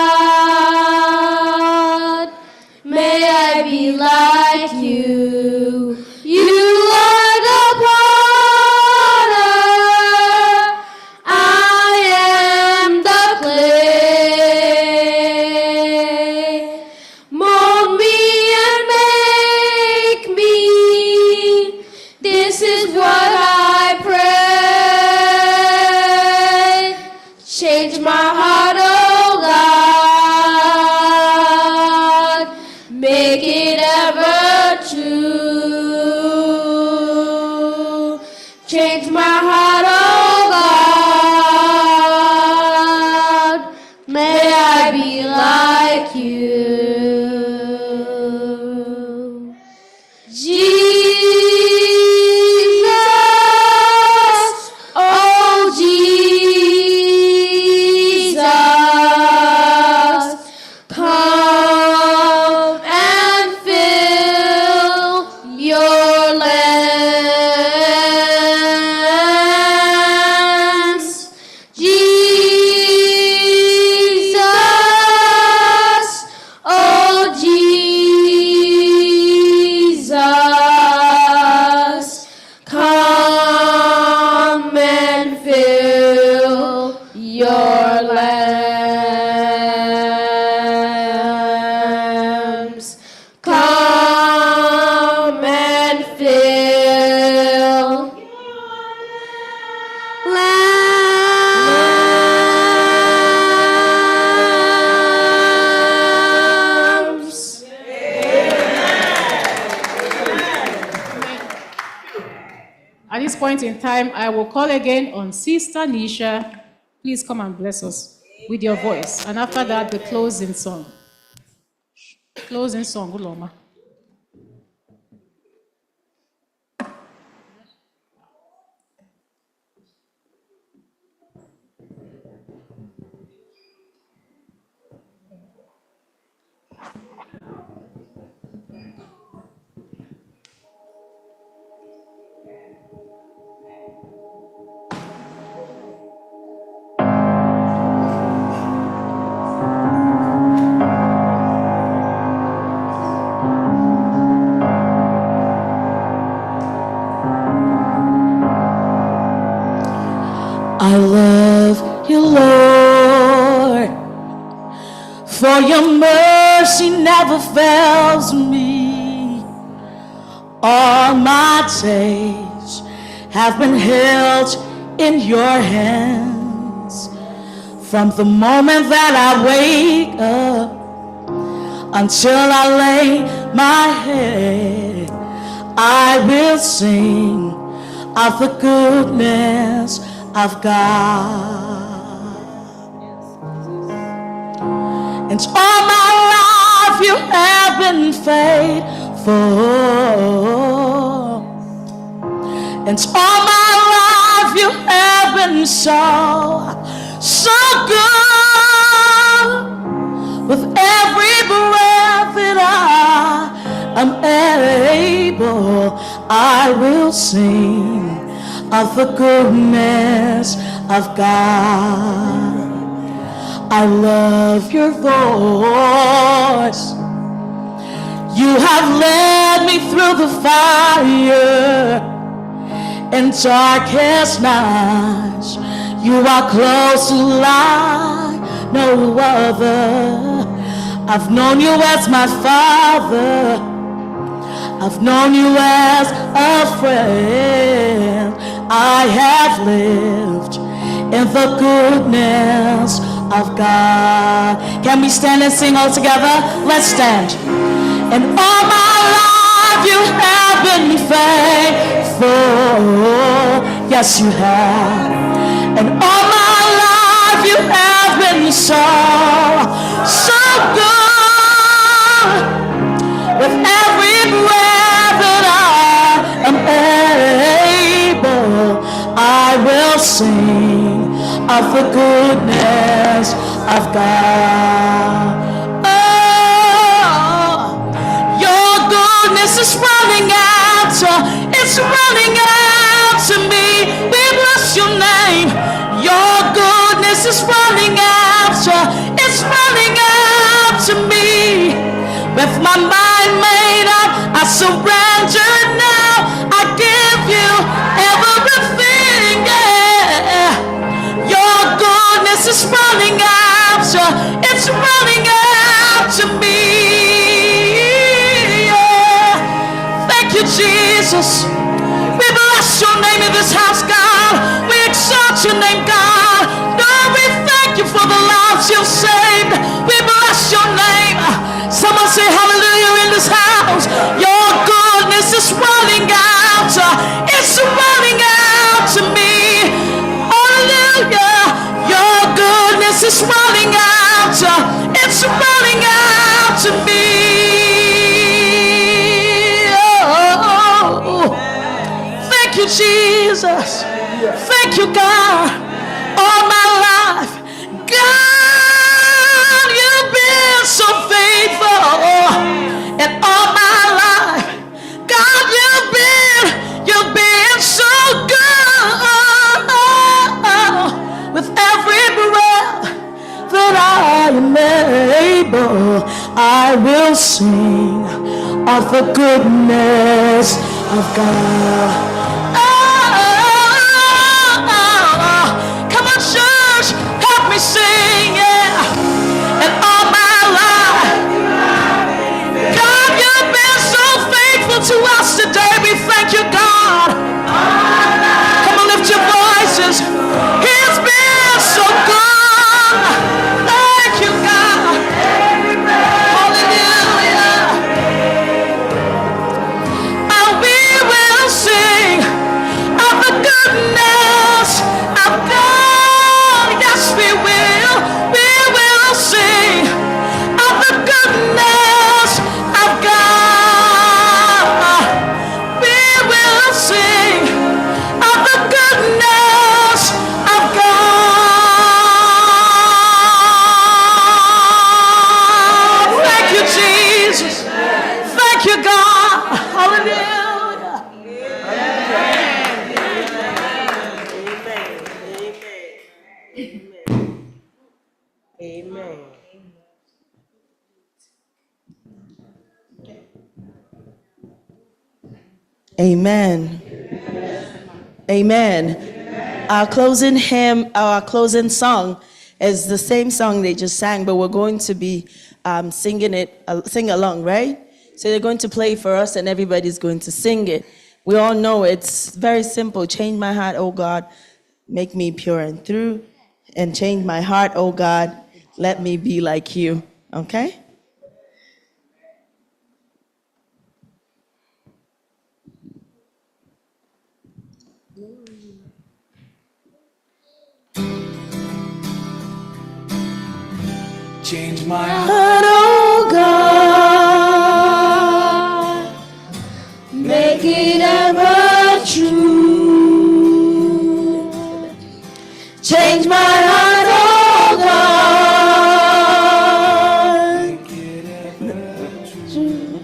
May I be like you. You are the potter. I am the clay. Mold me and make me. This is what I pray. Change my heart, oh God. Make it ever true. Change my heart, oh God. May I be like you. Jesus, oh Jesus, come and fill your lands. Jesus, oh Jesus, come and fill your lambs. Come and fill lambs. At this point in time, I will call again on Sister Nisha. Please come and bless us with your voice. And after that, the closing song. Closing song, Uloma. I love you, Lord, for your mercy never fails me. All my days have been held in your hands. From the moment that I wake up until I lay my head, I will sing of the goodness of God. And all my life you have been faithful. And all my life you have been so good. With every breath that I am able, I will sing of the goodness of God. I love your voice. You have led me through the fire and darkest nights. You are close like no other. I've known you as my father. I've known you as a friend. I have lived in the goodness of God. Can we stand and sing all together? Let's stand. And all my life you have been faithful. Yes, you have. And all my life you have been so good. With every breath that I am able, I will sing of the goodness of God. Oh, your goodness is running after, it's running after me. We bless your name. Your goodness is running after, it's running after me. With my mind made up, I surrender now. I give you everything, yeah. Your goodness is running after, it's running after me, yeah. Thank you, Jesus. We bless your name in this house, God. We exalt your name, God. Lord, we thank you for the lives you've saved. We bless your name. Someone say hallelujah in this house. Your goodness is running out. It's running out to me. Hallelujah. Your goodness is running out. It's running out to me. Oh, thank you, Jesus. Thank you, God. All my life, God, you've been so faithful. And all my life, God, you've been so good. With every breath that I am able, I will sing of the goodness of God. Come on, church, help me sing, yeah. And all my life, God, you've been so faithful to us today. We thank you, God. Come on, lift your voices. He's been so good. Thank you, God. Hallelujah. And we will sing of the goodness of God. Yes, we will. We will sing of the goodness of God. We will sing of the goodness of God. Thank you, Jesus. Thank you, God. Hallelujah. Amen. Amen. Amen. Our closing hymn, our closing song is the same song they just sang, but we're going to be singing it, sing along, right? So they're going to play for us and everybody's going to sing it. We all know it's very simple. Change my heart, oh God, make me pure and true. And change my heart, oh God, let me be like you. Okay? Change my heart, oh God. Make it ever true. Change my heart, oh God. Make it ever true.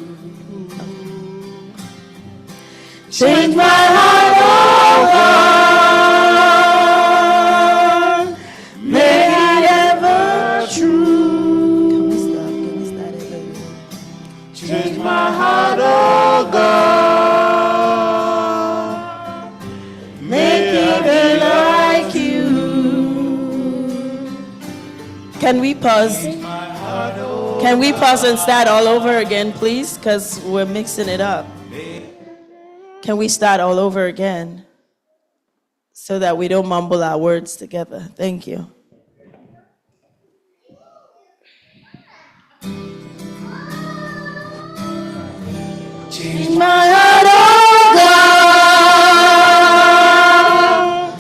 Change my heart, oh God. Make it ever true. Change my heart, oh God. Make it be like you. Can we pause? Can we pause and start all over again, please? Because we're mixing it up. Can we start all over again so that we don't mumble our words together? Thank you. Change my heart, oh God.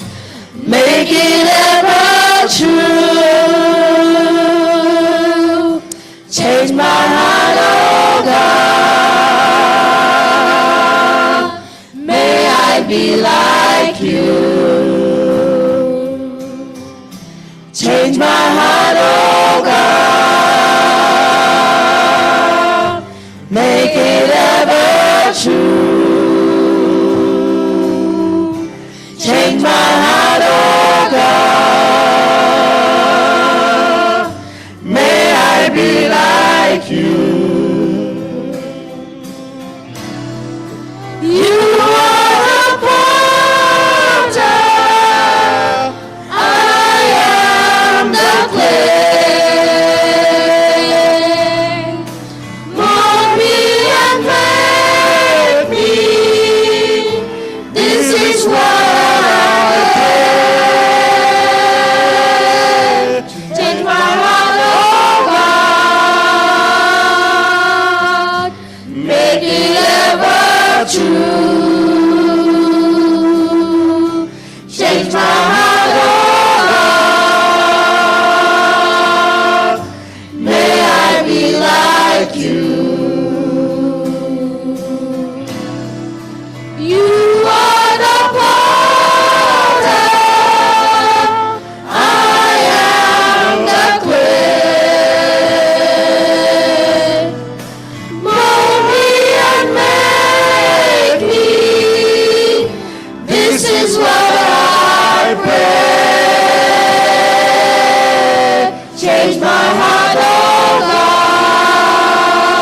Make it ever true. Change my heart, oh God. May I be like you. Change my heart, oh God. Make it ever true. Change my heart, oh God. May I be like you. You are the potter, I am the clay. Mold me and make me. This is what I pray. Change my heart, oh God. Make it ever true. Change my heart, oh God. May I be like you. You are the potter, I am the clay. Mold me and make me. This is what I pray. Change my heart, oh God.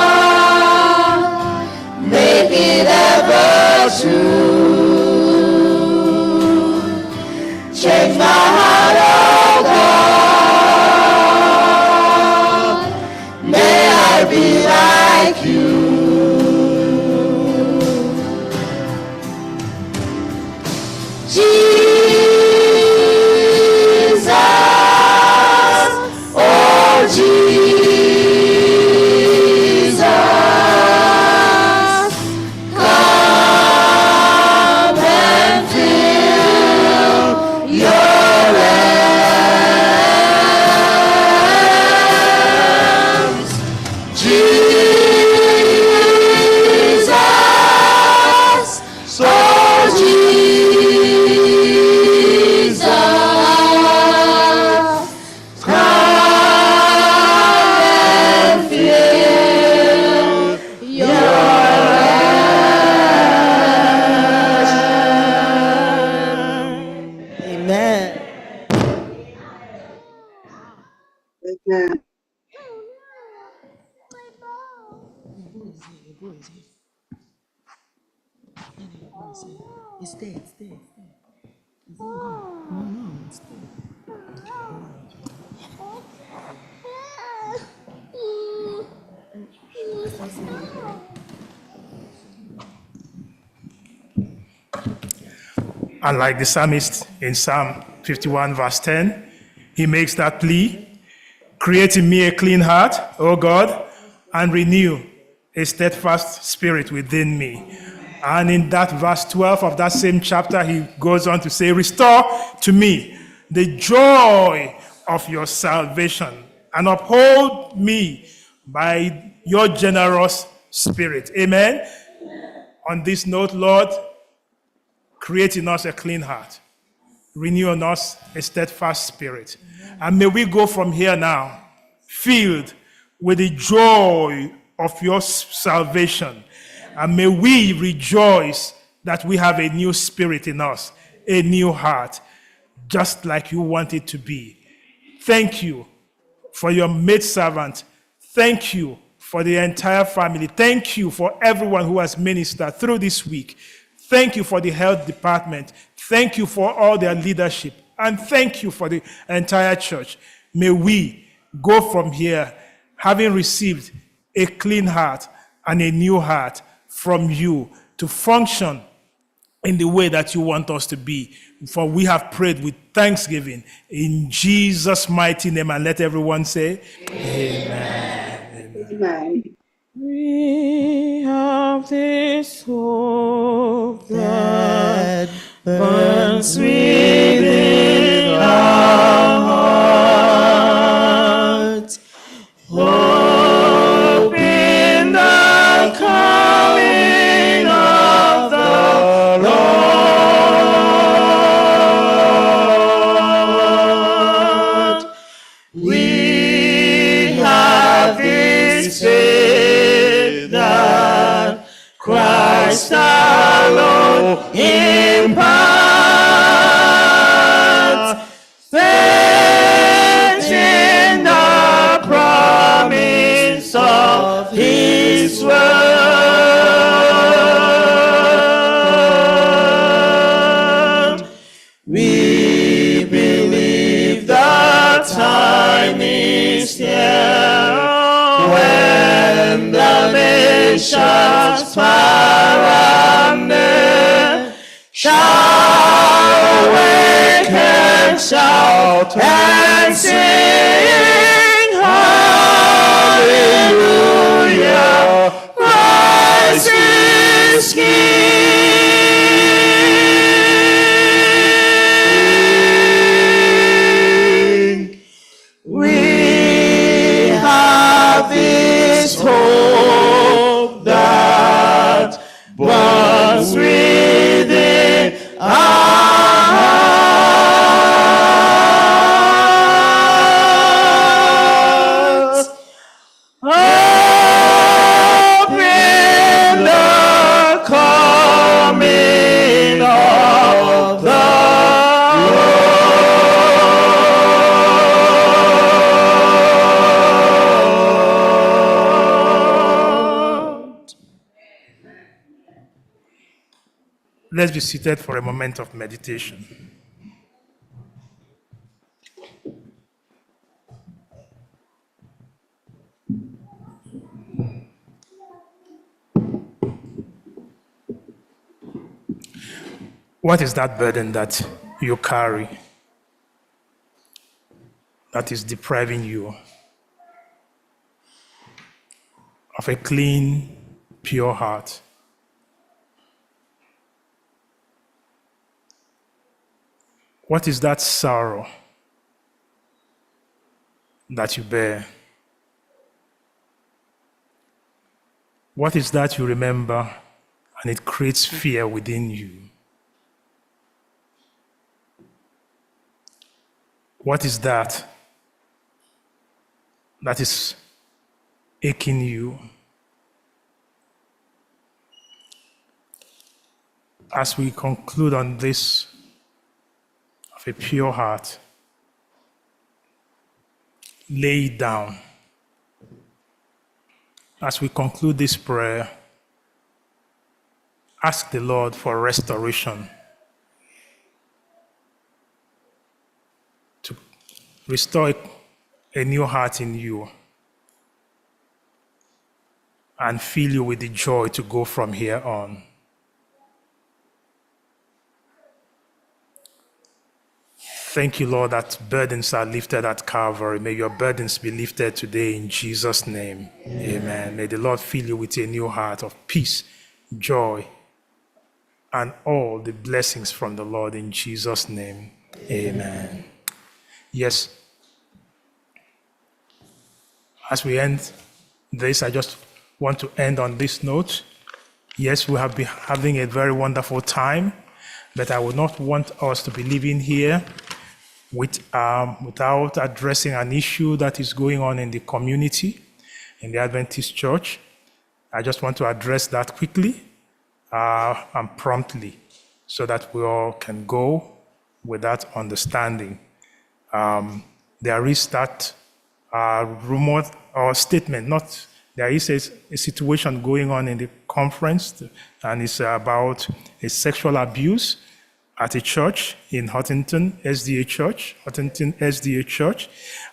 Make it ever true. Change my heart, oh God. May I be like you. Jesus, oh Jesus, come and fill your realms. Jesus, oh Jesus, come and fill your realms. Amen. Amen. It's there, it's there, it's there. It's not gone. No, no, it's there. And like the psalmist in Psalm 51, verse 10, he makes that plea: create in me a clean heart, O God, and renew a steadfast spirit within me. And in that verse 12 of that same chapter, he goes on to say, restore to me the joy of your salvation and uphold me by your generous spirit. Amen. On this note, Lord, create in us a clean heart, renew in us a steadfast spirit. And may we go from here now filled with the joy of your salvation. And may we rejoice that we have a new spirit in us, a new heart, just like you want it to be. Thank you for your maidservant. Thank you for the entire family. Thank you for everyone who has ministered through this week. Thank you for the health department. Thank you for all their leadership. And thank you for the entire church. May we go from here having received a clean heart and a new heart from you to function in the way that you want us to be. For we have prayed with thanksgiving in Jesus' mighty name. And let everyone say, Amen. Amen. We have this hope that burns within our hearts, hope in the coming of the Lord. We have this faith that Christ alone imparts, faith in the promise of His word. We believe the time is near when the nations far and near shall awake and shout and sing hallelujah, Christ is King. We have this hope that burns within our hearts, hope in the coming of the Lord. Let's be seated for a moment of meditation. What is that burden that you carry that is depriving you of a clean, pure heart? What is that sorrow that you bear? What is that you remember and it creates fear within you? What is that that is aching you? As we conclude on this of a pure heart, lay it down. As we conclude this prayer, ask the Lord for restoration, to restore a new heart in you and fill you with the joy to go from here on. Thank you, Lord, that burdens are lifted at Calvary. May your burdens be lifted today in Jesus' name. Amen. May the Lord fill you with a new heart of peace, joy, and all the blessings from the Lord in Jesus' name. Amen. Yes. as we end this, I just want to end on this note. Yes, we have been having a very wonderful time, but I would not want us to be living here without addressing an issue that is going on in the community, in the Adventist Church. I just want to address that quickly and promptly so that we all can go with that understanding. There is that rumor or statement, there is a situation going on in the conference, and it's about a sexual abuse at a church in Huntington SDA Church,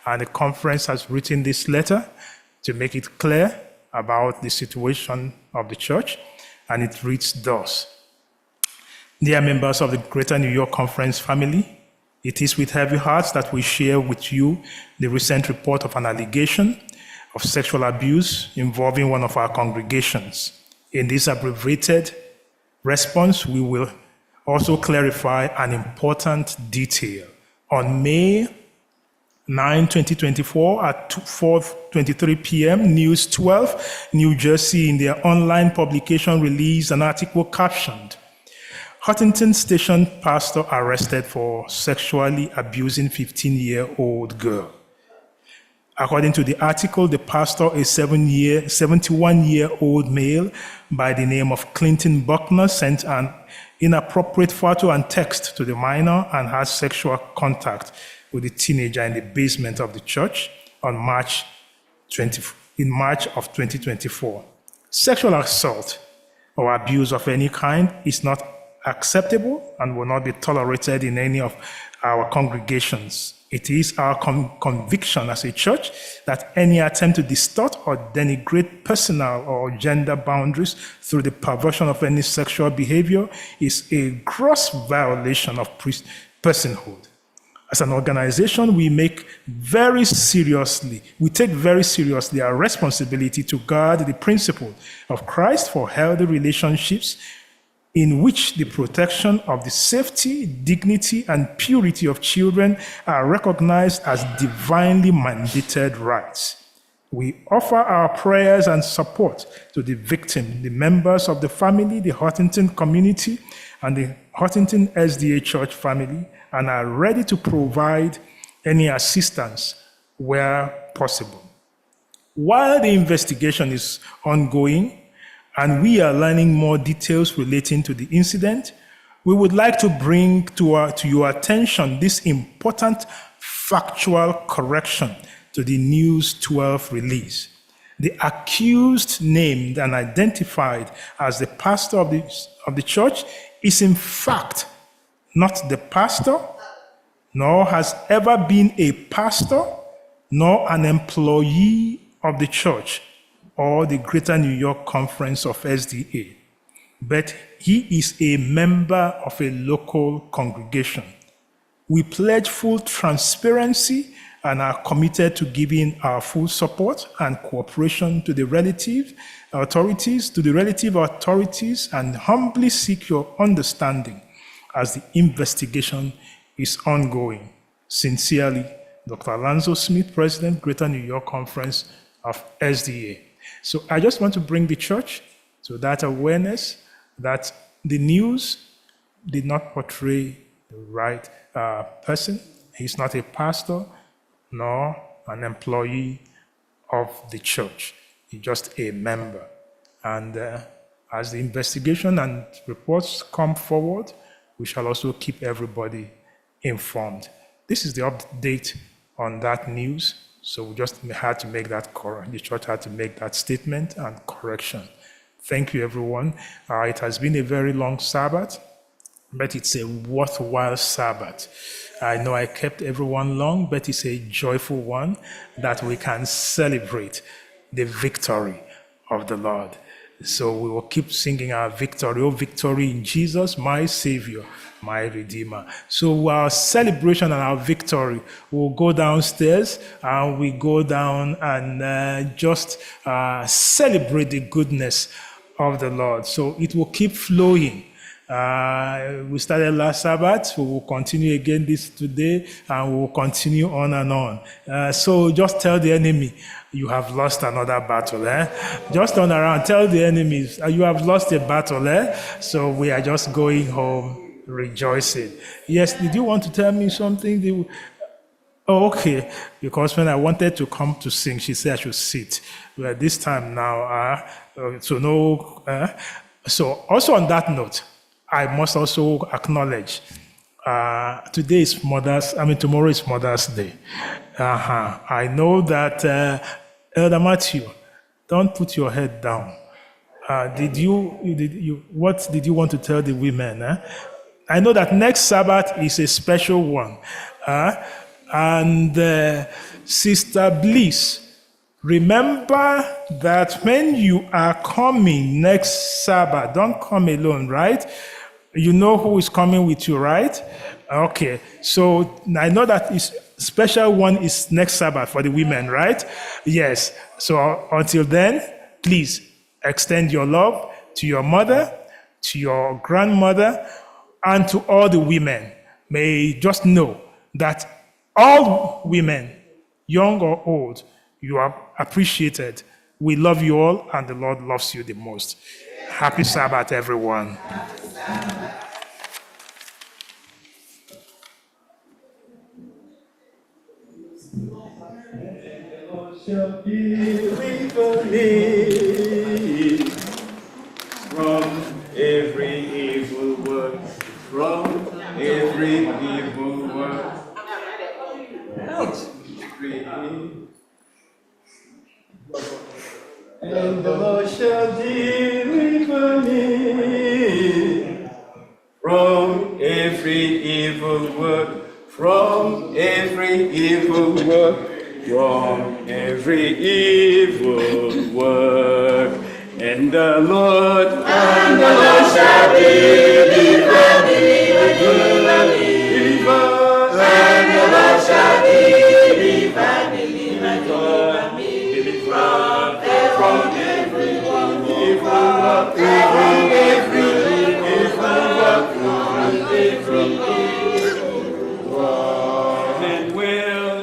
and the conference has written this letter to make it clear about the situation of the church, and it reads thus. Dear members of the Greater New York Conference family, it is with heavy hearts that we share with you the recent report of an allegation of sexual abuse involving one of our congregations. In this abbreviated response, we will also clarify an important detail. On May 9, 2024 at 4:23 p.m., News 12, New Jersey, in their online publication, released an article captioned, Huntington Station pastor arrested for sexually abusing 15-year-old girl. According to the article, the pastor, a 71-year-old male by the name of Clinton Buckner, sent an inappropriate photo and text to the minor and had sexual contact with the teenager in the basement of the church on March of 2024. Sexual assault or abuse of any kind is not acceptable and will not be tolerated in any of our congregations. It is our conviction as a church that any attempt to distort or denigrate personal or gender boundaries through the perversion of any sexual behavior is a gross violation of personhood. As an organization, we take very seriously our responsibility to guard the principle of Christ for healthy relationships in which the protection of the safety, dignity, and purity of children are recognized as divinely mandated rights. We offer our prayers and support to the victim, the members of the family, the Huntington community, and the Huntington SDA Church family, and are ready to provide any assistance where possible. While the investigation is ongoing, and we are learning more details relating to the incident, we would like to bring to your attention this important factual correction to the News 12 release. The accused, named and identified as the pastor of the church is in fact not the pastor, nor has ever been a pastor, nor an employee of the church or the Greater New York Conference of SDA, but he is a member of a local congregation. We pledge full transparency and are committed to giving our full support and cooperation to the relative authorities, and humbly seek your understanding as the investigation is ongoing. Sincerely, Dr. Alonzo Smith, President, Greater New York Conference of SDA. So I just want to bring the church to that awareness that the news did not portray the right person. He's not a pastor nor an employee of the church. He's just a member. And as the investigation and reports come forward, we shall also keep everybody informed. This is the update on that news. So we just had to make that the church had to make that statement and correction. Thank you, everyone. It has been a very long Sabbath, but it's a worthwhile Sabbath. I know I kept everyone long, but it's a joyful one that we can celebrate the victory of the Lord. So we will keep singing our victory, oh victory in Jesus, my Savior, my Redeemer. So our celebration and our victory will go downstairs and we go down and just celebrate the goodness of the Lord. So it will keep flowing We started last Sabbath. We will continue again this today, and we will continue on and on. So just tell the enemy, you have lost another battle. Just turn around, tell the enemies, you have lost a battle. So we are just going home rejoicing. Yes, did you want to tell me something? Oh, okay. Because when I wanted to come to sing, she said I should sit. Well, this time now, so also on that note, I must also acknowledge tomorrow is Mother's Day. I know that Elder Matthew, don't put your head down. What did you want to tell the women? I know that next Sabbath is a special one. And Sister Bliss, remember that when you are coming next Sabbath, don't come alone, right? You know who is coming with you, right? Okay, so I know that is special one is next Sabbath for the women, right? Yes, so until then, please extend your love to your mother, to your grandmother, and to all the women. May just know that all women, young or old, you are appreciated. We love you all, and the Lord loves you the most. Happy Sabbath, everyone. Shall be with me from every evil work, from every evil work. And the Lord shall deliver me from every evil work, from every evil work, from every evil work. And the Lord shall deliver me, deliver me, and the Lord shall deliver me, deliver me from every evil work, from every evil work, from every evil work,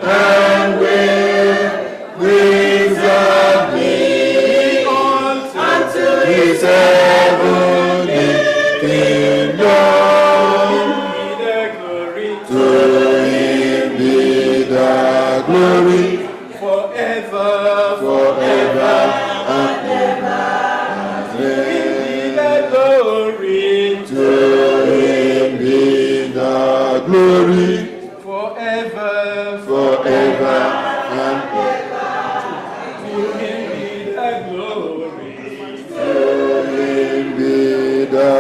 and will preserve me unto His heavenly kingdom. To Him be the glory forever, forever and ever. To Him be the glory. To Him be the glory forever, forever and ever. To Him be the glory. To Him be the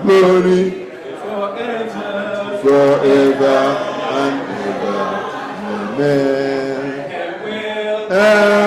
glory forever, forever and ever. Amen.